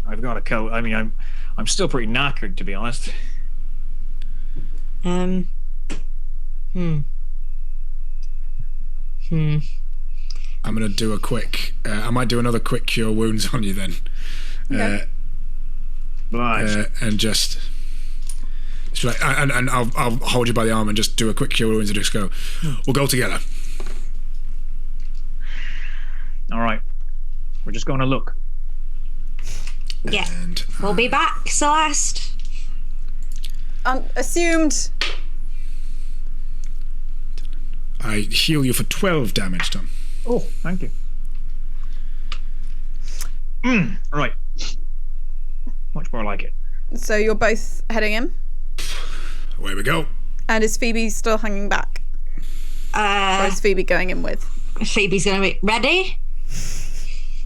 I've got a coat. I mean, I'm still pretty knackered, to be honest. I'm gonna do a quick. I might do another quick cure wounds on you then. Okay. And just like, and I'll hold you by the arm and just do a quick cure wounds and just go. We'll go together. All right. We're just going to look. Yeah. And we'll be back, Celeste. Assumed. I heal you for 12 damage, Tom. Oh, thank you. All right. Much more like it. So you're both heading in? Away we go. And is Phoebe still hanging back? Or is Phoebe going in with? Phoebe's going to be ready.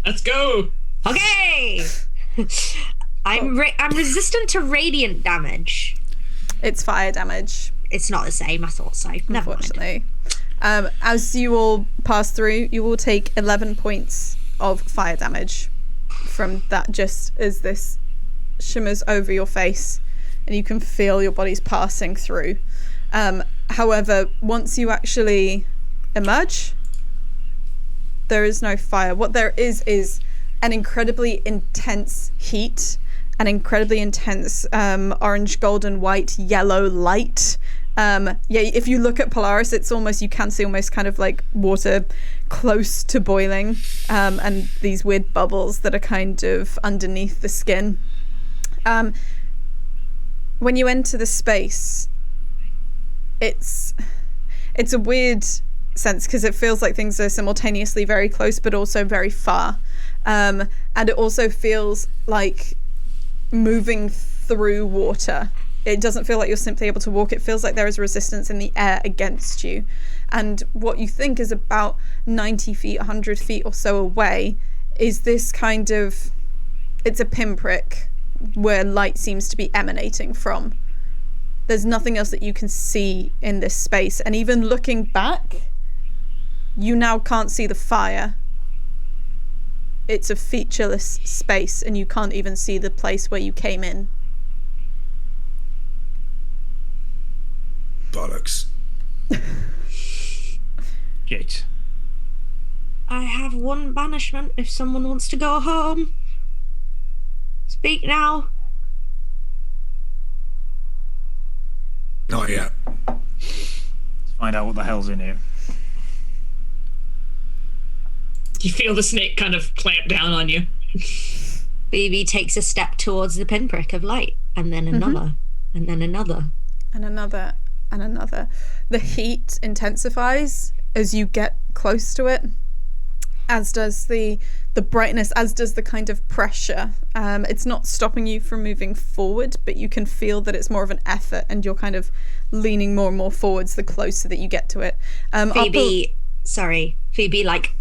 Let's go. Okay. I'm resistant to radiant damage. It's fire damage. It's not the same. I thought so. Never mind. Unfortunately. As you all pass through, you will take 11 points of fire damage from that, just as this shimmers over your face and you can feel your bodies passing through. However, once you actually emerge, there is no fire. What there is an incredibly intense heat, an incredibly intense orange, golden, white, yellow light. If you look at Polaris, it's almost, you can see almost kind of like water close to boiling, and these weird bubbles that are kind of underneath the skin. When you enter the space, it's a weird sense because it feels like things are simultaneously very close but also very far, and it also feels like moving through water. It doesn't feel like you're simply able to walk. It feels like there is resistance in the air against you. And what you think is about 90 feet, 100 feet or so away is this kind of, it's a pinprick where light seems to be emanating from. There's nothing else that you can see in this space. And even looking back, you now can't see the fire. It's a featureless space and you can't even see the place where you came in. Bollocks. Gate. I have one banishment if someone wants to go home. Speak now. Not yet. Let's find out what the hell's in here. You feel the snake kind of clamp down on you. Phoebe takes a step towards the pinprick of light, and then another, and then another. And another, and another. The heat intensifies as you get close to it, as does the brightness, as does the kind of pressure. It's not stopping you from moving forward, but you can feel that it's more of an effort and you're kind of leaning more and more forwards the closer that you get to it. Phoebe like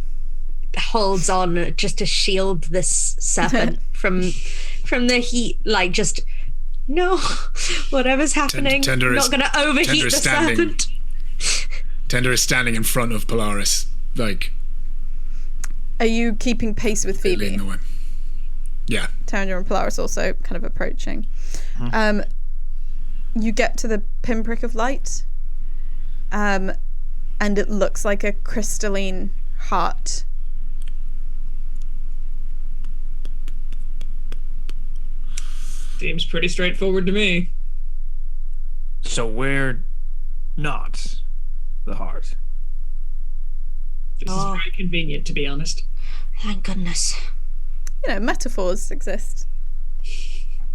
holds on just to shield this serpent from the heat, like just no, whatever's happening, not going to overheat the serpent. Tender is standing in front of Polaris, like. Are you keeping pace with Phoebe? Leading the way. Yeah. Tender and Polaris also kind of approaching. You get to the pinprick of light, and it looks like a crystalline heart. Seems pretty straightforward to me. So we're not the heart. This is very convenient, to be honest. Thank goodness. You know, metaphors exist.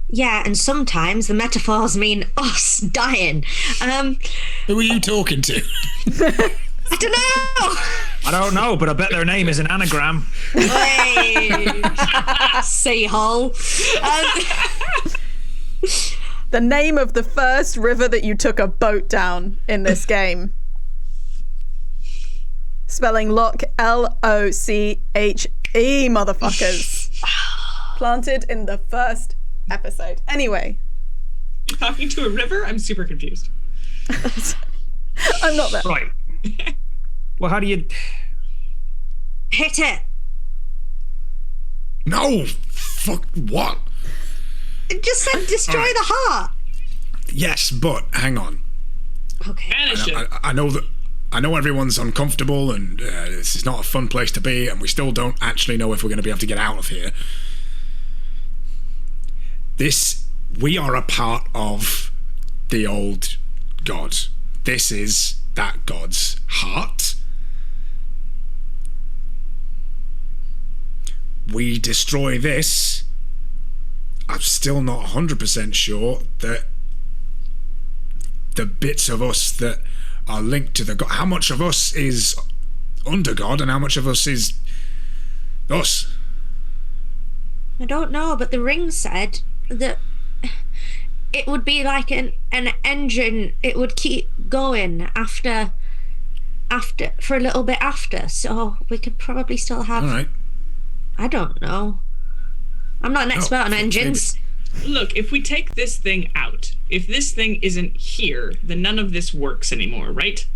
Yeah, and sometimes the metaphors mean us dying. Who are you talking to? I don't know. I don't know, but I bet their name is an anagram. Seahole. The name of the first river that you took a boat down in this game. Spelling Loch, Loche, motherfuckers. Planted in the first episode. Anyway. You're talking to a river? I'm super confused. I'm not there. Right. Well, how do you... Hit it. No! Fuck, what? It just said destroy the heart. Yes, but hang on. Okay. Banish it. I know that. I know everyone's uncomfortable and this is not a fun place to be, and we still don't actually know if we're going to be able to get out of here. We are a part of the old god. This is that god's heart. We destroy this. I'm still not 100% sure that the bits of us that are linked to the god, how much of us is Undergod and how much of us is us? I don't know, but the ring said that it would be like an engine. It would keep going after for a little bit after, so we could probably still have. All right. I don't know. I'm not an expert on engines. Look, if we take this thing out, if this thing isn't here, then none of this works anymore, right?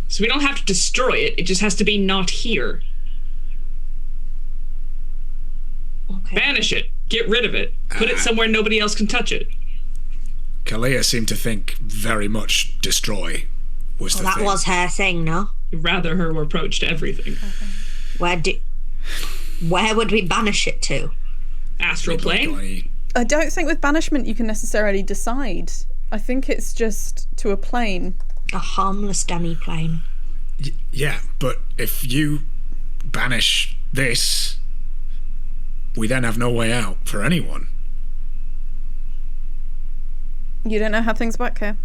So we don't have to destroy it. It just has to be not here. Okay. Banish it. Get rid of it. Put it somewhere nobody else can touch it. Kalea seemed to think very much destroy was the That thing. was her thing, no? Rather her approach to everything. Where would we banish it to? Astral plane. I don't think with banishment you can necessarily decide. I think it's just to a plane. A harmless demi-plane. Yeah, but if you banish this, we then have no way out for anyone. You don't know how things work here.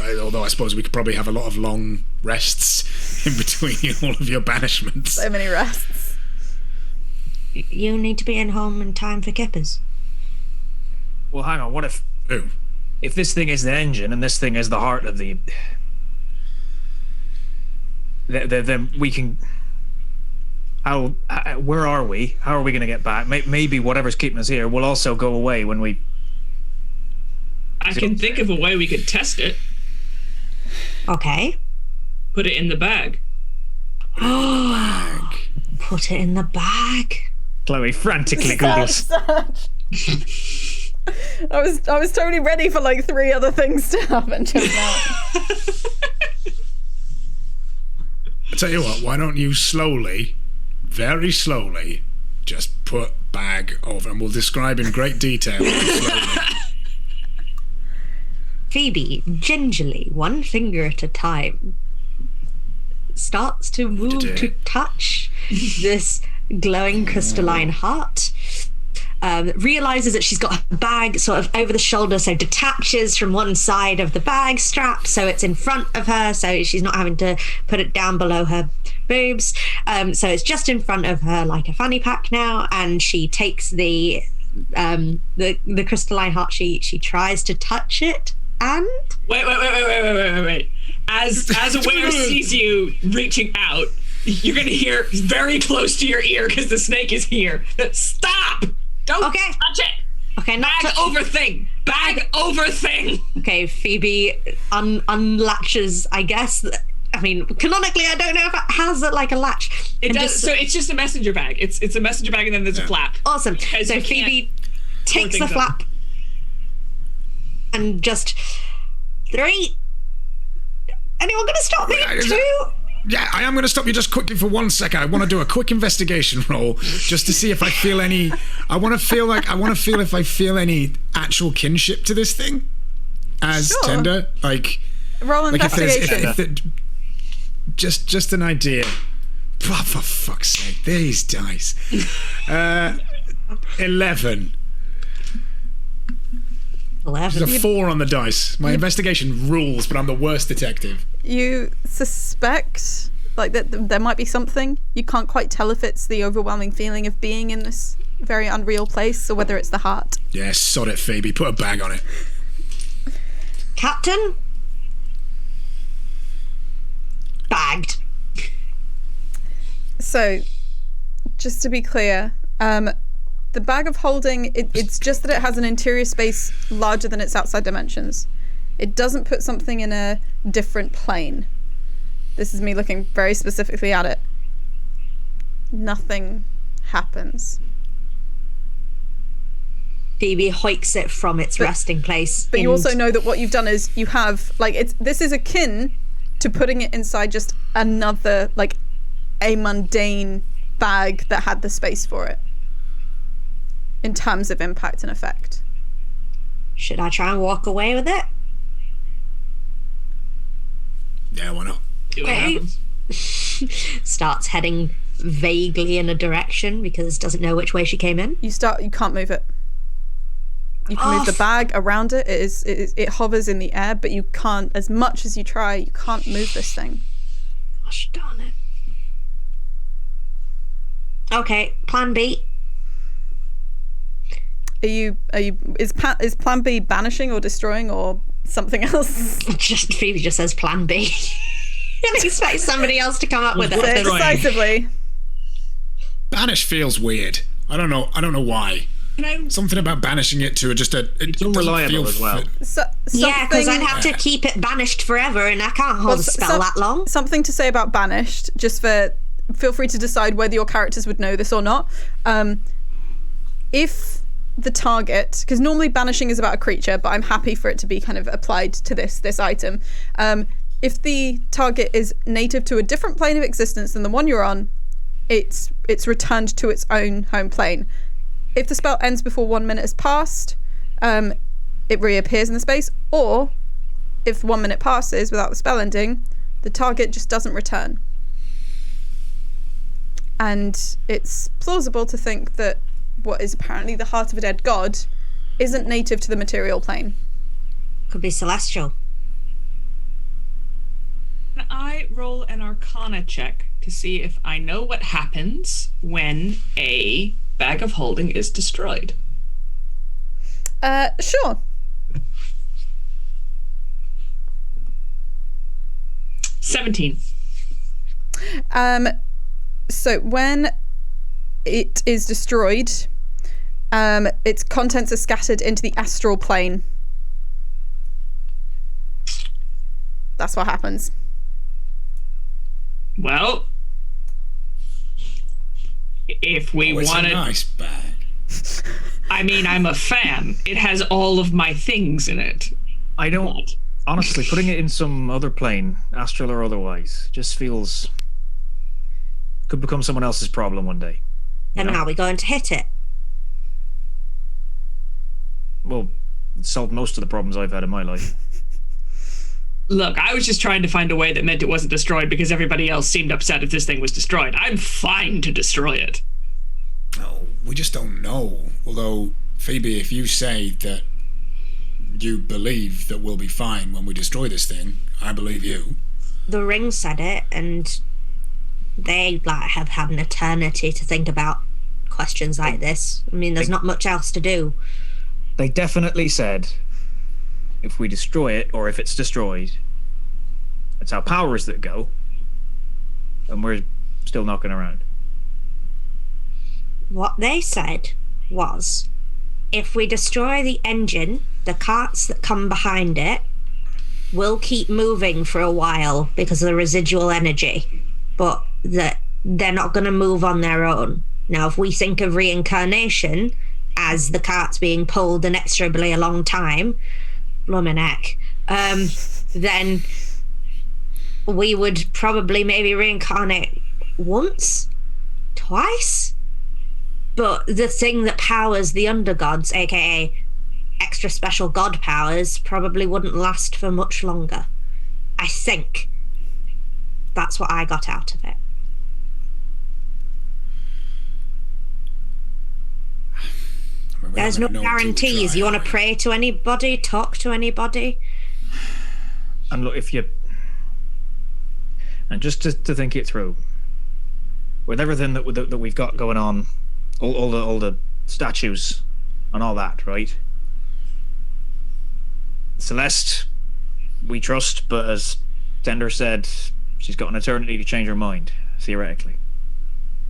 Although I suppose we could probably have a lot of long rests in between all of your banishments. So many rests. You need to be in home in time for kippers. Well, hang on. What if Ooh. this thing is the engine and this thing is the heart of the? Then we can. Where are we? How are we going to get back? Maybe whatever's keeping us here will also go away when we. I can think of a way we could test it. Okay. Put it in the bag. Put it in the bag. Chloe frantically googles. I was totally ready for like 3 other things to happen just now. I tell you what, why don't you slowly, very slowly, just put bag over, and we'll describe in great detail. Slowly. Phoebe, gingerly, one finger at a time, starts to move to touch this glowing crystalline heart. Realizes that she's got her bag sort of over the shoulder, so detaches from one side of the bag strap, so it's in front of her, so she's not having to put it down below her boobs. So it's just in front of her like a fanny pack now, and she takes the crystalline heart. She tries to touch it, and Wait. As Aware sees you reaching out, you're gonna hear very close to your ear because the snake is here. Stop! Don't touch it! Okay, not Bag over thing! Bag over thing! Okay, Phoebe unlatches, I guess. I mean, canonically, I don't know if it has like a latch. It does. So it's just a messenger bag. It's a messenger bag, and then there's a flap. Awesome. Because So you Phoebe can't takes the things flap and just 3. Anyone gonna stop me? 2. Yeah, I am going to stop you just quickly for 1 second. I want to do a quick investigation roll just to see if I feel any. I want to feel if I feel any actual kinship to this thing as Sure. Tender. Like Roll if investigation. just an idea. Oh, for fuck's sake, these dice. 11. 11. There's a 4 on the dice. My investigation rules, but I'm the worst detective. You suspect like that there might be something. You can't quite tell if it's the overwhelming feeling of being in this very unreal place or whether it's the heart. Yeah, sod it, Phoebe. Put a bag on it. Captain? Bagged. So, just to be clear, the bag of holding, it's just that it has an interior space larger than its outside dimensions. It doesn't put something in a different plane. This is me looking very specifically at it. Nothing happens. Phoebe hoiks it from its resting place. But you also know that what you've done is you have, like, this is akin to putting it inside just another, like, a mundane bag that had the space for it. In terms of impact and effect. Should I try and walk away with it? Yeah, why not? See what happens. Starts heading vaguely in a direction because doesn't know which way she came in. You can't move it. You can move the bag around it. It hovers in the air, but you can't, as much as you try, you can't move this thing. Gosh darn it. Okay, plan B. Is plan B banishing or destroying or something else? Just Phoebe just says plan B. And expect somebody else to come up with Say it it. decisively. Banish feels weird. I don't know why. Something about banishing it to just a... It's unreliable as well. Yeah, because I'd have to keep it banished forever, and I can't hold a spell that long. Something to say about banished, just for... Feel free to decide whether your characters would know this or not. If the target... Because normally banishing is about a creature, but I'm happy for it to be kind of applied to this item. If the target is native to a different plane of existence than the one you're on, it's returned to its own home plane. If the spell ends before 1 minute has passed, it reappears in the space, or if 1 minute passes without the spell ending, the target just doesn't return. And it's plausible to think that what is apparently the heart of a dead god isn't native to the material plane. Could be celestial. Can I roll an Arcana check to see if I know what happens when a bag of holding is destroyed? Sure. $17. So when it is destroyed, its contents are scattered into the astral plane. That's what happens. Well, if we wanted... It's a nice bag. I mean, I'm a fan. It has all of my things in it. I don't... Honestly, putting it in some other plane, astral or otherwise, just feels... Could become someone else's problem one day. And are we going to hit it? Well, it solved most of the problems I've had in my life. Look, I was just trying to find a way that meant it wasn't destroyed because everybody else seemed upset if this thing was destroyed. I'm fine to destroy it. No, we just don't know. Although, Phoebe, if you say that you believe that we'll be fine when we destroy this thing, I believe you. The ring said it, and they have had an eternity to think about questions like this. I mean, there's not much else to do. They definitely said if we destroy it, or if it's destroyed, it's our powers that go, and we're still knocking around. What they said was, if we destroy the engine, the carts that come behind it will keep moving for a while because of the residual energy, but that they're not going to move on their own. Now, if we think of reincarnation as the carts being pulled inexorably a long time, blooming heck, then we would probably maybe reincarnate once, twice. But the thing that powers the Undergods, aka extra special god powers, probably wouldn't last for much longer. I think that's what I got out of it. I mean, There's no guarantees. You want to pray to anybody, talk to anybody? And look, and just to think it through, with everything that we've got going on, all the statues and all that, right? Celeste, we trust, but as Tender said, she's got an eternity to change her mind, theoretically.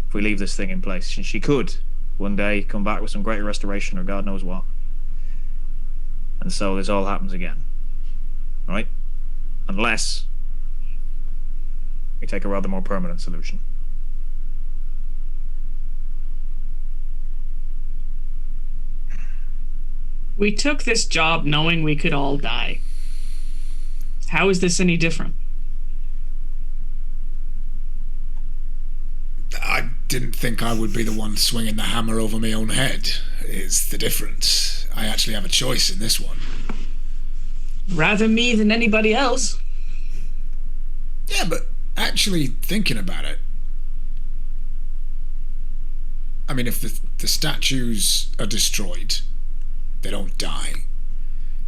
If we leave this thing in place, and she could one day come back with some greater restoration or God knows what. And so this all happens again, right? Unless we take a rather more permanent solution. We took this job knowing we could all die. How is this any different? I didn't think I would be the one swinging the hammer over my own head, is the difference. I actually have a choice in this one. Rather me than anybody else. Yeah, but actually thinking about it, I mean, if the statues are destroyed, they don't die.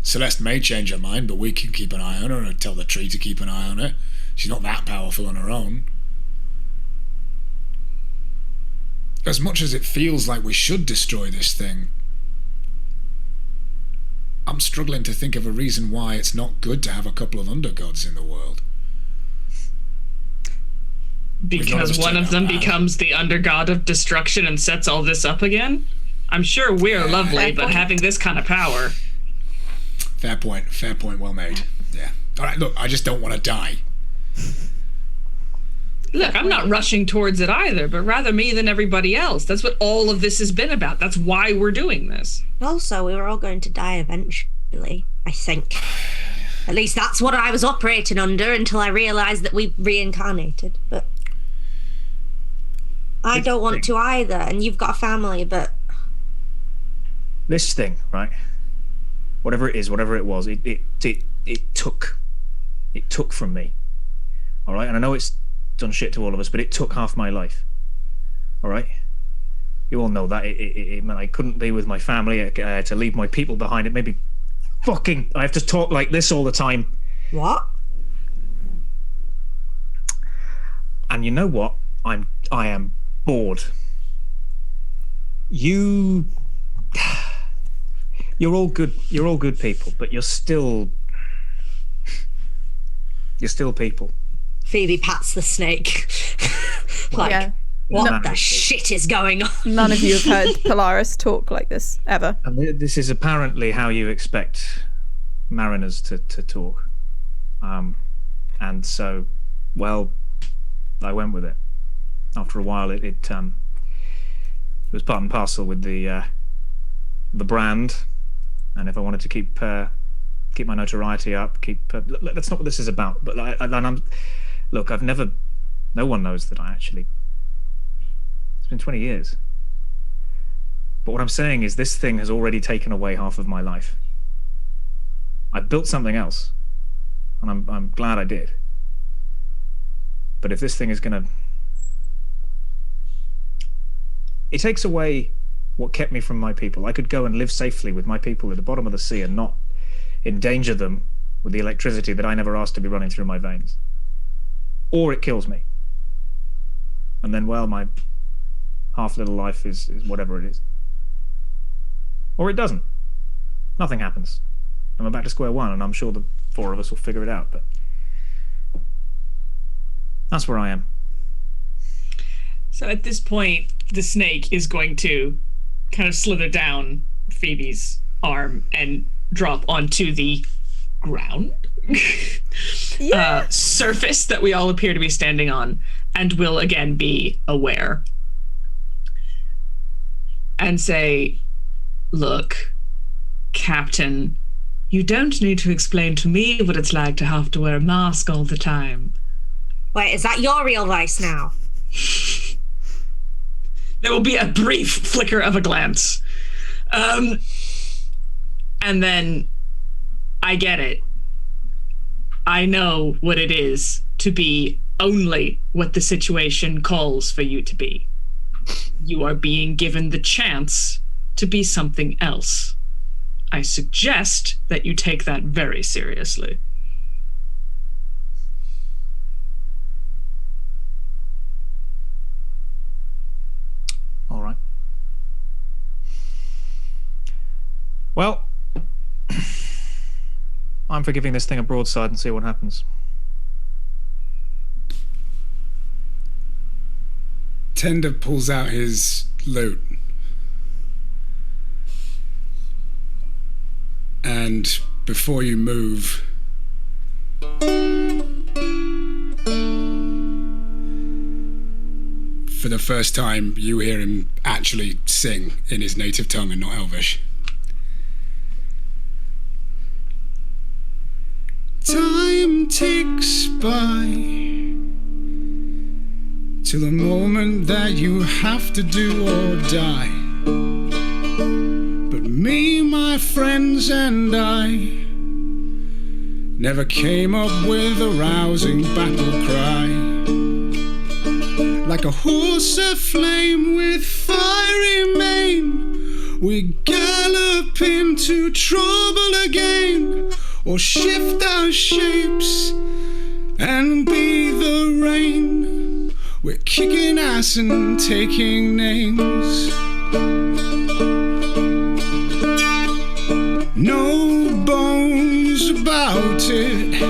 Celeste may change her mind, but we can keep an eye on her and tell the tree to keep an eye on her. She's not that powerful on her own. As much as it feels like we should destroy this thing, I'm struggling to think of a reason why it's not good to have a couple of Undergods in the world. Because one of them becomes the Undergod of destruction and sets all this up again? I'm sure we're lovely, but having this kind of power. Fair point. Well made. Yeah. All right. Look, I just don't want to die. Look, I'm not rushing towards it either, but rather me than everybody else. That's what all of this has been about. That's why we're doing this. Also, we were all going to die eventually, I think. At least that's what I was operating under until I realised that we reincarnated. But I don't want to either, and you've got a family, but... This thing, right? Whatever it is, whatever it was, it took from me. All right? And I know it's done shit to all of us, but it took half my life. All right? You all know that. It meant I couldn't be with my family. I had to leave my people behind. It made me fucking... I have to talk like this all the time. What? And you know what? I am bored. You're all good people, but you're still people. Phoebe pats the snake. What the shit is going on? None of you have heard Polaris talk like this ever. And this is apparently how you expect mariners to talk. And so, well, I went with it. After a while, it was part and parcel with the brand. And if I wanted to keep my notoriety up, that's not what this is about. But look, no one knows that I actually. It's been 20 years. But what I'm saying is, this thing has already taken away half of my life. I built something else, and I'm glad I did. But if this thing is gonna, it takes away what kept me from my people. I could go and live safely with my people at the bottom of the sea and not endanger them with the electricity that I never asked to be running through my veins. Or it kills me. And then, well, my half little life is whatever it is. Or it doesn't. Nothing happens. And we're back to square one, and I'm sure the four of us will figure it out, but that's where I am. So at this point, the snake is going to kind of slither down Phoebe's arm and drop onto the ground surface that we all appear to be standing on, and will again be aware and say, "Look, Captain, you don't need to explain to me what it's like to have to wear a mask all the time." Wait, is that your real voice now? There will be a brief flicker of a glance. And then I get it. I know what it is to be only what the situation calls for you to be. You are being given the chance to be something else. I suggest that you take that very seriously. All right. Well, I'm for giving this thing a broadside and see what happens. Tender pulls out his lute. And before you move, for the first time, you hear him actually sing in his native tongue and not Elvish. Time ticks by to the moment that you have to do or die. But me, my friends, and I never came up with a rousing battle cry. Like a horse aflame with fiery mane, we gallop into trouble again, or shift our shapes and be the rain. We're kicking ass and taking names. No bones about it.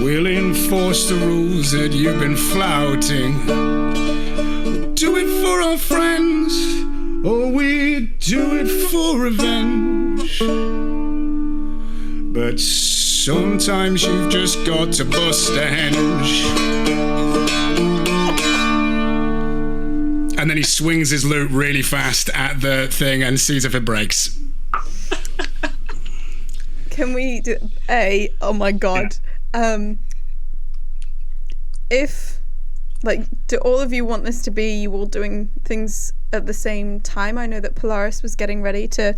We'll enforce the rules that you've been flouting. We'll do it for our friends, Oh, we do it for revenge. But sometimes you've just got to bust a henge. And then he swings his lute really fast at the thing and sees if it breaks. Can we do oh my god. If, like, do all of you want this to be you all doing things at the same time? I know that Polaris was getting ready to,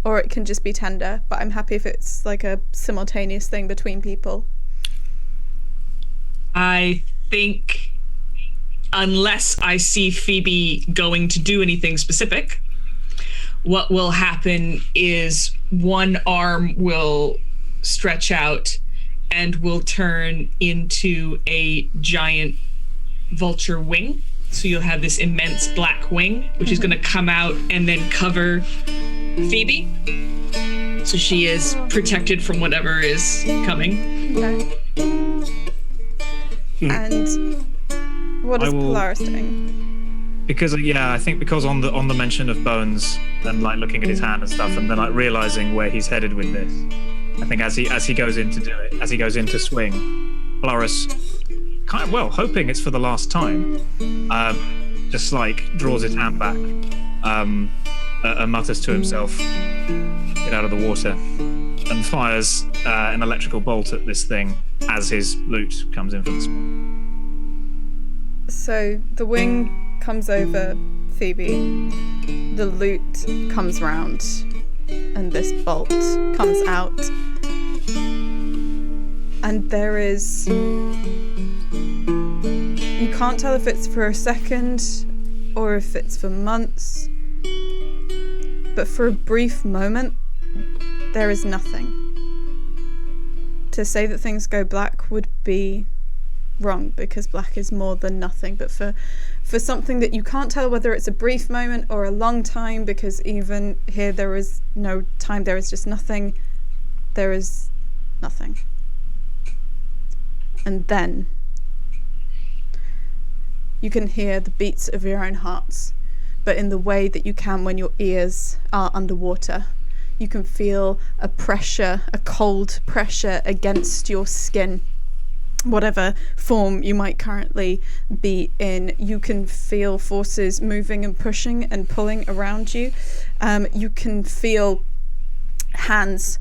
or it can just be Tender, but I'm happy if it's like a simultaneous thing between people. I think unless I see Phoebe going to do anything specific, what will happen is one arm will stretch out and will turn into a giant vulture wing. So you'll have this immense black wing, which is going to come out and then cover Phoebe. So she is protected from whatever is coming. Okay. And what is Polaris doing? Because I think because on the mention of Bones and like looking at his hand and stuff, and then like realizing where he's headed with this, I think as he goes in to do it, as he goes in to swing, Polaris, kind of, well, hoping it's for the last time, just like draws his hand back, and mutters to himself, "Get out of the water," and fires an electrical bolt at this thing as his lute comes in for the spin. So the wing comes over Phoebe, the lute comes round, and this bolt comes out. And there is... You can't tell if it's for a second or if it's for months, but for a brief moment, there is nothing. To say that things go black would be wrong, because black is more than nothing, but for something that you can't tell whether it's a brief moment or a long time, because even here there is no time, there is just nothing. There is nothing. And then you can hear the beats of your own hearts, but in the way that you can when your ears are underwater. You can feel a pressure, a cold pressure against your skin, whatever form you might currently be in. You can feel forces moving and pushing and pulling around you. You can feel hands.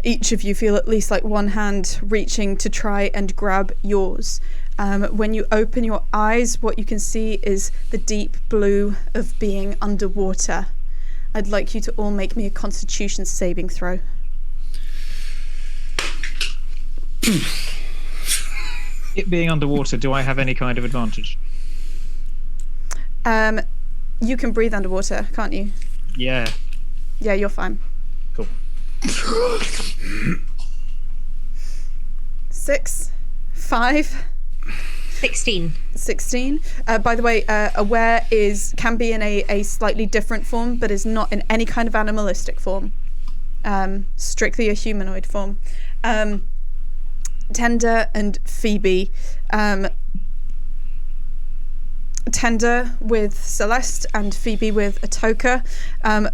Each of you feel at least like one hand reaching to try and grab yours. When you open your eyes, what you can see is the deep blue of being underwater. I'd like you to all make me a Constitution saving throw. It being underwater, do I have any kind of advantage? You can breathe underwater, can't you? Yeah. Yeah, you're fine. Cool. 6, 5, 16. 16. By the way, aware can be in a slightly different form, but is not in any kind of animalistic form. Strictly a humanoid form. Tender and Phoebe. Tender with Celeste and Phoebe with Atoka.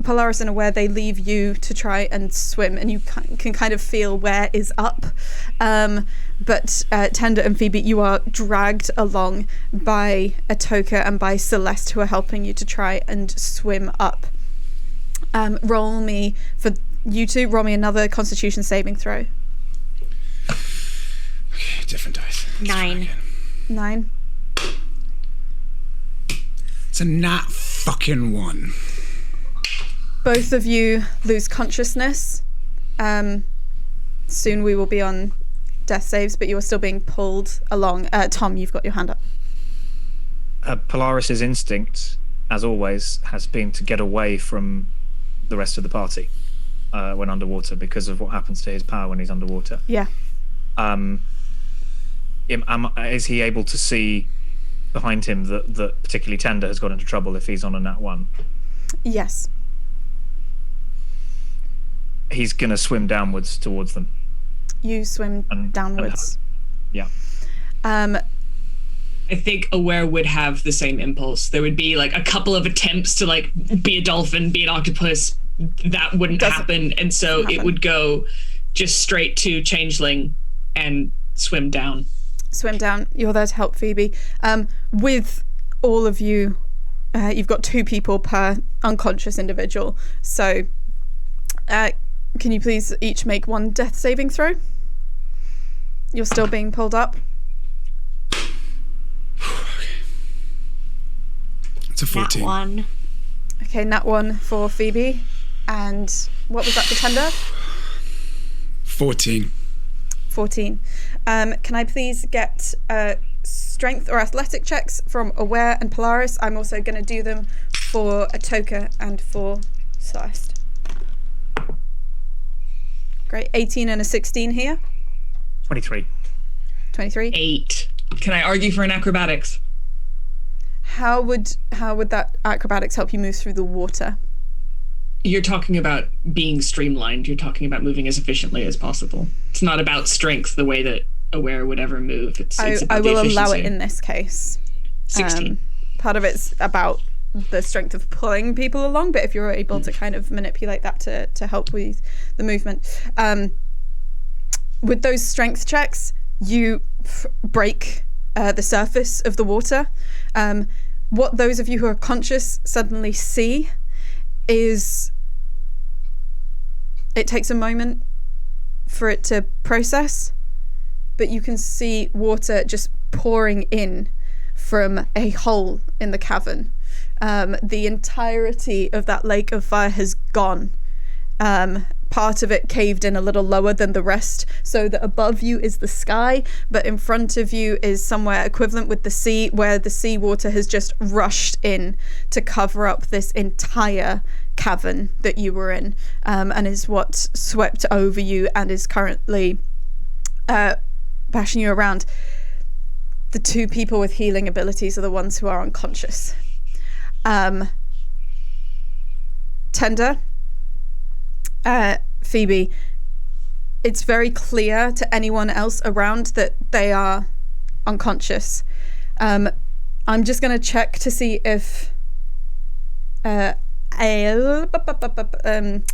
Polaris and Aware, they leave you to try and swim, and you can kind of feel where is up. But Tender and Phoebe, you are dragged along by Atoka and by Celeste, who are helping you to try and swim up. Roll me, for you two, roll me another Constitution saving throw. Okay, different dice. 9. 9. It's a nat fucking 1. Both of you lose consciousness. Soon we will be on death saves, but you are still being pulled along. Tom, you've got your hand up. Polaris's instinct, as always, has been to get away from the rest of the party when underwater, because of what happens to his power when he's underwater. Yeah. Is he able to see behind him that particularly Tender has got into trouble if he's on a nat 1? Yes. He's going to swim downwards towards them. You swim downwards. Yeah. I think Aware would have the same impulse. There would be like a couple of attempts to like be a dolphin, be an octopus. That wouldn't happen. And so it would go just straight to Changeling and swim down. Swim down. You're there to help Phoebe. With all of you, you've got 2 people per unconscious individual. So can you please each make 1 death saving throw? You're still being pulled up. It's a 14. That one. Okay, nat 1 for Phoebe. And what was that for Tender? 14. 14. Can I please get strength or athletic checks from Aware and Polaris? I'm also going to do them for Atoka and for Celeste. Great. 18 and a 16 here. 23. 23. 8. Can I argue for an acrobatics? How would that acrobatics help you move through the water? You're talking about being streamlined. You're talking about moving as efficiently as possible. It's not about strength the way that Aware would ever move. It's I about will the allow it efficiency. in this case. 16. Part of it's about the strength of pulling people along, but if you're able to kind of manipulate that to help with the movement. With those strength checks, you break the surface of the water. What those of you who are conscious suddenly see is it takes a moment for it to process, but you can see water just pouring in from a hole in the cavern. The entirety of that lake of fire has gone. Part of it caved in a little lower than the rest, so that above you is the sky, but in front of you is somewhere equivalent with the sea, where the seawater has just rushed in to cover up this entire cavern that you were in, and is what swept over you and is currently bashing you around. The 2 people with healing abilities are the ones who are unconscious. Tender, Phoebe, it's very clear to anyone else around that they are unconscious. I'm just going to check to see if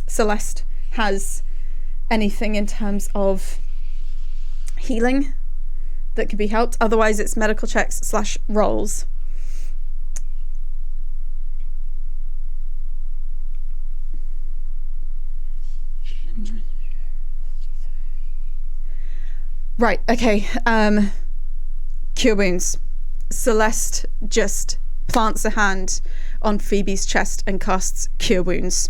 Celeste has anything in terms of healing that could be helped. Otherwise, it's medical checks / rolls. Right, okay. Cure wounds. Celeste just plants a hand on Phoebe's chest and casts Cure Wounds.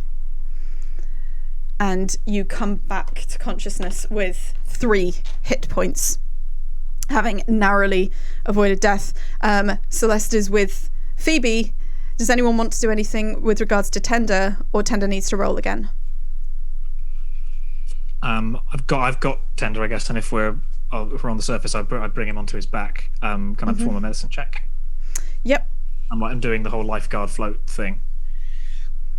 And you come back to consciousness with 3 hit points, having narrowly avoided death. Celeste is with Phoebe. Does anyone want to do anything with regards to Tender, or Tender needs to roll again? I've got Tender, I guess, and if we're on the surface, I'd bring him onto his back. Can I perform a medicine check? Yep. I'm doing the whole lifeguard float thing.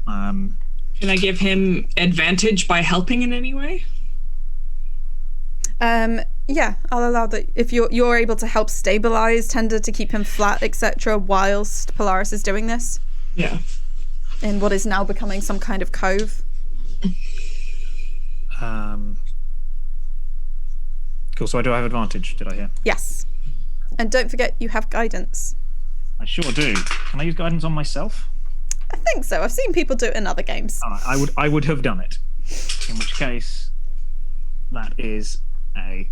Can I give him advantage by helping in any way? Yeah, I'll allow that. If you're able to help stabilize Tender to keep him flat, etc., whilst Polaris is doing this. Yeah. In what is now becoming some kind of cove. Cool, so I do have advantage, did I hear? Yes. And don't forget you have guidance. I sure do. Can I use guidance on myself? I think so. I've seen people do it in other games. All right, I would have done it. In which case, that is a...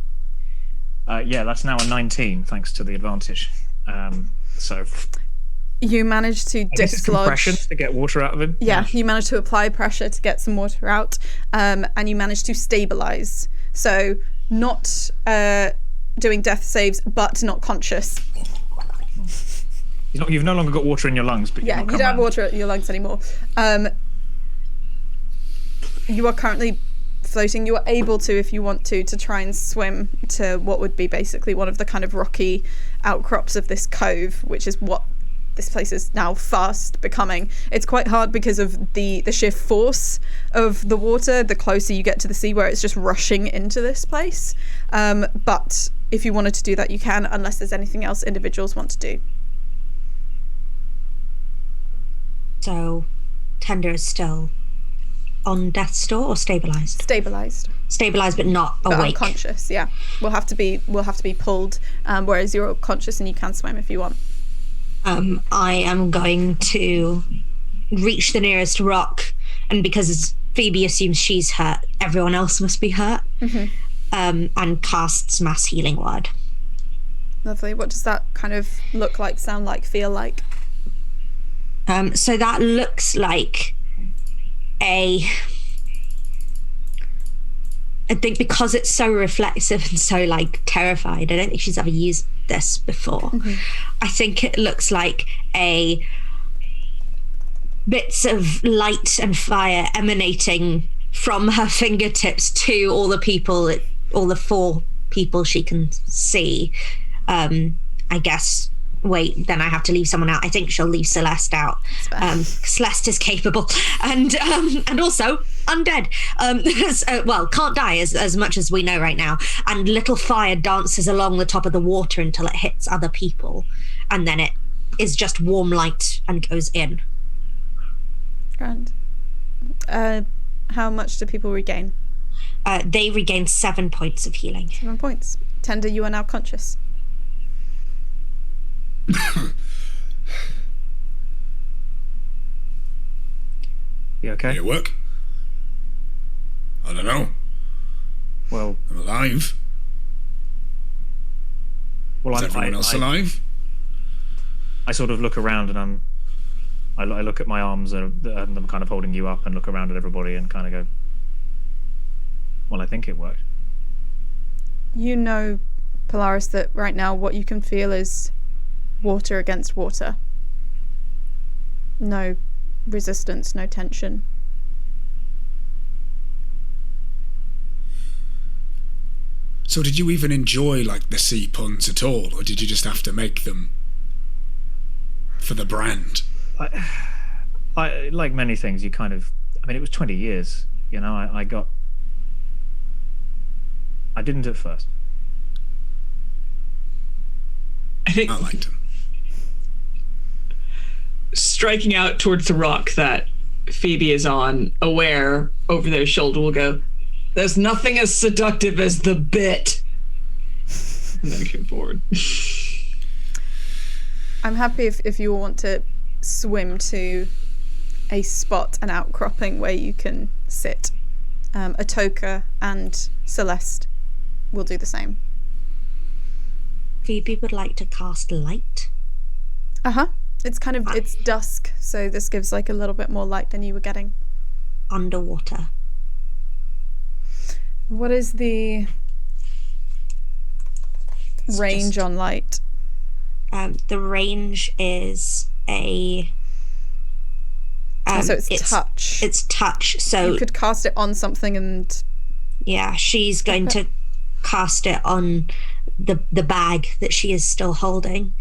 that's now a 19, thanks to the advantage. So... You managed to I guess it's dislodge... compression to get water out of him. Yeah, you managed to apply pressure to get some water out, and you managed to stabilize. So not doing death saves, but not conscious. You've no longer got water in your lungs, but You don't have water in your lungs anymore. You are currently floating. You are able to, if you want to try and swim to what would be basically one of the kind of rocky outcrops of this cove, which is what this place is now fast becoming. It's quite hard because of the sheer force of the water the closer you get to the sea, where it's just rushing into this place. But if you wanted to do that, you can, unless there's anything else individuals want to do. So, Tender is still on death's door or stabilized? Stabilized. Stabilized, but not But awake. unconscious, yeah. We'll have to be pulled, whereas you're conscious and you can swim if you want. I am going to reach the nearest rock, and because Phoebe assumes she's hurt, everyone else must be hurt, and casts Mass Healing Word. Lovely. What does that kind of look like, sound like, feel like? So that looks like I think because it's so reflexive and so like terrified, I don't think she's ever used this before. I think it looks like bits of light and fire emanating from her fingertips to all the 4 people she can see. I guess. Wait, then I have to leave someone out. I think she'll leave Celeste out. Celeste is capable, and also undead. Well, can't die as much as we know right now. And little fire dances along the top of the water until it hits other people, and then it is just warm light and goes in. Grand. How much do people regain? They regain 7 points of healing. 7 points. Tender, you are now conscious. You okay? Did it work? I don't know. Well, I'm alive. Well, Is everyone else alive? I sort of look around and I look at my arms and I'm kind of holding you up and look around at everybody and kind of go, well, I think it worked. You know, Polaris, that right now what you can feel is water against water. No resistance, no tension. So did you even enjoy like the sea puns at all, or did you just have to make them for the brand? I like many things, you kind of, I mean, it was 20 years, you know, I didn't at first. I think I liked him. striking out towards the rock that Phoebe is on, aware over their shoulder, will go, "There's nothing as seductive as the bit." And then come forward. I'm happy if you all want to swim to a spot, an outcropping where you can sit. Atoka and Celeste will do the same. Phoebe would like to cast light. It's kind of, it's dusk, so this gives like a little bit more light than you were getting. Underwater. What is the range on light? The range is a... so it's touch. It's touch, so... You could cast it on something and... Yeah, she's going to cast it on the bag that she is still holding.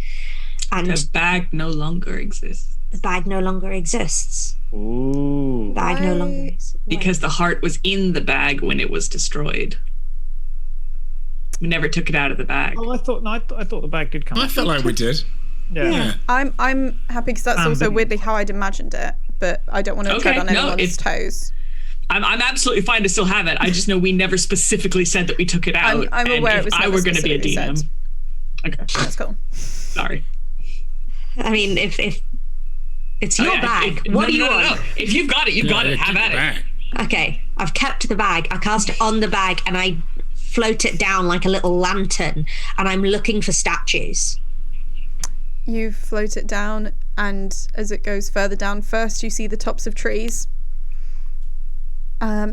And The bag no longer exists. the bag no longer exists. Ooh. The bag no Why? longer exists. Because the heart was in the bag when it was destroyed. We never took it out of the bag. Oh, I thought the bag did come I out. felt like we did. Yeah. I'm happy because that's also but- weirdly how I'd imagined it, but I don't want to Okay, tread on no, anyone's it's- toes. I'm absolutely fine to still have it. I just know we never specifically said that we took it out. I'm and aware if it was I never were going to be a specifically DM. said. Okay, That's cool. sorry. I mean, if it's your bag, what do you want? If you've got it, you've got it. Have at it. Okay, I've kept the bag. I cast it on the bag and I float it down like a little lantern, and I'm looking for statues. You float it down, and as it goes further down, first you see the tops of trees.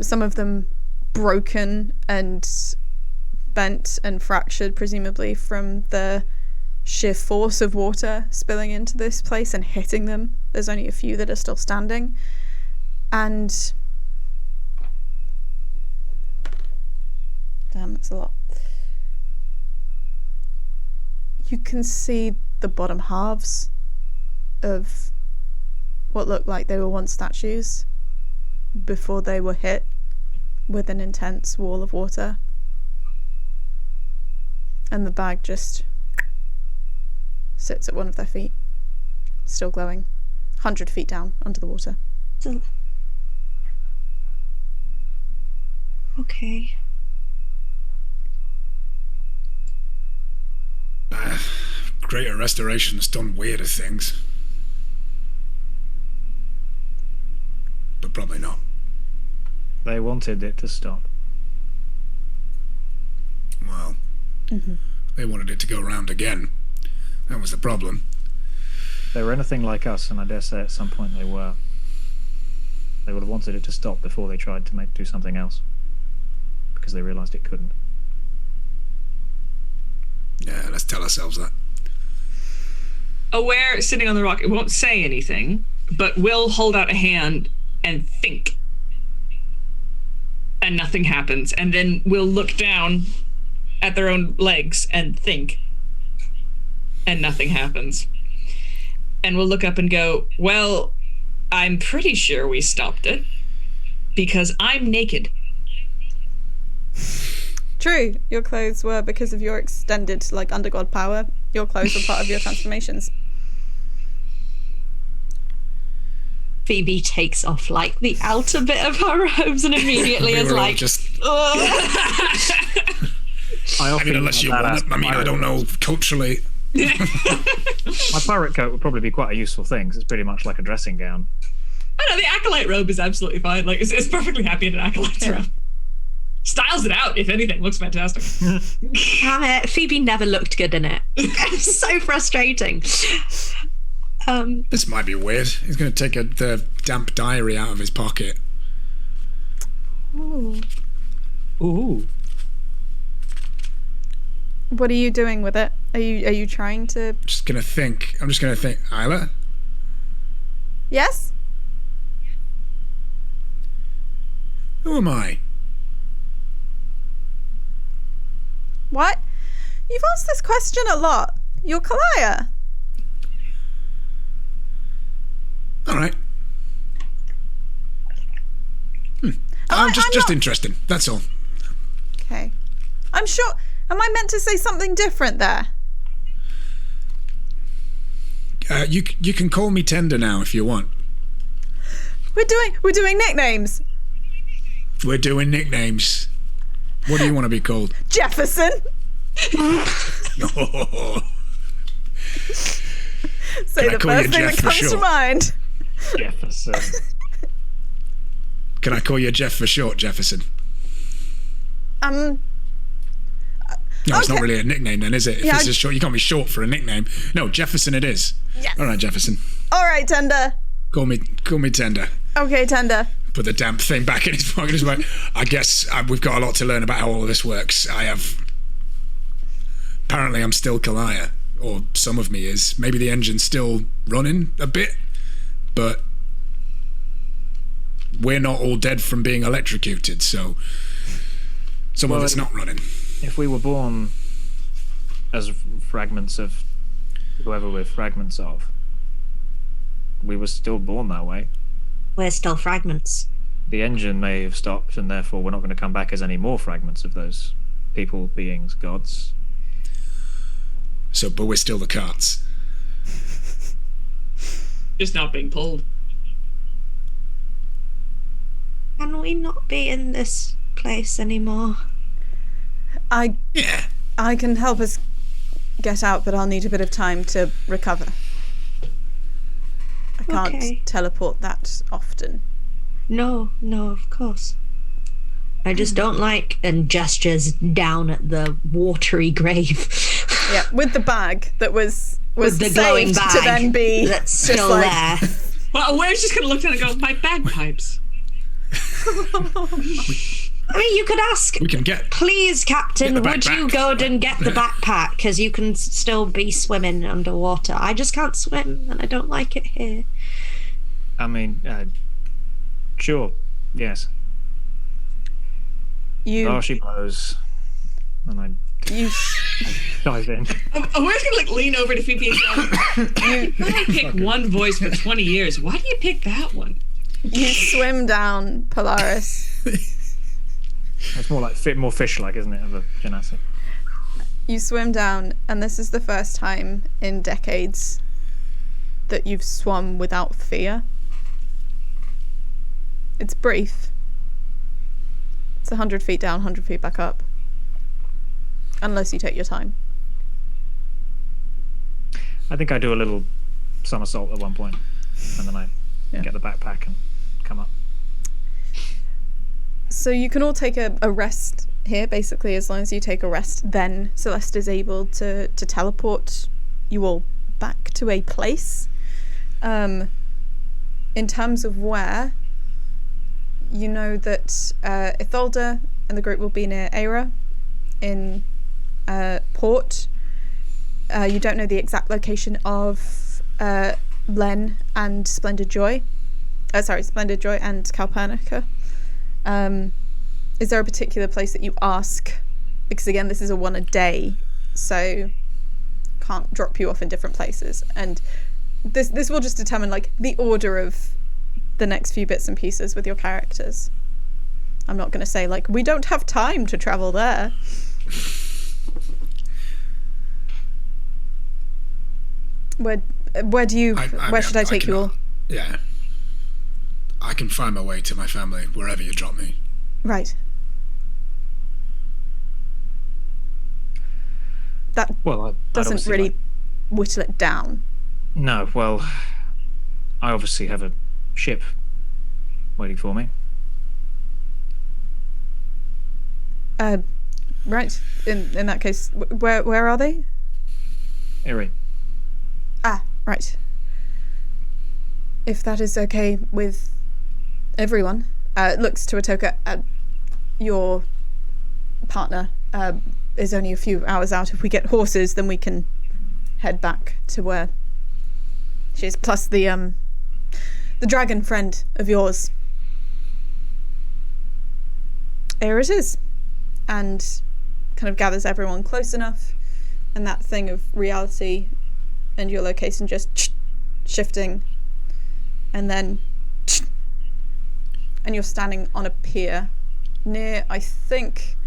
Some of them broken and bent and fractured, presumably from the sheer force of water spilling into this place and hitting them. There's only a few that are still standing. And... damn, that's a lot. You can see the bottom halves of what looked like they were once statues before they were hit with an intense wall of water. And the bag just sits at one of their feet, still glowing, 100 feet down under the water. Okay. Greater Restoration has done weirder things. But probably not. They wanted it to stop. Well, they wanted it to go round again. That was the problem. They were anything like us, and I dare say at some point they were. They would have wanted it to stop before they tried to do something else. Because they realised it couldn't. Yeah, let's tell ourselves that. Aware, sitting on the rock, it won't say anything, but will hold out a hand and think. And nothing happens. And then we'll look down at their own legs and think. And nothing happens. And we'll look up and go, well, I'm pretty sure we stopped it. Because I'm naked. True, your clothes were, because of your extended, undergod power, your clothes were part of your transformations. Phoebe takes off the outer bit of her robes and immediately is like, just... I mean, unless you want it. I mean, I don't know, culturally. My pirate coat would probably be quite a useful thing, 'cause it's pretty much like a dressing gown. I know, the acolyte robe is absolutely fine. It's perfectly happy in an acolyte's robe. Styles it out, if anything. Looks fantastic. Damn it, Phoebe never looked good in it. It's so frustrating. This might be weird. He's going to take the damp diary out of his pocket. Ooh. Ooh. What are you doing with it? Are you trying to... I'm just going to think. Isla? Yes? Who am I? What? You've asked this question a lot. You're Kalaya. All right. I'm just interested. That's all. Okay. I'm sure... Am I meant to say something different there? You can call me Tender now if you want. We're doing nicknames. We're doing nicknames. What do you want to be called? Jefferson. Oh. Say the first thing that comes to mind. Jefferson. Can I call you Jeff for short, Jefferson? No, it's not really a nickname then, is it? If it's just short, you can't be short for a nickname. No, Jefferson it is. Yes. All right, Jefferson. All right, Tender. Call me Tender. Okay, Tender. Put the damp thing back in his pocket. He's like, I guess we've got a lot to learn about how all of this works. Apparently I'm still Kalaya, or some of me is. Maybe the engine's still running a bit, but we're not all dead from being electrocuted, so some of it's not running. If we were born as fragments of whoever we're fragments of, we were still born that way. We're still fragments. The engine may have stopped, and therefore we're not going to come back as any more fragments of those people, beings, gods. So, but we're still the carts. Just not being pulled. Can we not be in this place anymore? I can help us get out, but I'll need a bit of time to recover. I can't teleport that often. No, of course. I just don't like, and gestures down at the watery grave. Yeah, with the bag that was with the glowing bag to then be that's still there. Well, Aware's just going to look at it and go, my bagpipes. I mean, you could ask, please, Captain, would you go and get the backpack? Because you can still be swimming underwater. I just can't swim, and I don't like it here. I mean, sure, yes. She blows, and I dive in. Aware's going to lean over to Phoebe and go, I picked one voice for 20 years. Why do you pick that one? You swim down, Polaris. It's more like more fish-like, isn't it, of a genasi? You swim down, and this is the first time in decades that you've swum without fear. It's brief. It's 100 feet down, 100 feet back up. Unless you take your time. I think I do a little somersault at one point, and then I get the backpack and come up. So you can all take a rest here, basically. As long as you take a rest, then Celeste is able to teleport you all back to a place. In terms of where, you know that Itholda and the group will be near Aira in Port. You don't know the exact location of Len and Splendid Joy. Splendid Joy and Calpurnica. Is there a particular place that you ask? Because again, this is a one a day, so can't drop you off in different places. And this will just determine like the order of the next few bits and pieces with your characters. I'm not going to say like we don't have time to travel there. Where do you? Where should I take you all? Yeah, I can find my way to my family wherever you drop me. Right. That doesn't really whittle it down. No, well, I obviously have a ship waiting for me. Right. In that case, where are they? Erie. Ah, right. If that is okay with everyone, looks to Atoka. Your partner is only a few hours out. If we get horses, then we can head back to where she is. Plus the dragon friend of yours. Here it is, and kind of gathers everyone close enough, and that thing of reality and your location just shifting, and then and you're standing on a pier near, I think,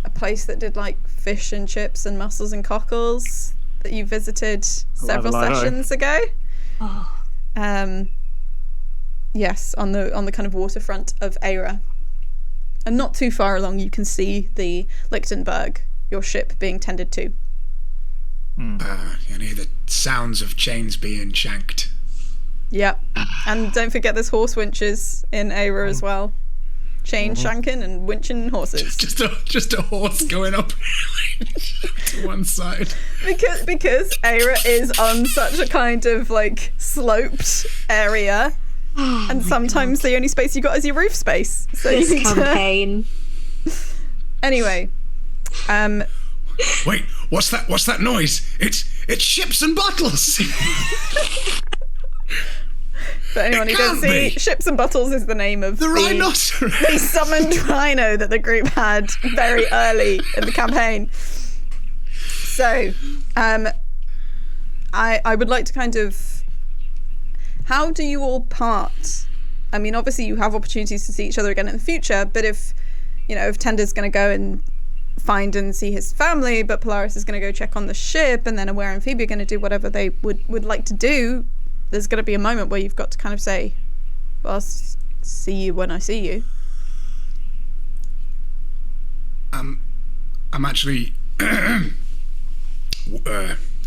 a place that did like fish and chips and mussels and cockles that you visited several sessions ago. Oh. Yes, on the kind of waterfront of Aira. And not too far along you can see the Lichtenberg, your ship being tended to. You can hear the sounds of chains being shanked. Yep. And don't forget there's horse winches in Aira as well. Chain shanking and winching horses. Just a horse going up to one side. Because Aira is on such a kind of like sloped area. And sometimes the only space you got is your roof space. So this you need campaign. Anyway. Wait, what's that noise? It's ships and bottles. For anyone who doesn't see, Ships and Bottles is the name of the rhinoceros. The summoned rhino that the group had very early in the campaign. So, I would like to kind of, how do you all part? I mean, obviously you have opportunities to see each other again in the future, but if Tender's going to go and find and see his family, but Polaris is going to go check on the ship, and then Aware and Phoebe are going to do whatever they would like to do, there's going to be a moment where you've got to kind of say, well, I'll see you when I see you. I'm actually,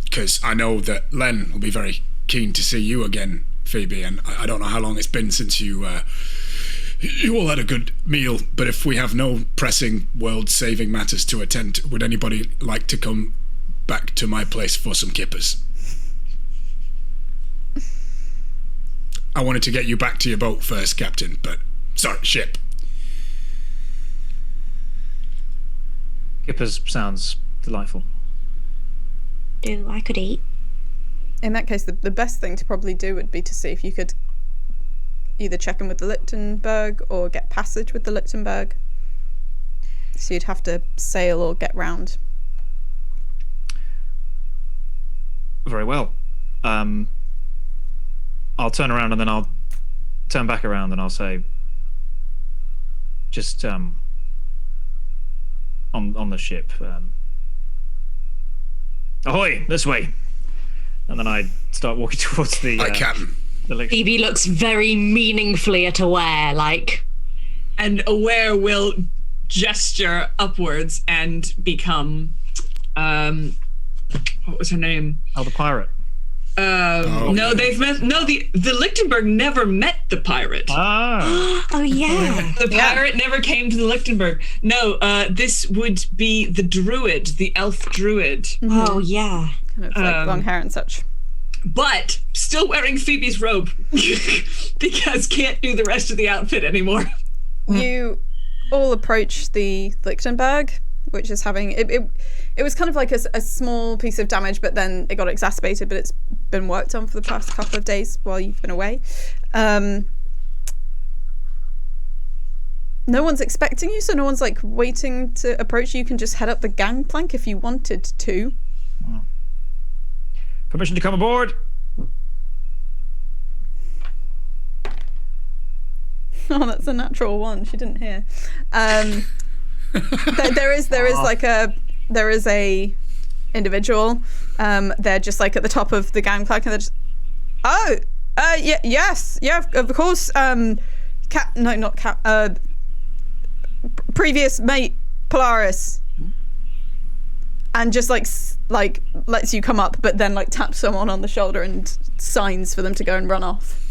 because I know that Len will be very keen to see you again, Phoebe, and I don't know how long it's been since you all had a good meal, but if we have no pressing world-saving matters to attend to, would anybody like to come back to my place for some kippers? I wanted to get you back to your boat first, Captain, but... Sorry, ship. Kippers sounds delightful. Ooh, I could eat. In that case, the best thing to probably do would be to see if you could either check in with the Lichtenberg or get passage with the Lichtenberg. So you'd have to sail or get round. Very well. I'll turn around and then I'll turn back around and I'll say, just on the ship, Ahoy, this way. And then I start walking towards the... I can. The lake. Phoebe looks very meaningfully at Aware, like... And Aware will gesture upwards and become... what was her name? Oh, the pirate. No, they've met. No, the Lichtenberg never met the pirate. Ah. Oh, yeah. The pirate never came to the Lichtenberg. No, this would be the druid, the elf druid. Oh, yeah. Kind of like long hair and such. But still wearing Phoebe's robe because can't do the rest of the outfit anymore. You all approach the Lichtenberg, which is having it was kind of like a small piece of damage, but then it got exacerbated, but it's been worked on for the past couple of days while you've been away. No one's expecting you, so no one's like waiting to approach you. You can just head up the gangplank if you wanted to. Permission to come aboard. Oh, that's a natural one. She didn't hear. There is a individual. They're just like at the top of the gangplank, and they're just, yes, of course. Previous mate Polaris, and just like lets you come up, but then like taps someone on the shoulder and signs for them to go and run off.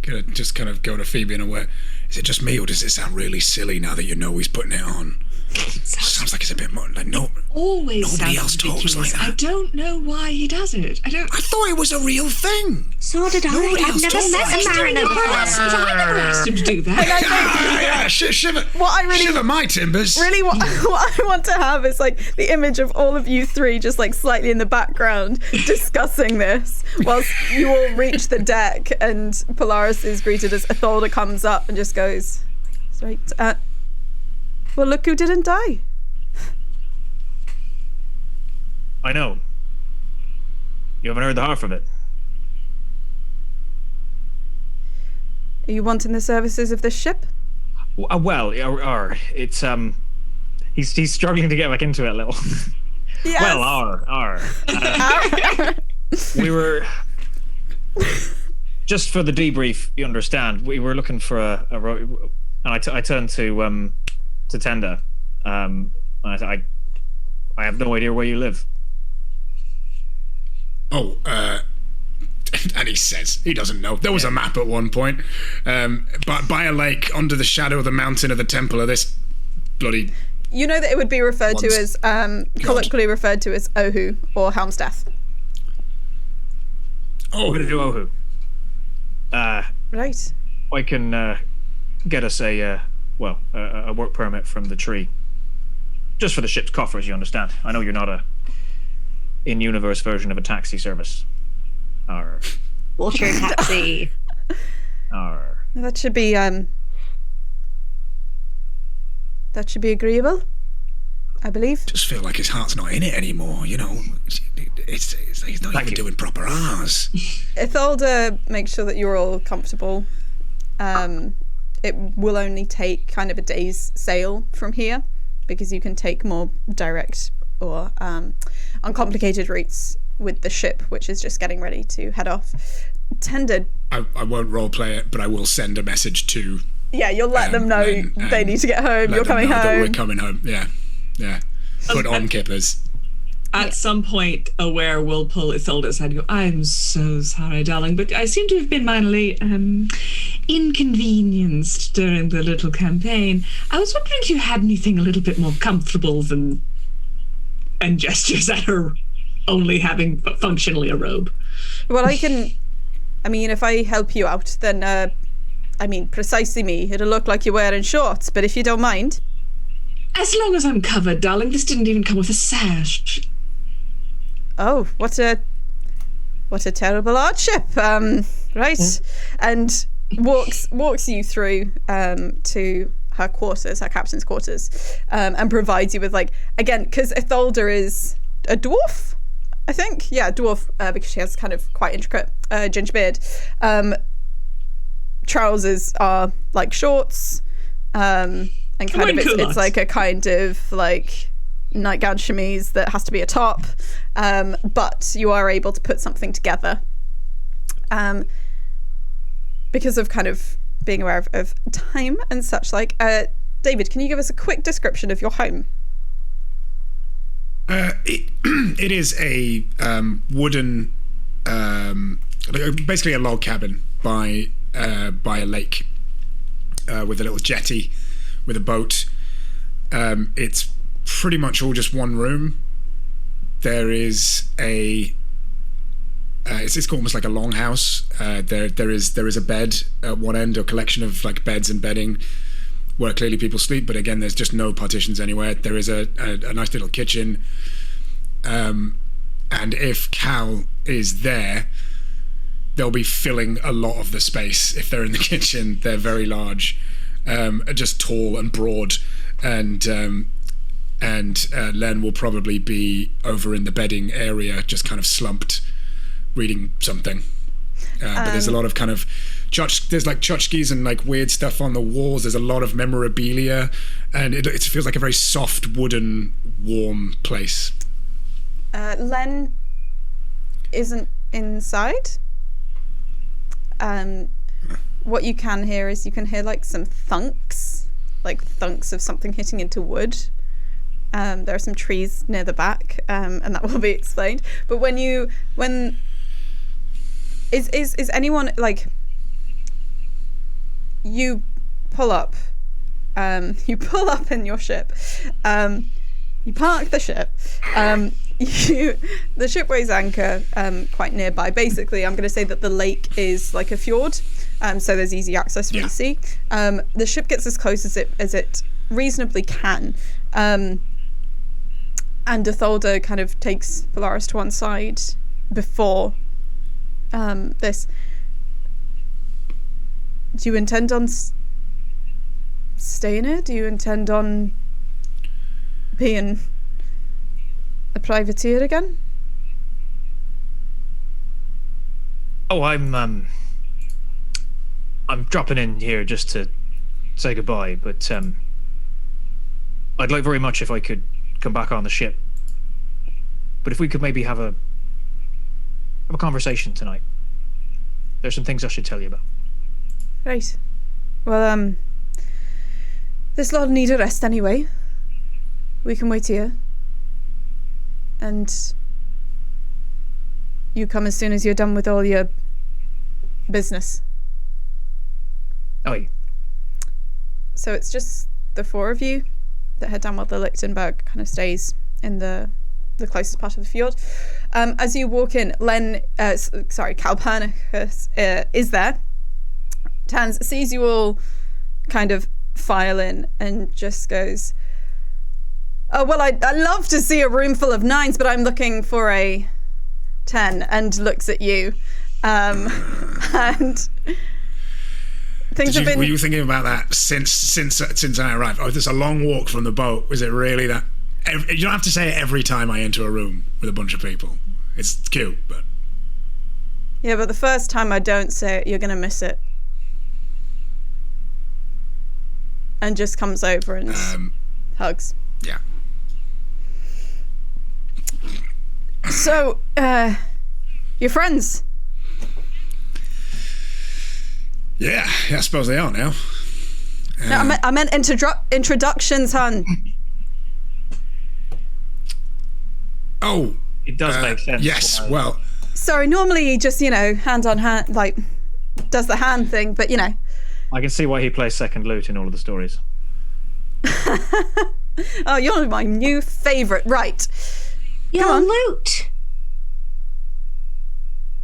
Gonna just kind of go to Phoebe and Aware. Is it just me, or does it sound really silly now that you know he's putting it on? Sounds like it's a bit more like Always nobody else sounds talks ridiculous. like that. I don't know why he does it. I thought it was a real thing. So did I. Nobody I've else never talks met like a mariner before. I never asked him to do that. Yeah, shiver. What I really Shiver my timbers. Really, what I want to have is like the image of all of you three just like slightly in the background discussing this whilst you all reach the deck, and Polaris is greeted as Atholda comes up and just goes, "Right, well, look who didn't die." I know. You haven't heard the half of it. Are you wanting the services of this ship? Well, it's he's struggling to get back into it a little. Yes. Well, we were just for the debrief. You understand? We were looking for a and I turned to Tender. And I have no idea where you live. Oh, and he says he doesn't know. There was a map at one point, but by a lake under the shadow of the mountain of the temple of this bloody... You know that it would be referred to as, colloquially referred to as Ohu or Helm's Death. Oh. We're going to do Ohu. Right. I can get us a work permit from the tree. Just for the ship's coffers, you understand. I know you're not a in-universe version of a taxi service. Water taxi. That should be agreeable, I believe. Just feel like his heart's not in it anymore, you know. He's not even doing proper R's. Itholda makes sure that you're all comfortable. It will only take kind of a day's sail from here, because you can take more direct or uncomplicated routes with the ship, which is just getting ready to head off. Tender. I won't roleplay it, but I will send a message to... Yeah, you'll let them know they need to get home. You're coming home. We're coming home. Yeah. Put on kippers. At some point, Aware will pull Itholda aside and go, "I'm so sorry, darling, but I seem to have been minorly inconvenienced during the little campaign. I was wondering if you had anything a little bit more comfortable than..." and gestures at her only having functionally a robe. Well, if I help you out, then, precisely me. It'll look like you're wearing shorts, but if you don't mind. As long as I'm covered, darling. This didn't even come with a sash. Oh, what a terrible hardship. Right. And walks you through to her quarters, her captain's quarters, and provides you with, like, again, because Itholda is a dwarf, I think. Yeah, dwarf, because she has kind of quite intricate ginger beard. Trousers are like shorts, and kind of it's like a kind of like nightgown chemise that has to be a top, but you are able to put something together because of kind of being aware of time and such like. David, can you give us a quick description of your home? It is a wooden, basically a log cabin by a lake with a little jetty with a boat. It's pretty much all just one room. There is it's almost like a longhouse. There is a bed at one end, a collection of like beds and bedding where clearly people sleep, but again, there's just no partitions anywhere. There is a nice little kitchen, and if Cal is there, they'll be filling a lot of the space. If they're in the kitchen, they're very large, just tall and broad, and Len will probably be over in the bedding area, just kind of slumped, reading something. But there's a lot of kind of there's like tchotchkes and like weird stuff on the walls. There's a lot of memorabilia, and it feels like a very soft, wooden, warm place. Len isn't inside. What you can hear is like some thunks of something hitting into wood. There are some trees near the back, and that will be explained. But when is anyone like, you pull up in your ship, you park the ship, the ship weighs anchor quite nearby. Basically, I'm going to say that the lake is like a fjord, so there's easy access from the sea. The ship gets as close as it reasonably can, and Atholda kind of takes Polaris to one side before this. Do you intend on staying here? Do you intend on being a privateer again? Oh, I'm dropping in here just to say goodbye, but I'd like very much if I could come back on the ship. But if we could maybe have a conversation tonight. There's some things I should tell you about. Right. Well, this lot need a rest anyway. We can wait here. And you come as soon as you're done with all your business. Aye. So it's just the four of you that head down, while the Lichtenberg kind of stays in the closest part of the fjord. As you walk in, Calpurnicus is there. Tans sees you all kind of file in and just goes, "Oh, well, I love to see a room full of 9s, but I'm looking for a 10, and looks at you. And things have been... Were you thinking about that since I arrived? Oh, there's a long walk from the boat. Was it really that? You don't have to say it every time I enter a room with a bunch of people. It's cute, but... Yeah, but the first time I don't say it, you're going to miss it. And just comes over and hugs. Yeah. So, your friends? Yeah, I suppose they are now. No, I meant introductions, hon. Oh. It does make sense. Yes, well... Sorry, normally he just, hand on hand, like, does the hand thing, but, I can see why he plays second lute in all of the stories. Oh, you're my new favourite. Right. Your lute.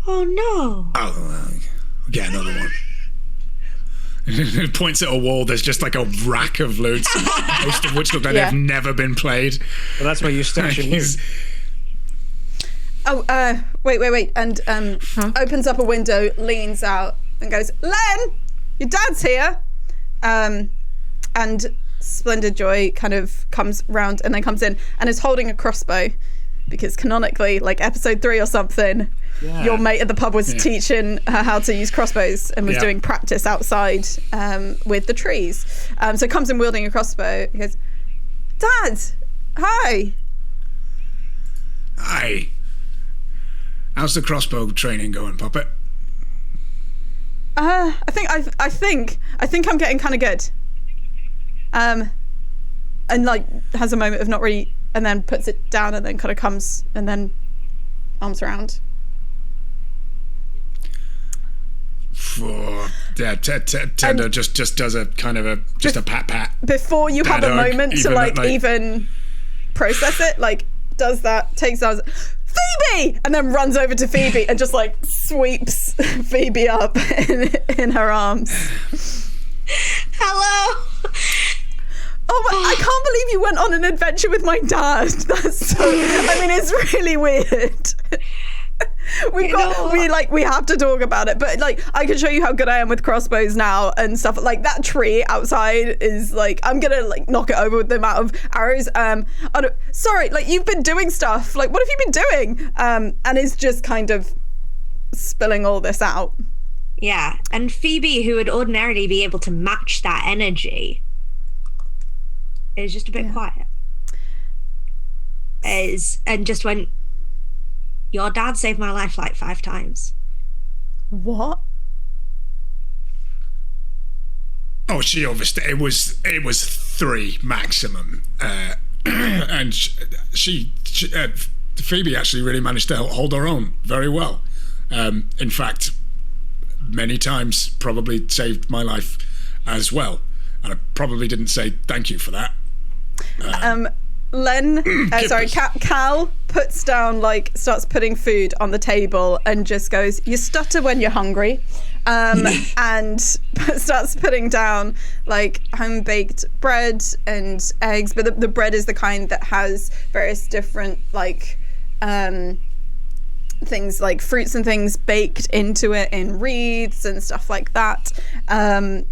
Oh, no. Oh, get another one. It points at a wall. There's just like a rack of lutes, most of which look like they've never been played. Well, that's where you stash your lute. Oh, wait. And opens up a window, leans out, and goes, "Len, your dad's here." And Splendid Joy kind of comes round and then comes in and is holding a crossbow, because canonically, like episode 3 or something, your mate at the pub was teaching her how to use crossbows and was doing practice outside with the trees. So comes in wielding a crossbow. He goes, "Dad, Hi. Hi. How's the crossbow training going, Puppet? I think I'm getting kind of good. And like has a moment of not really, and then puts it down, and then kind of comes, and then arms around. Yeah, Tender just does a kind of a pat before you have a moment to like even process it. Like does that, takes that, Phoebe, and then runs over to Phoebe and just like sweeps Phoebe up in her arms. Hello. Oh, I can't believe you went on an adventure with my dad. That's so, I mean, it's really weird. We have to talk about it, but like I can show you how good I am with crossbows now and stuff. Like that tree outside is like, I'm gonna like knock it over with the amount of arrows. Sorry, like you've been doing stuff. Like what have you been doing? And is just kind of spilling all this out. Yeah, and Phoebe, who would ordinarily be able to match that energy, is just a bit quiet. And just went, your dad saved my life like 5 times. What? Oh, she obviously, it was 3 maximum, and she Phoebe actually really managed to hold her own very well. In fact, many times probably saved my life as well, and I probably didn't say thank you for that. Cal puts down, like, starts putting food on the table and just goes, you stutter when you're hungry. And starts putting down, like, home-baked bread and eggs. But the bread is the kind that has various different, like, things like fruits and things baked into it in wreaths and stuff like that. And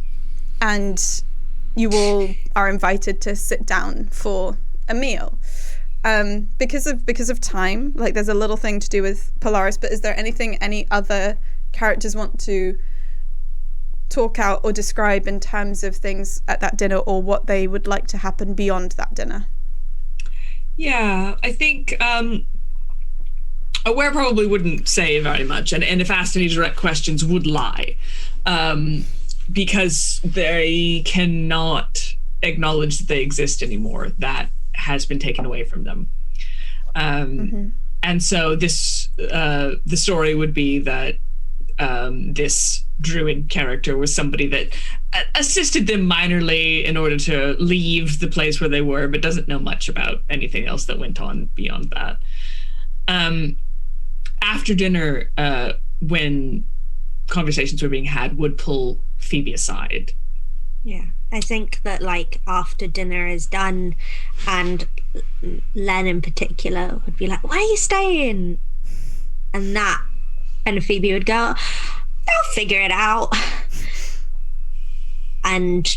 you all are invited to sit down for a meal. Because of time, like there's a little thing to do with Polaris, but is there anything any other characters want to talk out or describe in terms of things at that dinner, or what they would like to happen beyond that dinner? Yeah, I think Aware probably wouldn't say very much, and if asked any direct questions would lie, because they cannot acknowledge that they exist anymore. That has been taken away from them. And so this the story would be that this druid character was somebody that assisted them minorly in order to leave the place where they were, but doesn't know much about anything else that went on beyond that. After dinner, when conversations were being had, would pull Phoebe aside. Yeah, I think that like after dinner is done, and Len in particular would be like, why are you staying? And Phoebe would go, I'll figure it out. And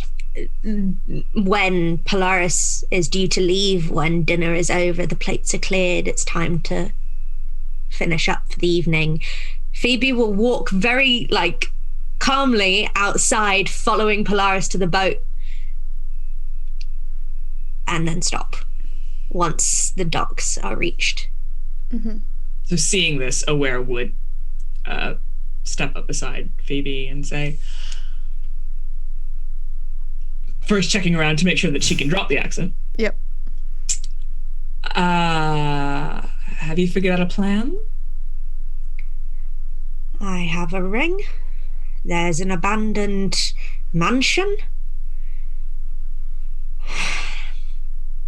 when Polaris is due to leave, when dinner is over, the plates are cleared, it's time to finish up for the evening, Phoebe will walk very like calmly outside, following Polaris to the boat, and then stop once the docks are reached. So seeing this, Aware would step up beside Phoebe and say, first checking around to make sure that she can drop the accent. Yep. Have you figured out a plan? I have a ring. There's an abandoned mansion.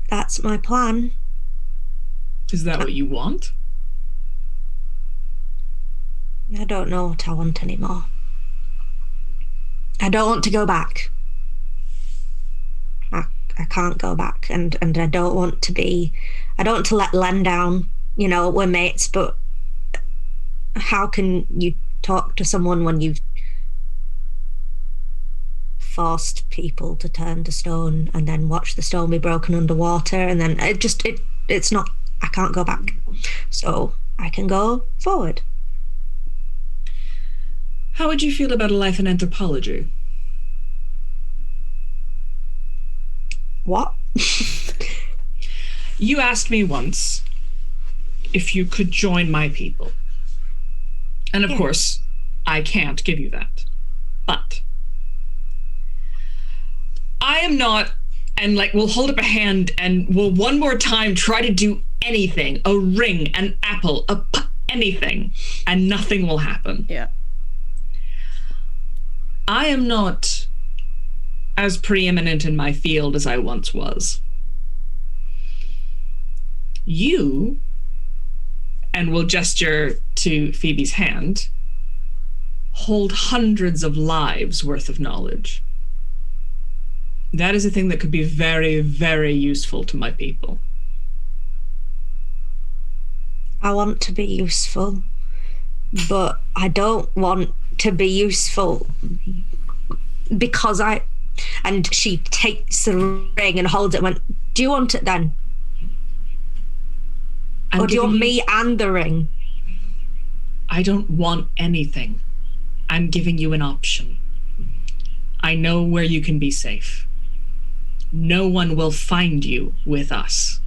That's my plan. Is that what you want? I don't know what I want anymore. I don't want to go back. I can't go back, and I don't want to let Len down. You know, we're mates, but how can you talk to someone when you've forced people to turn to stone and then watch the stone be broken underwater, and then it's not, I can't go back, so I can go forward. How would you feel about a life in anthropology? What? You asked me once if you could join my people. And of course, I can't give you that. But I am not, and like, we'll hold up a hand and we'll one more time try to do anything, a ring, an apple, anything, and nothing will happen. Yeah. I am not as preeminent in my field as I once was. You, and we'll gesture to Phoebe's hand, hold hundreds of lives worth of knowledge. That is a thing that could be very, very useful to my people. I want to be useful, but I don't want to be useful because and she takes the ring and holds it and went, do you want it then? Or do you want me and the ring? I don't want anything. I'm giving you an option. I know where you can be safe. No one will find you with us.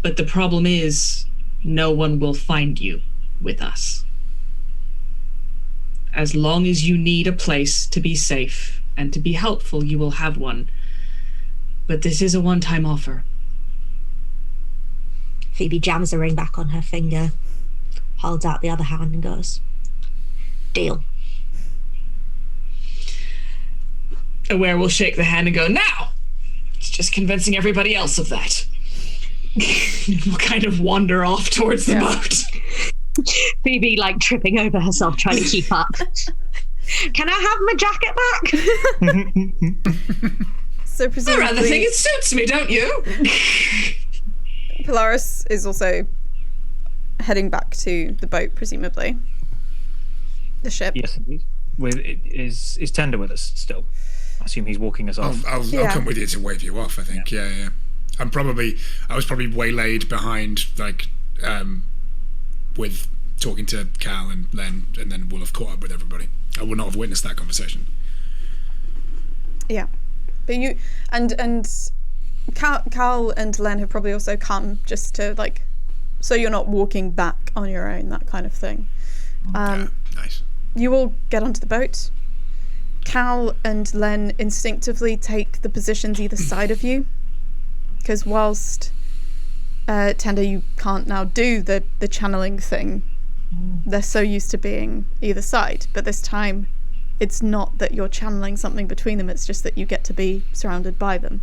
But the problem is, no one will find you with us. As long as you need a place to be safe and to be helpful, you will have one. But this is a one-time offer. Phoebe jams the ring back on her finger, holds out the other hand and goes, deal. Aware will shake the hand and go, now! It's just convincing everybody else of that. We'll kind of wander off towards the boat. Phoebe, like, tripping over herself, trying to keep up. Can I have my jacket back? So presumably, I rather think it suits me, don't you? Polaris is also heading back to the boat, presumably. The ship. Yes, indeed. Is Tender with us still? I assume he's walking us off. I'll come with you to wave you off, I think. Yeah. I was probably waylaid behind, like, with talking to Cal and Len, and then we'll have caught up with everybody. I would not have witnessed that conversation. Yeah. But you and Cal and Len have probably also come just to, like, so you're not walking back on your own, that kind of thing. Yeah, nice. You all get onto the boat. Cal and Len instinctively take the positions either side of you, because whilst Tender, you can't now do the channeling thing. They're so used to being either side, but this time it's not that you're channeling something between them, it's just that you get to be surrounded by them.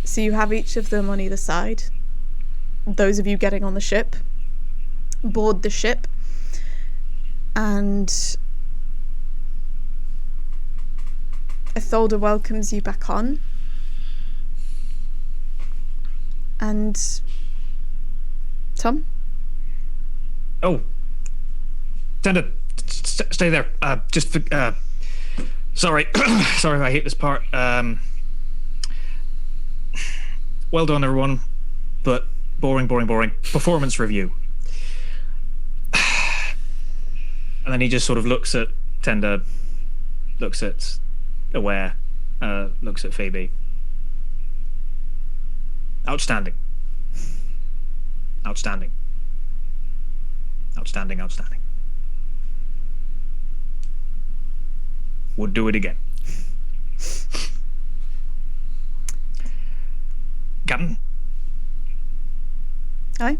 So you have each of them on either side. Those of you getting on the ship, board the ship, and Etholda welcomes you back on. And Tom? Oh, Tender, stay there. Sorry, sorry, I hate this part. Well done, everyone, but boring. Performance review. And then he just sort of looks at Tender, looks at Aware, looks at Phoebe. Outstanding. Would do it again. Captain? Aye.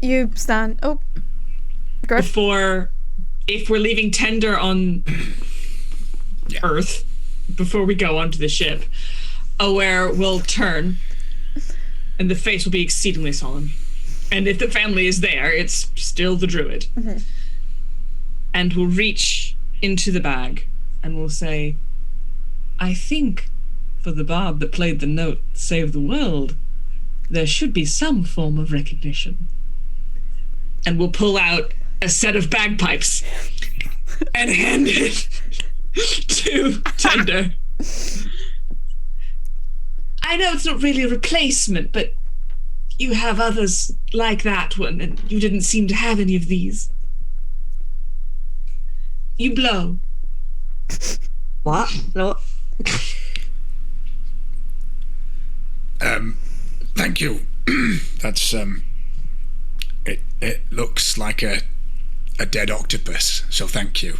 You stand. Oh, Griff. If we're leaving Tender on Earth, before we go onto the ship, Aware will turn, and the face will be exceedingly solemn. And if the family is there, it's still the druid. Mm-hmm. And we'll reach into the bag and we'll say, I think for the bard that played the note Save the World, there should be some form of recognition. And we'll pull out a set of bagpipes and hand it to Tender. I know it's not really a replacement, but you have others like that one, and you didn't seem to have any of these. You blow. What? No. Thank you. That's it looks like a dead octopus, so thank you.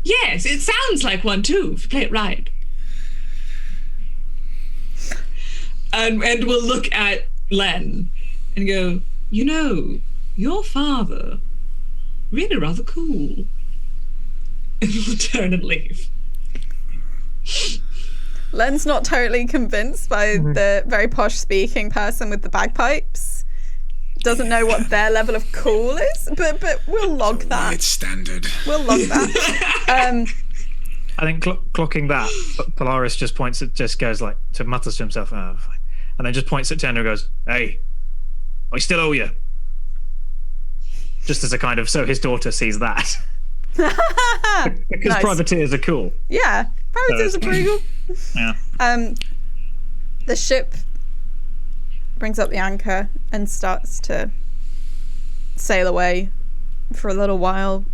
Yes, it sounds like one too, if you play it right. And we'll look at Len and go, you know, your father, really rather cool. And we'll turn and leave. Len's not totally convinced by the very posh speaking person with the bagpipes. Doesn't know what their level of cool is, but we'll log that. It's standard. We'll log that. I think clocking that, Polaris just goes like, to mutters to himself, oh, fine. And then just points at Tender and goes, hey, I still owe you. Just as a kind of, so his daughter sees that. Because Nice. privateers are cool. Yeah, privateers are pretty cool. Yeah. The ship brings up the anchor and starts to sail away. For a little while,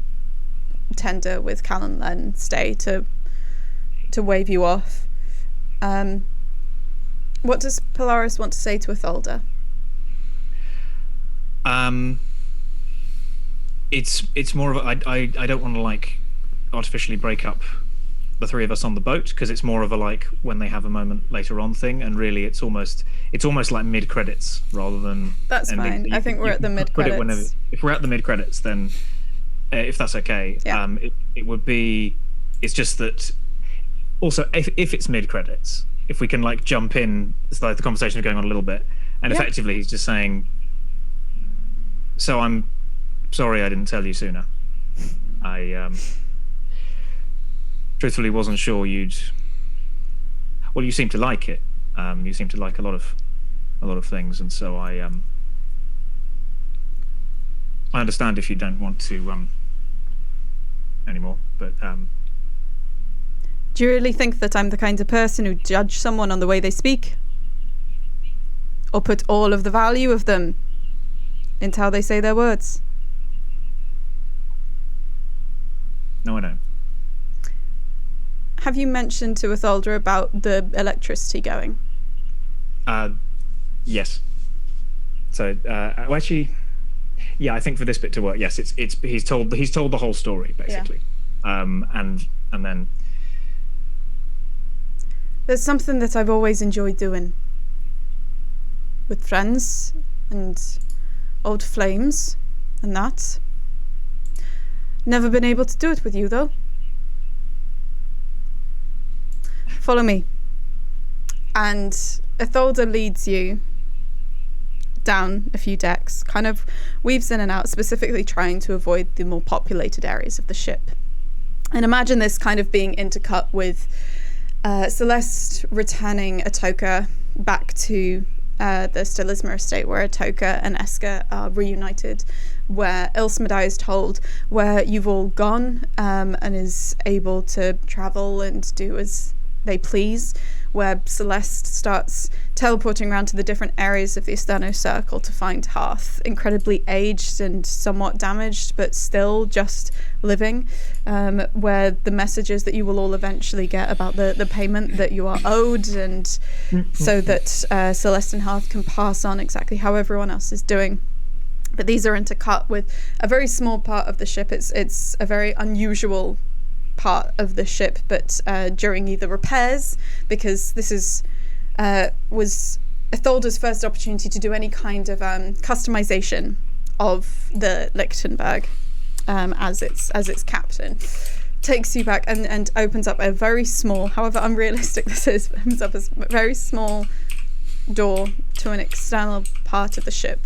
Tender with Cal and Len stay to wave you off. What does Polaris want to say to Atholda? It's more of a, I don't want to like artificially break up the three of us on the boat, because it's more of a like when they have a moment later on thing, and really it's almost like mid credits rather than That's ending. fine. I think we're at the mid credits. If we're at the mid credits, then if that's okay, Yeah. it would be. It's just that also if it's mid credits, if we can like jump in, it's like the conversation is going on a little bit, and Yeah. effectively he's just saying, so I'm sorry I didn't tell you sooner. I truthfully wasn't sure you'd. Well, you seem to like it. You seem to like a lot of things, and so I understand if you don't want to anymore. But Do you really think that I'm the kind of person who judge someone on the way they speak? Or put all of the value of them into how they say their words? no, I don't. Have you mentioned to Atholda about the electricity going? Yes. So well, actually, yeah, I think for this bit to work, yes, it's he's told the whole story basically, and then There's something that I've always enjoyed doing with friends and old flames and that. Never been able to do it with you though. Follow me. And Atholda leads you down a few decks, kind of weaves in and out, specifically trying to avoid the more populated areas of the ship. And imagine this kind of being intercut with Celeste returning Atoka back to the Stelisma estate, where Atoka and Eska are reunited, where Ilsmedai is told where you've all gone, and is able to travel and do as they please, where Celeste starts teleporting around to the different areas of the Esterno Circle to find Hearth, incredibly aged and somewhat damaged, but still just living, where the messages that you will all eventually get about the payment that you are owed, and so that Celeste and Hearth can pass on exactly how everyone else is doing. But these are intercut with a very small part of the ship. It's a very unusual part of the ship, but during either repairs, because this was Atholda's first opportunity to do any kind of customization of the Lichtenberg as its captain, takes you back and opens up a very small, however unrealistic this is, opens up a very small door to an external part of the ship,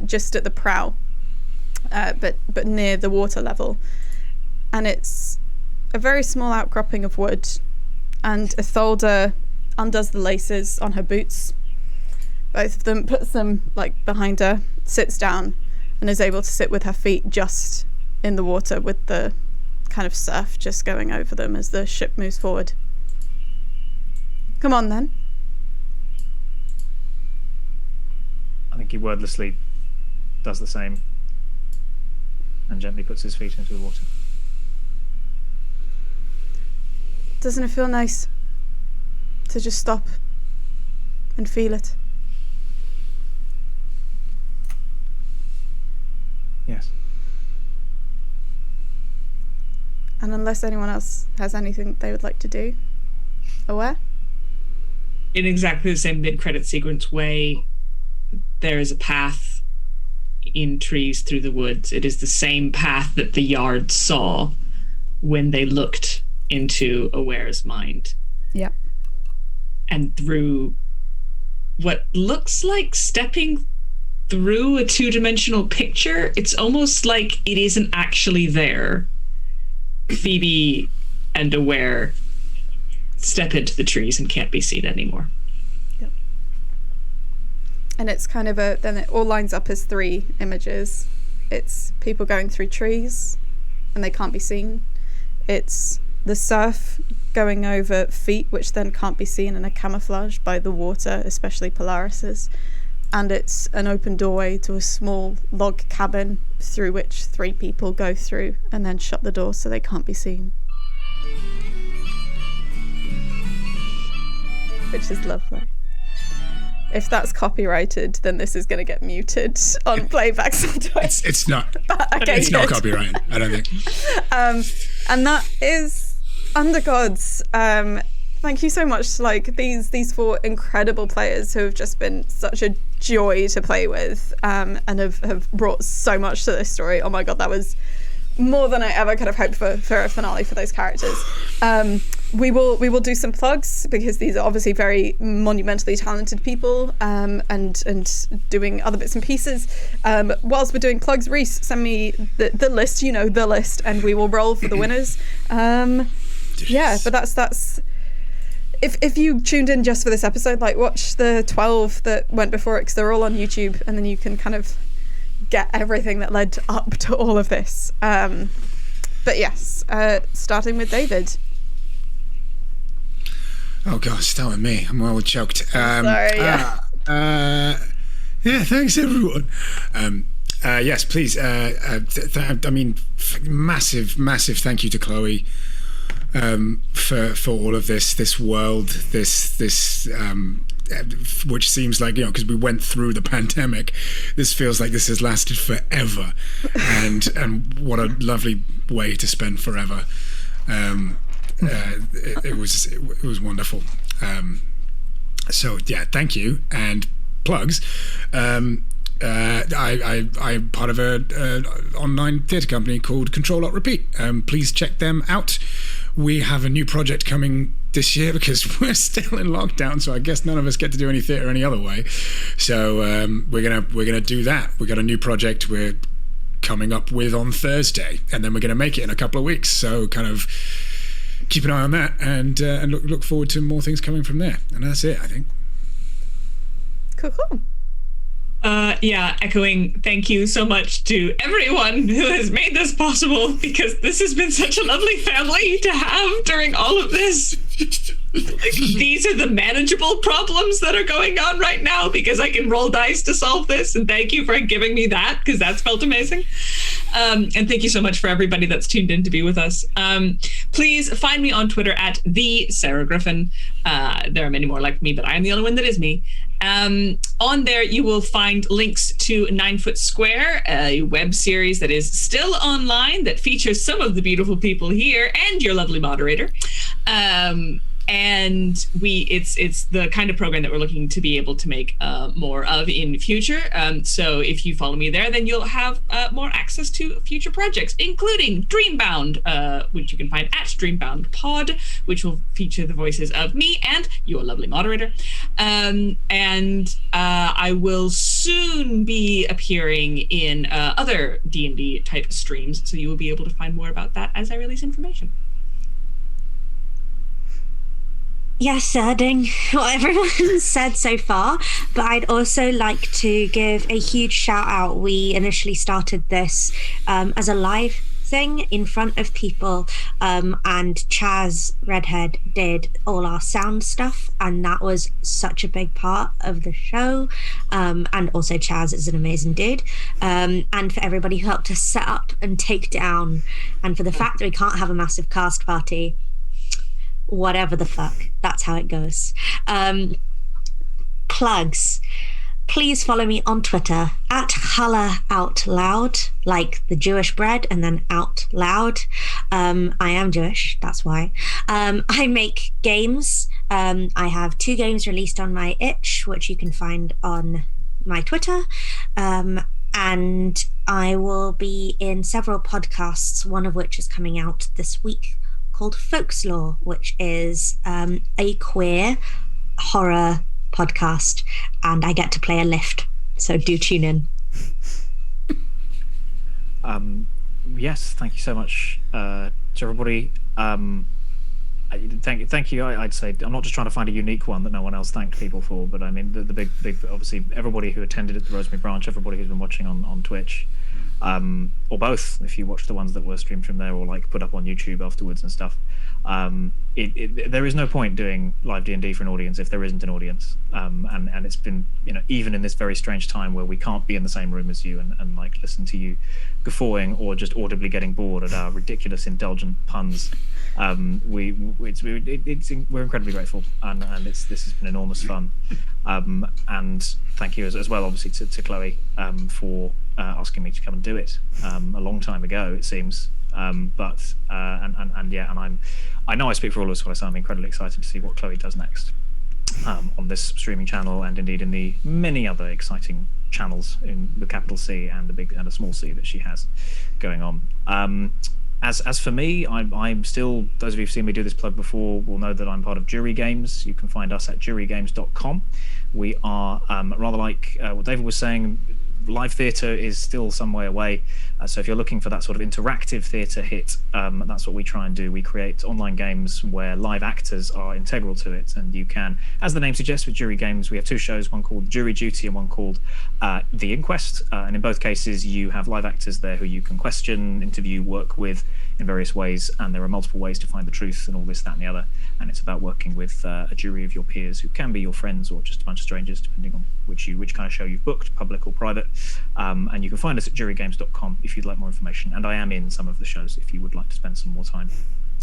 just at the prow, but near the water level, and it's a very small outcropping of wood, and Atholda undoes the laces on her boots, both of them, puts them like behind her, sits down, and is able to sit with her feet just in the water, with the kind of surf just going over them as the ship moves forward. Come on then. I think he wordlessly does the same and gently puts his feet into the water. Doesn't it feel nice to just stop and feel it? Yes. And unless anyone else has anything they would like to do, Aware? In exactly the same mid-credit sequence way, there is a path in trees through the woods. It is the same path that the Yard saw when they looked into Aware's mind. Yeah. And through what looks like stepping through a two-dimensional picture, it's almost like it isn't actually there. Phoebe and Aware step into the trees and can't be seen anymore. Yep. And it's kind of then it all lines up as 3 images. It's people going through trees and they can't be seen. It's the surf going over feet, which then can't be seen and are camouflaged by the water, especially Polaris's. And it's an open doorway to a small log cabin through which 3 people go through and then shut the door so they can't be seen. Which is lovely. If that's copyrighted, then this is going to get muted on playbacks on Twitter. It's not. Okay, it's not copyrighted, I don't think. And that is Undergods. Thank you so much to these 4 incredible players who have just been such a joy to play with, and have brought so much to this story. Oh my god, that was more than I ever could have hoped for a finale for those characters. We will do some plugs because these are obviously very monumentally talented people, and doing other bits and pieces. Whilst we're doing plugs, Reese, send me the list, the list, and we will roll for the winners. Yeah, but that's if you tuned in just for this episode, watch the 12 that went before it, because they're all on YouTube, and then you can kind of get everything that led up to all of this. But yes, starting with David. Oh gosh, start with me. I'm well choked. Sorry. Yeah, thanks everyone. Yes, please. Massive thank you to Chloe for all of this world, this which seems like, because we went through the pandemic, this feels like this has lasted forever, and what a lovely way to spend forever. It was wonderful. So yeah, thank you. And plugs. I'm part of a online theatre company called Control Alt Repeat. Please check them out. We have a new project coming this year because we're still in lockdown, so I guess none of us get to do any theatre any other way. So we're gonna do that. We got a new project we're coming up with on Thursday, and then we're gonna make it in a couple of weeks. So kind of keep an eye on that, and look forward to more things coming from there. And that's it, I think. Cool. Yeah, echoing thank you so much to everyone who has made this possible, because this has been such a lovely family to have during all of this. These are the manageable problems that are going on right now because I can roll dice to solve this, and thank you for giving me that, because that's felt amazing. And thank you so much for everybody that's tuned in to be with us. Please find me on Twitter at the Sarah Griffin. There are many more like me, but I am the only one that is me. On there, you will find links to 9 Foot Square, a web series that is still online that features some of the beautiful people here and your lovely moderator. And it's the kind of program that we're looking to be able to make more of in the future. So if you follow me there, then you'll have more access to future projects, including Dreambound, which you can find at Dreambound Pod, which will feature the voices of me and your lovely moderator. And I will soon be appearing in other D&D type streams, so you will be able to find more about that as I release information. Yes, adding what everyone said so far, but I'd also like to give a huge shout out. We initially started this as a live thing in front of people, and Chaz Redhead did all our sound stuff, and that was such a big part of the show. And also Chaz is an amazing dude, and for everybody who helped us set up and take down, and for the fact that we can't have a massive cast party. Whatever the fuck, that's how it goes. Plugs. please follow me on Twitter at @HalaOutLoud, like the Jewish bread and then out loud. I am Jewish, that's why. I make games. I have 2 games released on my itch, which you can find on my Twitter. And I will be in several podcasts, one of which is coming out this week, called Folkslaw, which is a queer horror podcast, and I get to play a lift, so do tune in. Yes, thank you so much to everybody. Thank you. I'd say I'm not just trying to find a unique one that no one else thanked people for, but I mean the big obviously everybody who attended at the Rosemary Branch, everybody who's been watching on Twitch, or both if you watch the ones that were streamed from there or like put up on YouTube afterwards and stuff. There is no point doing live D&D for an audience if there isn't an audience, and it's been, you know, even in this very strange time where we can't be in the same room as you and like listen to you guffawing or just audibly getting bored at our ridiculous indulgent puns. We're incredibly grateful, and this has been enormous fun. And thank you as well, obviously, to Chloe for asking me to come and do it a long time ago, it seems. I know I speak for all of us when I say I'm incredibly excited to see what Chloe does next on this streaming channel, and indeed in the many other exciting channels in the capital C and the big and a small C that she has going on. As for me, I'm still, those of you who've seen me do this plug before will know that I'm part of Jury Games. You can find us at jurygames.com. We are rather like what David was saying, live theatre is still some way away. So if you're looking for that sort of interactive theatre hit, that's what we try and do. We create online games where live actors are integral to it, and you can, as the name suggests with Jury Games, we have 2 shows, one called Jury Duty and one called The Inquest, and in both cases you have live actors there who you can question, interview, work with in various ways, and there are multiple ways to find the truth and all this, that and the other, and it's about working with a jury of your peers who can be your friends or just a bunch of strangers depending on which kind of show you've booked, public or private. And you can find us at jurygames.com if you'd like more information, and I am in some of the shows if you would like to spend some more time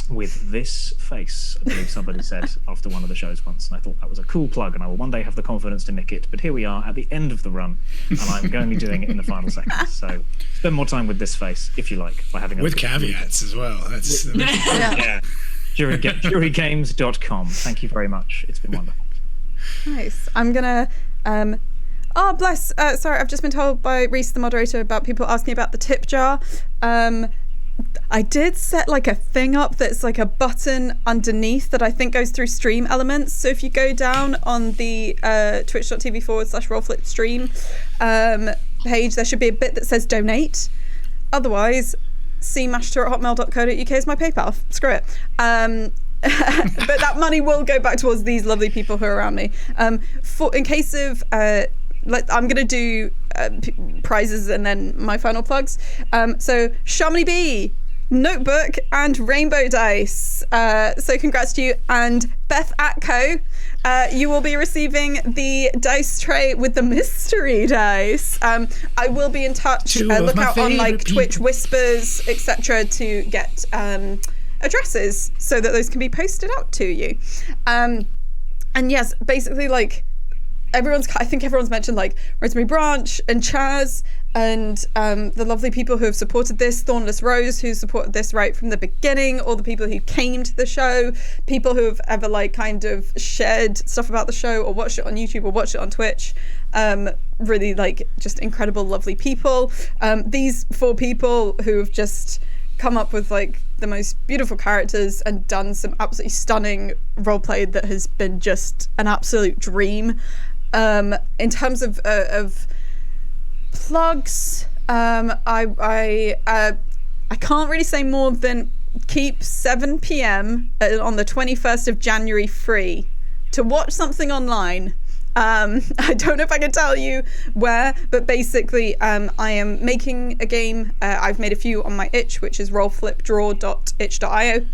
with this face, I believe somebody said after one of the shows once, and I thought that was a cool plug, and I will one day have the confidence to nick it, but here we are at the end of the run and I'm going to be doing it in the final seconds, so spend more time with this face if you like by having with caveats as well. That's yeah. Jurygames.com. Thank you very much, it's been wonderful. Nice. I'm gonna oh bless, sorry, I've just been told by Reese the moderator about people asking about the tip jar. I did set like a thing up that's like a button underneath that I think goes through stream elements. So if you go down on the twitch.tv/rollflipstream page, there should be a bit that says donate. Otherwise, see mashiter@hotmail.co.uk is my PayPal. Screw it. But that money will go back towards these lovely people who are around me. In case of I'm going to do prizes and then my final plugs. So Chamonix Bee, Notebook, and Rainbow Dice. So congrats to you. And Beth Atco, you will be receiving the dice tray with the mystery dice. I will be in touch. Look out on like Twitch Whispers, etc. to get addresses so that those can be posted out to you. And yes, basically like I think everyone's mentioned like Rosemary Branch and Chaz and the lovely people who have supported this, Thornless Rose, who supported this right from the beginning, all the people who came to the show, people who have ever like kind of shared stuff about the show or watched it on YouTube or watched it on Twitch. Really like just incredible, lovely people. These 4 people who have just come up with like the most beautiful characters and done some absolutely stunning roleplay that has been just an absolute dream. In terms of plugs, I can't really say more than keep 7 p.m. on the 21st of January free to watch something online. I don't know if I can tell you where, but basically I am making a game. I've made a few on my itch, which is rollflipdraw.itch.io.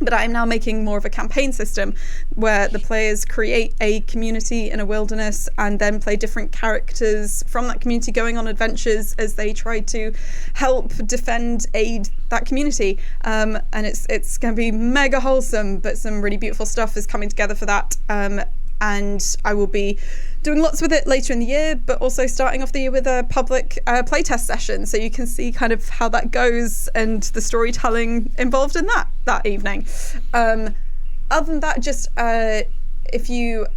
But I'm now making more of a campaign system where the players create a community in a wilderness and then play different characters from that community going on adventures as they try to help defend, aid that community. And it's going to be mega wholesome, but some really beautiful stuff is coming together for that. And I will be doing lots with it later in the year, but also starting off the year with a public playtest session, so you can see kind of how that goes and the storytelling involved in that evening. Other than that, just if you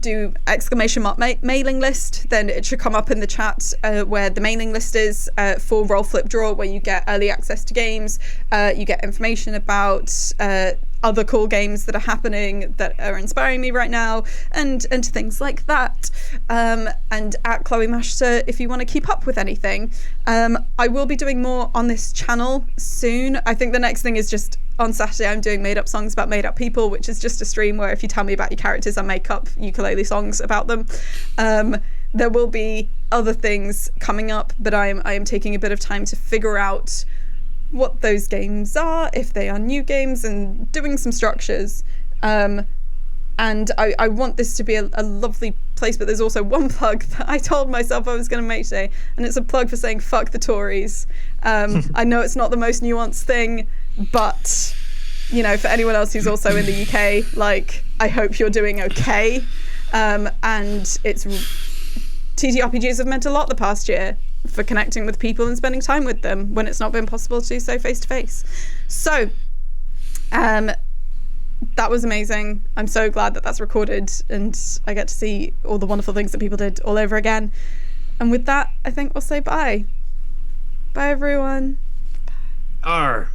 do !mailing list, then it should come up in the chat where the mailing list is for Roll Flip Draw, where you get early access to games, you get information about other cool games that are happening that are inspiring me right now, and things like that. And at Chloe Mashiter, if you want to keep up with anything. I will be doing more on this channel soon. I think the next thing is just on Saturday I'm doing made up songs about made up people, which is just a stream where if you tell me about your characters, I make up ukulele songs about them. There will be other things coming up, but I am taking a bit of time to figure out what those games are, if they are new games, and doing some structures. And I want this to be a lovely place, but there's also one plug that I told myself I was going to make today, and it's a plug for saying fuck the Tories. I know it's not the most nuanced thing, but you know, for anyone else who's also in the UK, like, I hope you're doing okay. And it's TTRPGs have meant a lot the past year for connecting with people and spending time with them when it's not been possible to do so face to face. So that was amazing. I'm so glad that that's recorded and I get to see all the wonderful things that people did all over again. And with that, I think we'll say bye. Bye, everyone. Arr.